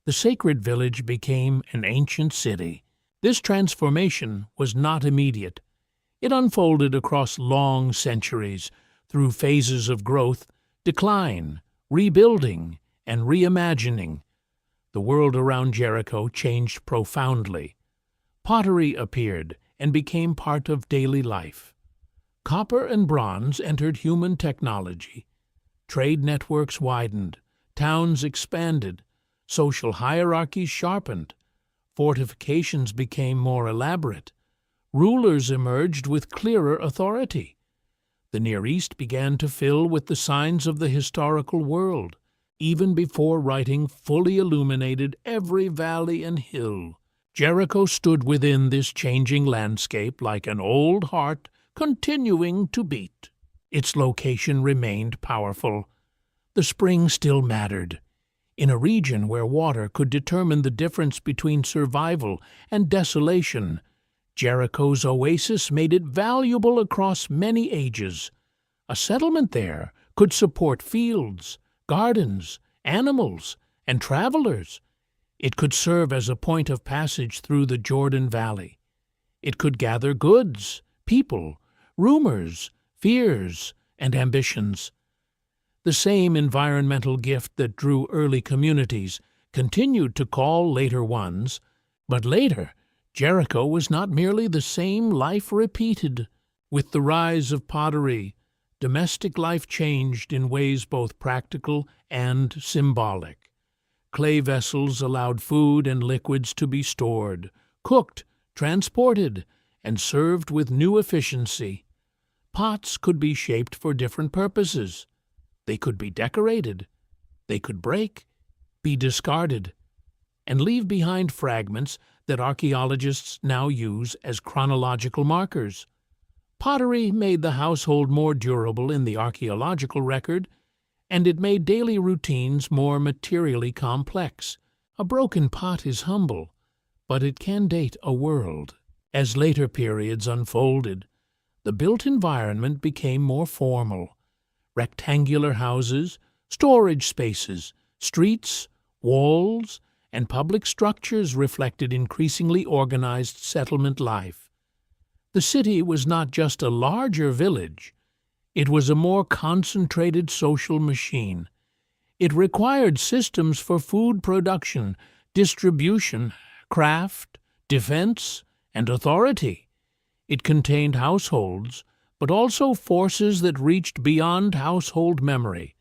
The sacred village became an ancient city. This transformation was not immediate. It unfolded across long centuries, through phases of growth, decline, rebuilding, and reimagining. The world around Jericho changed profoundly. Pottery appeared and became part of daily life. Copper and bronze entered human technology. Trade networks widened, towns expanded, social hierarchies sharpened, fortifications became more elaborate, rulers emerged with clearer authority. The Near East began to fill with the signs of the historical world, even before writing fully illuminated every valley and hill. Jericho stood within this changing landscape like an old heart continuing to beat. Its location remained powerful. The spring still mattered. In a region where water could determine the difference between survival and desolation, Jericho's oasis made it valuable across many ages. A settlement there could support fields, gardens, animals, and travelers. It could serve as a point of passage through the Jordan Valley. It could gather goods, people, rumors, fears, and ambitions. The same environmental gift that drew early communities continued to call later ones, but later, Jericho was not merely the same life repeated. With the rise of pottery, domestic life changed in ways both practical and symbolic. Clay vessels allowed food and liquids to be stored, cooked, transported, and served with new efficiency. Pots could be shaped for different purposes. They could be decorated. They could break. be discarded, and leave behind fragments that archaeologists now use as chronological markers. Pottery made the household more durable in the archaeological record, and it made daily routines more materially complex. A broken pot is humble, but it can date a world. As later periods unfolded, the built environment became more formal. Rectangular houses, storage spaces, streets, walls, and public structures reflected increasingly organized settlement life. The city was not just a larger village, it was a more concentrated social machine. It required systems for food production, distribution, craft, defense, and authority. It contained households, but also forces that reached beyond household memory.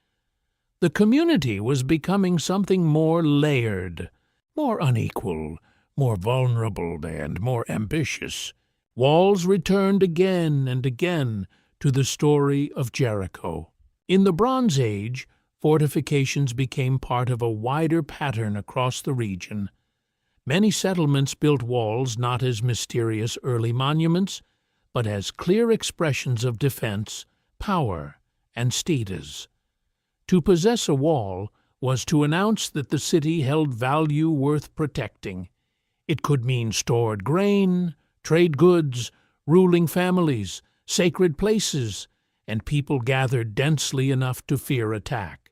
The community was becoming something more layered, more unequal, more vulnerable, and more ambitious. Walls returned again and again to the story of Jericho. In the Bronze Age, fortifications became part of a wider pattern across the region. Many settlements built walls not as mysterious early monuments, but as clear expressions of defense, power, and status. To possess a wall was to announce that the city held value worth protecting. It could mean stored grain, trade goods, ruling families, sacred places, and people gathered densely enough to fear attack.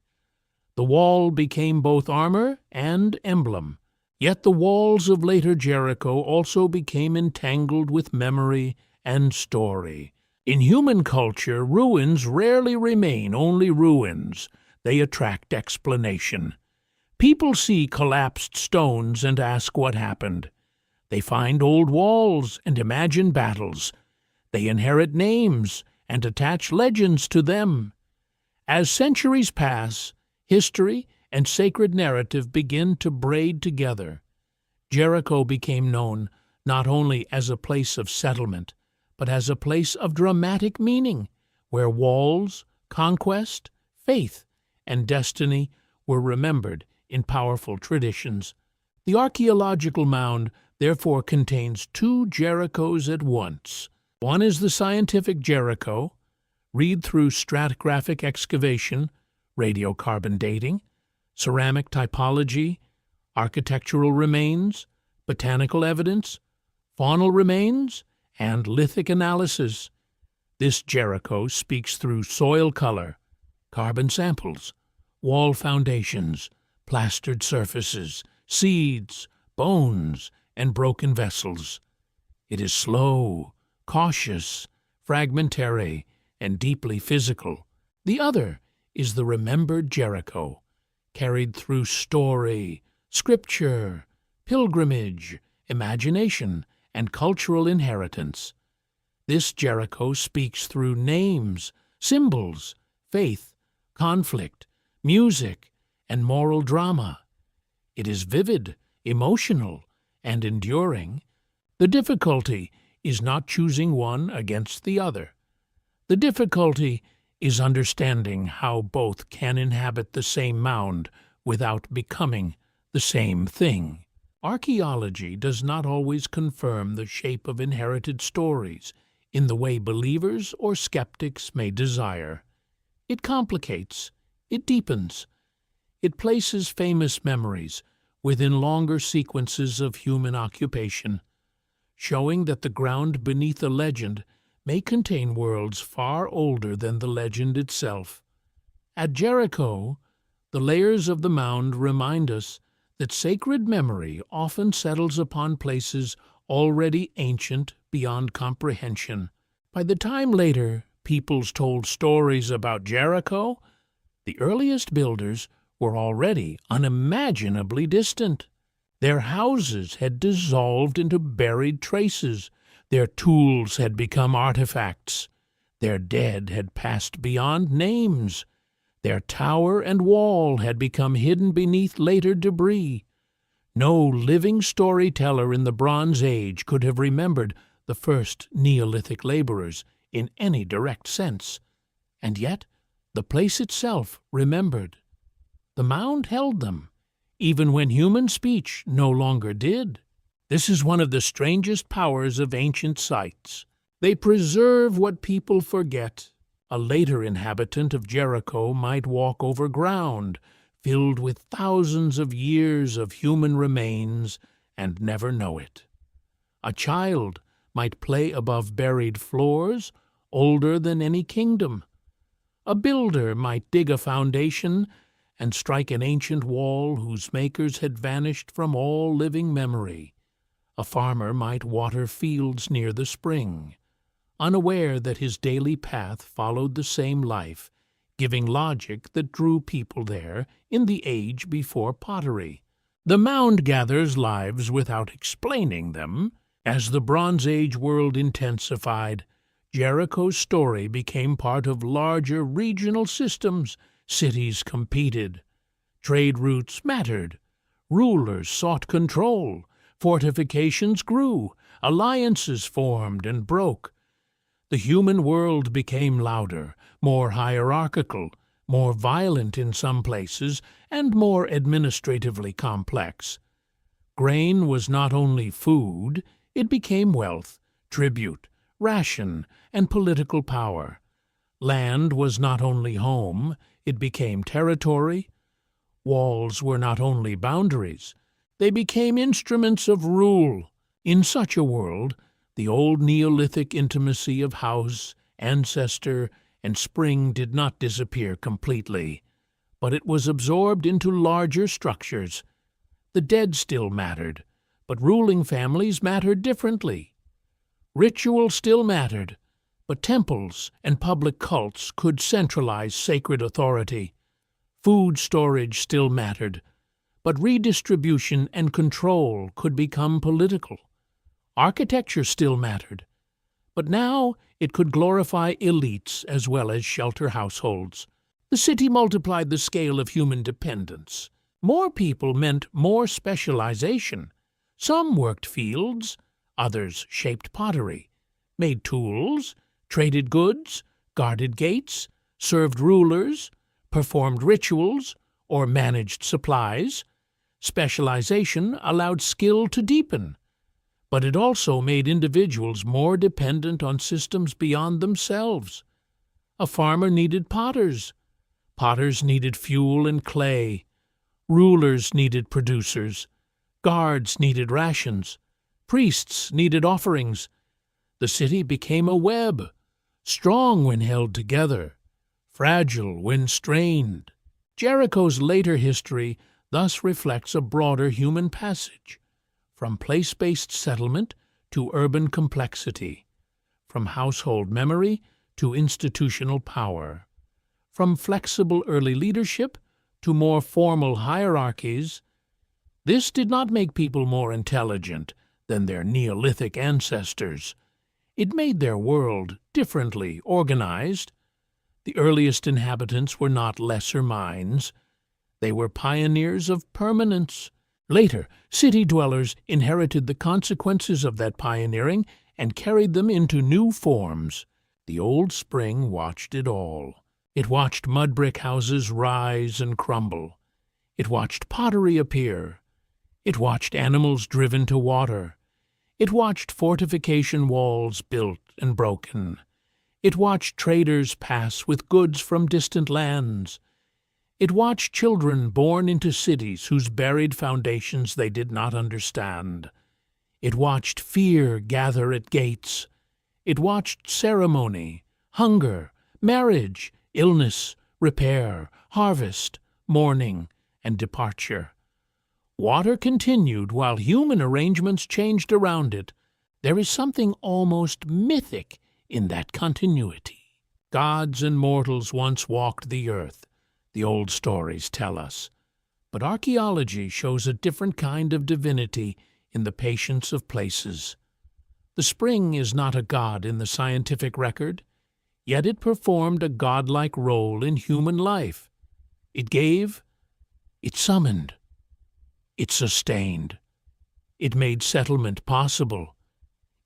The wall became both armor and emblem. Yet the walls of later Jericho also became entangled with memory and story. In human culture, ruins rarely remain only ruins. They attract explanation. People see collapsed stones and ask what happened. They find old walls and imagine battles. They inherit names and attach legends to them. As centuries pass, history and sacred narrative begin to braid together. Jericho became known not only as a place of settlement, but as a place of dramatic meaning, where walls, conquest, faith, and destiny were remembered in powerful traditions. The archaeological mound therefore contains two Jerichos at once. One is the scientific Jericho, read through stratigraphic excavation, radiocarbon dating, ceramic typology, architectural remains, botanical evidence, faunal remains, and lithic analysis. This Jericho speaks through soil color, carbon samples, wall foundations, plastered surfaces, seeds, bones, and broken vessels. It is slow, cautious, fragmentary, and deeply physical. The other is the remembered Jericho, carried through story, scripture, pilgrimage, imagination, and cultural inheritance. This Jericho speaks through names, symbols, faith, conflict, music, and moral drama. It is vivid, emotional, and enduring. The difficulty is not choosing one against the other. The difficulty is understanding how both can inhabit the same mound without becoming the same thing. Archaeology does not always confirm the shape of inherited stories in the way believers or skeptics may desire. It complicates, it deepens, it places famous memories within longer sequences of human occupation, showing that the ground beneath a legend may contain worlds far older than the legend itself. At Jericho, the layers of the mound remind us that sacred memory often settles upon places already ancient beyond comprehension. By the time later peoples told stories about Jericho, the earliest builders were already unimaginably distant. Their houses had dissolved into buried traces. Their tools had become artifacts. Their dead had passed beyond names. Their tower and wall had become hidden beneath later debris. No living storyteller in the Bronze Age could have remembered the first Neolithic laborers in any direct sense. And yet, the place itself remembered. The mound held them, even when human speech no longer did. This is one of the strangest powers of ancient sites. They preserve what people forget. A later inhabitant of Jericho might walk over ground filled with thousands of years of human remains and never know it. A child might play above buried floors older than any kingdom. A builder might dig a foundation and strike an ancient wall whose makers had vanished from all living memory. A farmer might water fields near the spring, unaware that his daily path followed the same life, giving logic that drew people there in the age before pottery. The mound gathers lives without explaining them. As the Bronze Age world intensified, Jericho's story became part of larger regional systems. Cities competed. Trade routes mattered. Rulers sought control. Fortifications grew. Alliances formed and broke. The human world became louder, more hierarchical, more violent in some places, and more administratively complex. Grain was not only food, it became wealth, tribute, ration, and political power. Land was not only home, it became territory. Walls were not only boundaries, they became instruments of rule. In such a world, the old Neolithic intimacy of house, ancestor, and spring did not disappear completely, but it was absorbed into larger structures. The dead still mattered, but ruling families mattered differently. Ritual still mattered, but temples and public cults could centralize sacred authority. Food storage still mattered, but redistribution and control could become political. Architecture still mattered, but now it could glorify elites as well as shelter households. The city multiplied the scale of human dependence. More people meant more specialization. Some worked fields, others shaped pottery, made tools, traded goods, guarded gates, served rulers, performed rituals, or managed supplies. Specialization allowed skill to deepen, but it also made individuals more dependent on systems beyond themselves. A farmer needed potters. Potters needed fuel and clay. Rulers needed producers. Guards needed rations. Priests needed offerings. The city became a web, strong when held together, fragile when strained. Jericho's later history thus reflects a broader human passage, from place-based settlement to urban complexity, from household memory to institutional power, from flexible early leadership to more formal hierarchies. This did not make people more intelligent than their Neolithic ancestors. It made their world differently organized. The earliest inhabitants were not lesser minds. They were pioneers of permanence. Later, city dwellers inherited the consequences of that pioneering and carried them into new forms. The old spring watched it all. It watched mud brick houses rise and crumble. It watched pottery appear. It watched animals driven to water. It watched fortification walls built and broken. It watched traders pass with goods from distant lands. It watched children born into cities whose buried foundations they did not understand. It watched fear gather at gates. It watched ceremony, hunger, marriage, illness, repair, harvest, mourning, and departure. Water continued while human arrangements changed around it. There is something almost mythic in that continuity. Gods and mortals once walked the earth, the old stories tell us. But archaeology shows a different kind of divinity in the patience of places. The spring is not a god in the scientific record, yet it performed a godlike role in human life. It gave, it summoned, it sustained. It made settlement possible.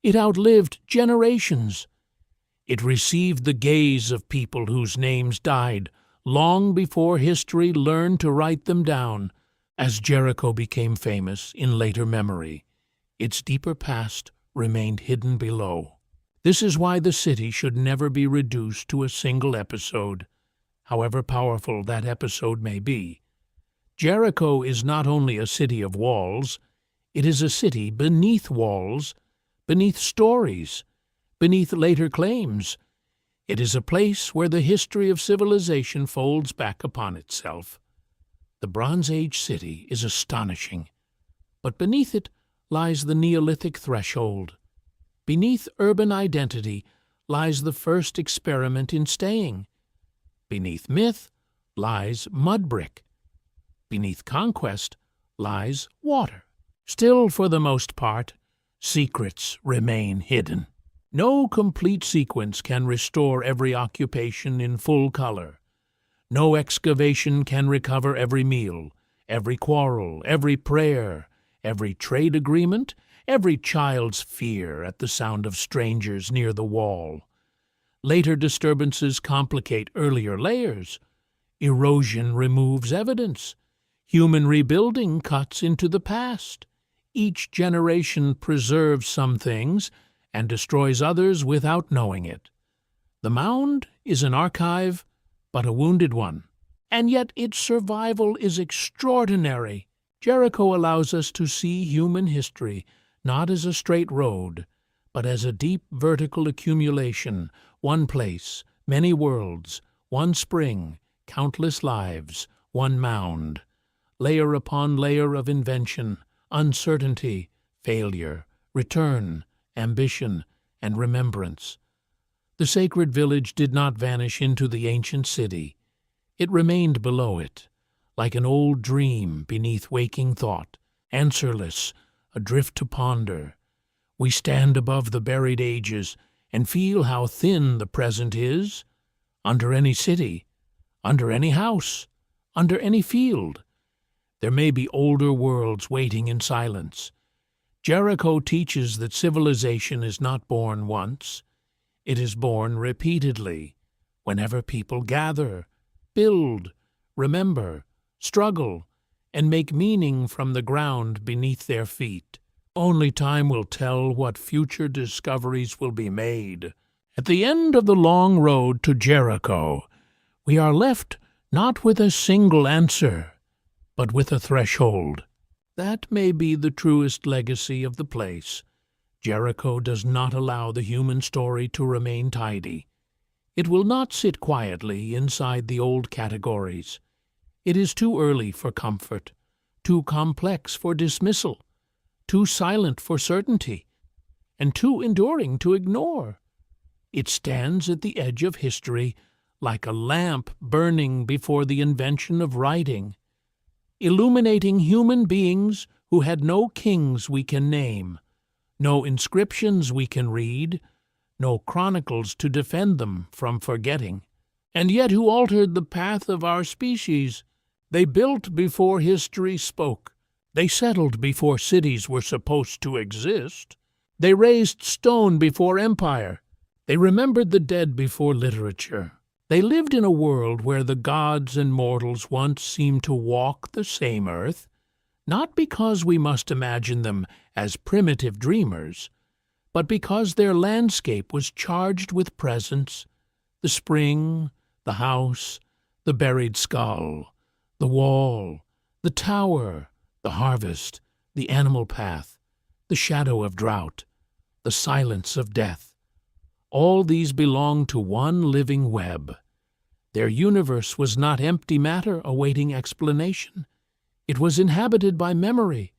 It outlived generations. It received the gaze of people whose names died long before history learned to write them down. As Jericho became famous in later memory, its deeper past remained hidden below. This is why the city should never be reduced to a single episode, however powerful that episode may be. Jericho is not only a city of walls, it is a city beneath walls, beneath stories, beneath later claims. It is a place where the history of civilization folds back upon itself. The Bronze Age city is astonishing, but beneath it lies the Neolithic threshold. Beneath urban identity lies the first experiment in staying. Beneath myth lies mud brick. Beneath conquest lies water. Still, for the most part, secrets remain hidden. No complete sequence can restore every occupation in full color. No excavation can recover every meal, every quarrel, every prayer, every trade agreement, every child's fear at the sound of strangers near the wall. Later disturbances complicate earlier layers. Erosion removes evidence. Human rebuilding cuts into the past. Each generation preserves some things and destroys others without knowing it. The mound is an archive, but a wounded one. And yet its survival is extraordinary. Jericho allows us to see human history not as a straight road, but as a deep vertical accumulation, one place, many worlds, one spring, countless lives, one mound. Layer upon layer of invention, uncertainty, failure, return, ambition, and remembrance. The sacred village did not vanish into the ancient city. It remained below it, like an old dream beneath waking thought, answerless, adrift to ponder. We stand above the buried ages and feel how thin the present is. Under any city, under any house, under any field, there may be older worlds waiting in silence. Jericho teaches that civilization is not born once. It is born repeatedly, whenever people gather, build, remember, struggle, and make meaning from the ground beneath their feet. Only time will tell what future discoveries will be made. At the end of the long road to Jericho, we are left not with a single answer, but with a threshold. That may be the truest legacy of the place. Jericho does not allow the human story to remain tidy. It will not sit quietly inside the old categories. It is too early for comfort, too complex for dismissal, too silent for certainty, and too enduring to ignore. It stands at the edge of history like a lamp burning before the invention of writing, illuminating human beings who had no kings we can name, no inscriptions we can read, no chronicles to defend them from forgetting, and yet who altered the path of our species. They built before history spoke. They settled before cities were supposed to exist. They raised stone before empire. They remembered the dead before literature. They lived in a world where the gods and mortals once seemed to walk the same earth, not because we must imagine them as primitive dreamers, but because their landscape was charged with presence, the spring, the house, the buried skull, the wall, the tower, the harvest, the animal path, the shadow of drought, the silence of death. All these belong to one living web. Their universe was not empty matter awaiting explanation. It was inhabited by memory,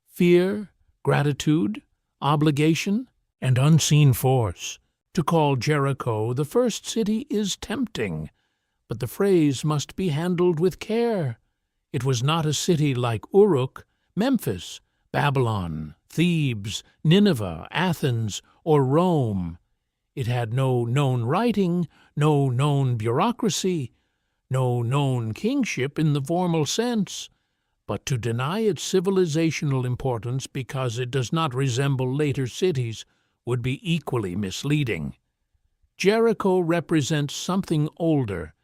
fear, gratitude, obligation, and unseen force. To call Jericho the first city is tempting, but the phrase must be handled with care. It was not a city like Uruk, Memphis, Babylon, Thebes, Nineveh, Athens, or Rome. It had no known writing, no known bureaucracy, no known kingship in the formal sense. But to deny its civilizational importance because it does not resemble later cities would be equally misleading. Jericho represents something older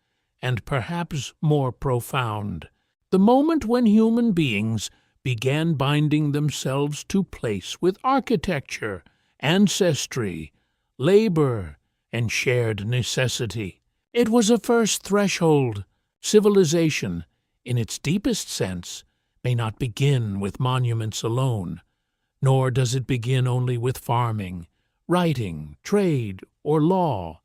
and perhaps more profound. The moment when human beings began binding themselves to place with architecture, ancestry, labor, and shared necessity. It was a first threshold. Civilization, in its deepest sense, may not begin with monuments alone, nor does it begin only with farming, writing, trade, or law.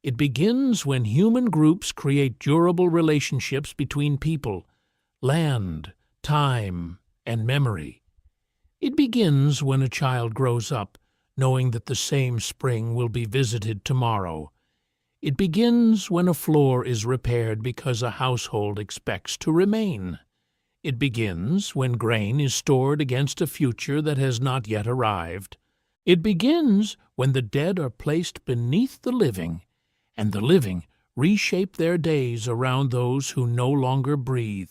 It begins when human groups create durable relationships between people, land, time, and memory. It begins when a child grows up, knowing that the same spring will be visited tomorrow. It begins when a floor is repaired because a household expects to remain. It begins when grain is stored against a future that has not yet arrived. It begins when the dead are placed beneath the living, and the living reshape their days around those who no longer breathe.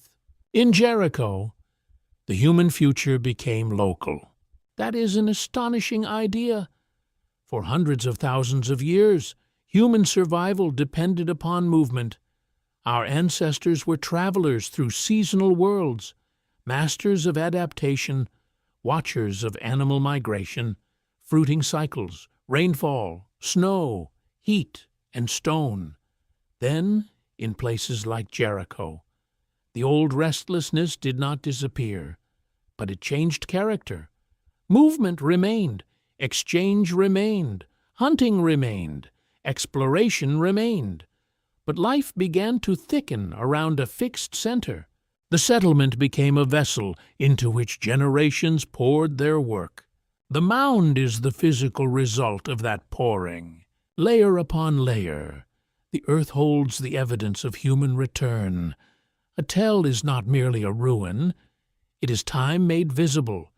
In Jericho, the human future became local. That is an astonishing idea. For hundreds of thousands of years, human survival depended upon movement. Our ancestors were travelers through seasonal worlds, masters of adaptation, watchers of animal migration, fruiting cycles, rainfall, snow, heat, and stone. Then, in places like Jericho, the old restlessness did not disappear, but it changed character. Movement remained, exchange remained, hunting remained, exploration remained. But life began to thicken around a fixed center. The settlement became a vessel into which generations poured their work. The mound is the physical result of that pouring. Layer upon layer, the earth holds the evidence of human return. A tell is not merely a ruin. It is time made visible.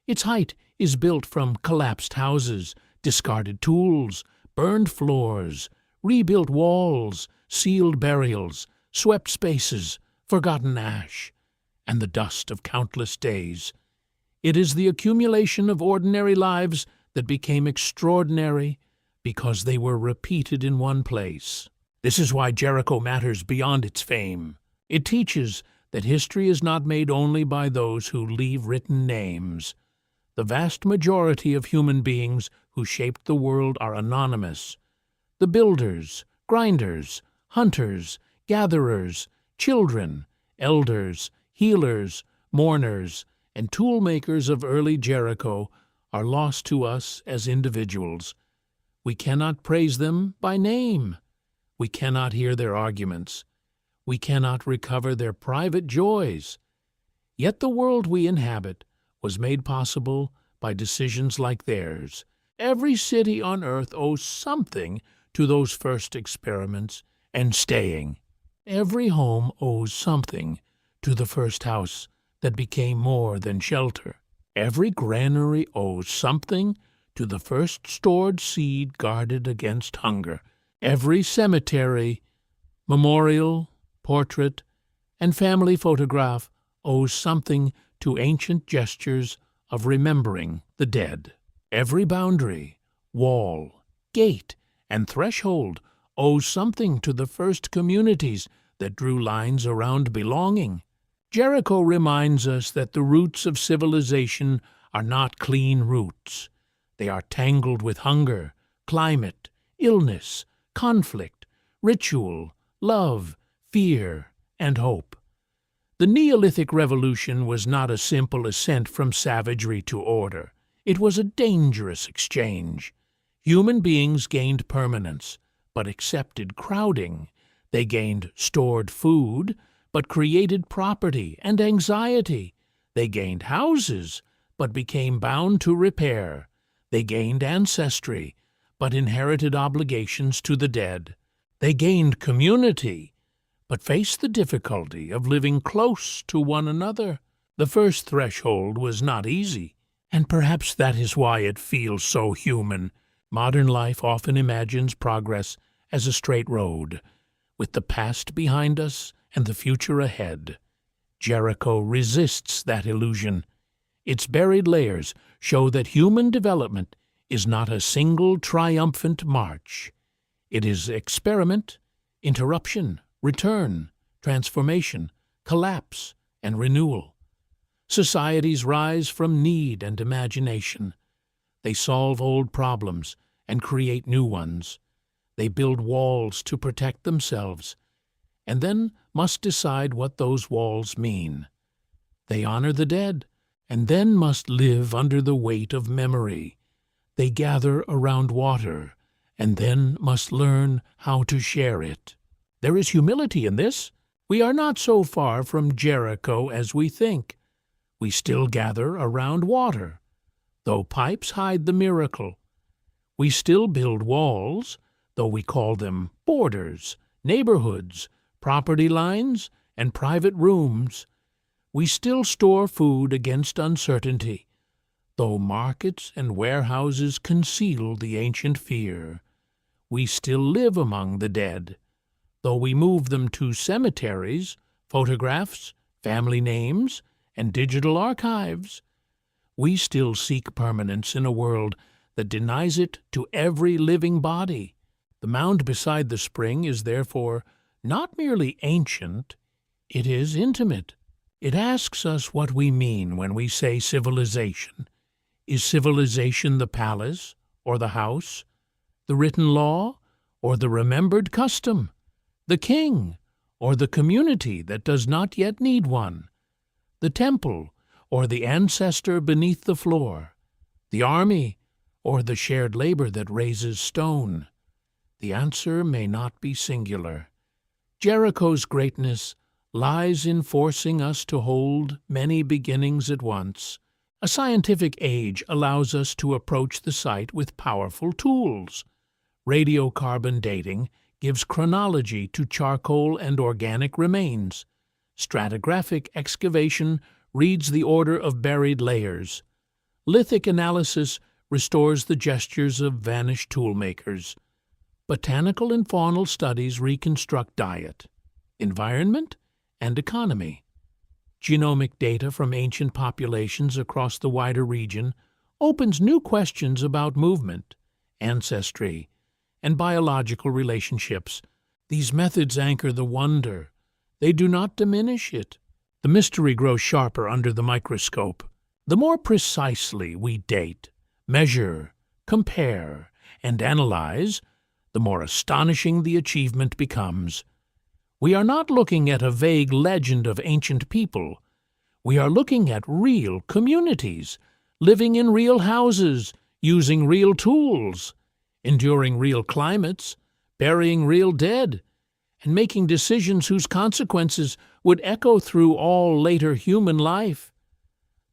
Its height is built from collapsed houses, discarded tools, burned floors, rebuilt walls, sealed burials, swept spaces, forgotten ash, and the dust of countless days. It is the accumulation of ordinary lives that became extraordinary because they were repeated in one place. This is why Jericho matters beyond its fame. It teaches that history is not made only by those who leave written names. The vast majority of human beings who shaped the world are anonymous. The builders, grinders, hunters, gatherers, children, elders, healers, mourners, and toolmakers of early Jericho are lost to us as individuals. We cannot praise them by name. We cannot hear their arguments. We cannot recover their private joys. Yet the world we inhabit was made possible by decisions like theirs. Every city on earth owes something to those first experiments and staying. Every home owes something to the first house that became more than shelter. Every granary owes something to the first stored seed guarded against hunger. Every cemetery, memorial, portrait, and family photograph owes something to ancient gestures of remembering the dead. Every boundary, wall, gate, and threshold owes something to the first communities that drew lines around belonging. Jericho reminds us that the roots of civilization are not clean roots. They are tangled with hunger, climate, illness, conflict, ritual, love, fear, and hope. The Neolithic Revolution was not a simple ascent from savagery to order. It was a dangerous exchange. Human beings gained permanence, but accepted crowding. They gained stored food, but created property and anxiety. They gained houses, but became bound to repair. They gained ancestry, but inherited obligations to the dead. They gained community, but faced the difficulty of living close to one another. The first threshold was not easy, and perhaps that is why it feels so human. Modern life often imagines progress as a straight road, with the past behind us and the future ahead. Jericho resists that illusion. Its buried layers show that human development is not a single triumphant march. It is experiment, interruption, return, transformation, collapse, and renewal. Societies rise from need and imagination. They solve old problems and create new ones. They build walls to protect themselves, and then must decide what those walls mean. They honor the dead, and then must live under the weight of memory. They gather around water, and then must learn how to share it. There is humility in this. We are not so far from Jericho as we think. We still gather around water, though pipes hide the miracle. We still build walls, though we call them borders, neighborhoods, property lines, and private rooms. We still store food against uncertainty, though markets and warehouses conceal the ancient fear. We still live among the dead, though we move them to cemeteries, photographs, family names, and digital archives. We still seek permanence in a world that denies it to every living body. The mound beside the spring is therefore not merely ancient, it is intimate. It asks us what we mean when we say civilization. Is civilization the palace or the house, the written law or the remembered custom, the king or the community that does not yet need one, the temple or the ancestor beneath the floor, the army or the shared labor that raises stone? The answer may not be singular. Jericho's greatness lies in forcing us to hold many beginnings at once. A scientific age allows us to approach the site with powerful tools. Radiocarbon dating gives chronology to charcoal and organic remains. Stratigraphic excavation reads the order of buried layers. Lithic analysis restores the gestures of vanished toolmakers. Botanical and faunal studies reconstruct diet, environment, and economy. Genomic data from ancient populations across the wider region opens new questions about movement, ancestry, and biological relationships. These methods anchor the wonder. They do not diminish it. The mystery grows sharper under the microscope. The more precisely we date, measure, compare, and analyze, the more astonishing the achievement becomes. We are not looking at a vague legend of ancient people. We are looking at real communities, living in real houses, using real tools, enduring real climates, burying real dead, and making decisions whose consequences would echo through all later human life.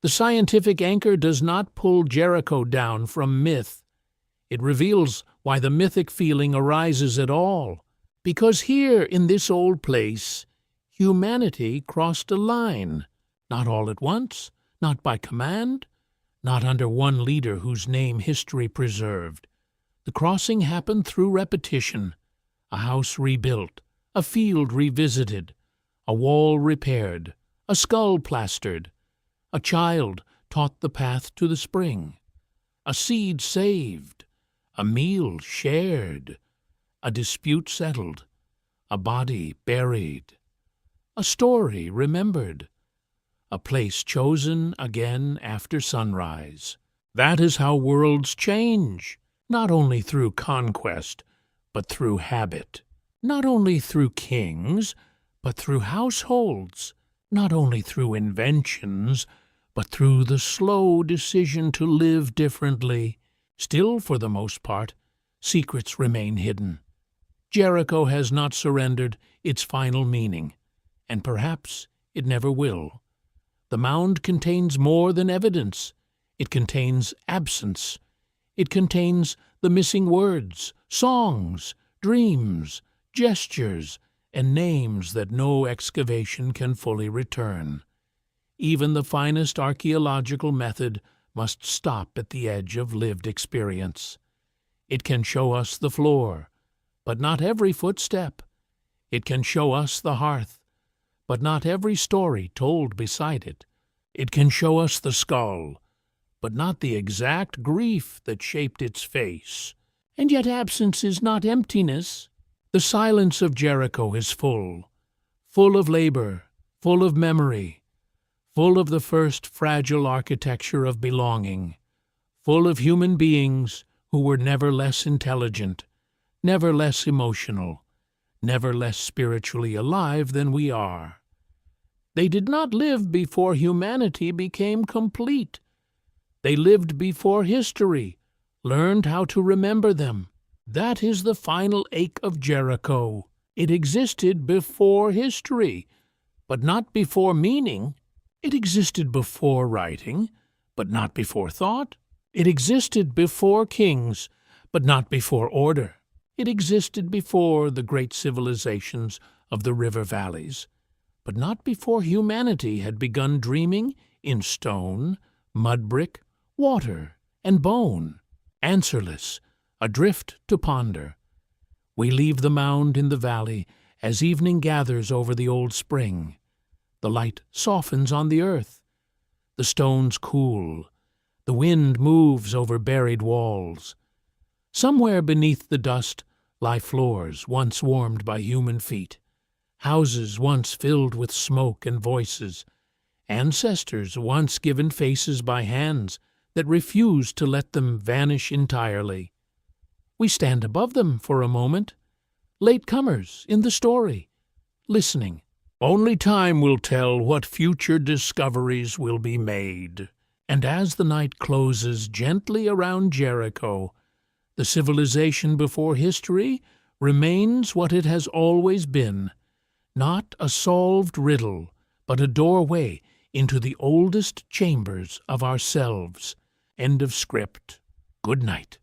The scientific anchor does not pull Jericho down from myth. It reveals why the mythic feeling arises at all. Because here, in this old place, humanity crossed a line, not all at once, not by command, not under one leader whose name history preserved. The crossing happened through repetition, a house rebuilt, a field revisited, a wall repaired, a skull plastered, a child taught the path to the spring, a seed saved, a meal shared, a dispute settled, a body buried, a story remembered, a place chosen again after sunrise. That is how worlds change, not only through conquest, but through habit, not only through kings, but through households, not only through inventions, but through the slow decision to live differently. Still, for the most part, secrets remain hidden. Jericho has not surrendered its final meaning, and perhaps it never will. The mound contains more than evidence. It contains absence. It contains the missing words, songs, dreams, gestures, and names that no excavation can fully return. Even the finest archaeological method must stop at the edge of lived experience. It can show us the floor, but not every footstep. It can show us the hearth, but not every story told beside it. It can show us the skull, but not the exact grief that shaped its face. And yet absence is not emptiness. The silence of Jericho is full of labor, full of memory, full of the first fragile architecture of belonging, full of human beings who were never less intelligent, never less emotional, never less spiritually alive than we are. They did not live before humanity became complete. They lived before history, learned how to remember them. That is the final ache of Jericho. It existed before history, but not before meaning. It existed before writing, but not before thought. It existed before kings, but not before order. It existed before the great civilizations of the river valleys, but not before humanity had begun dreaming in stone, mud brick, water, and bone, answerless, adrift to ponder. We leave the mound in the valley as evening gathers over the old spring. The light softens on the earth. The stones cool. The wind moves over buried walls. Somewhere beneath the dust lie floors once warmed by human feet, houses once filled with smoke and voices, ancestors once given faces by hands that refused to let them vanish entirely. We stand above them for a moment, latecomers in the story, listening. Only time will tell what future discoveries will be made. And as the night closes gently around Jericho, the civilization before history remains what it has always been, not a solved riddle, but a doorway into the oldest chambers of ourselves. End of script. Good night.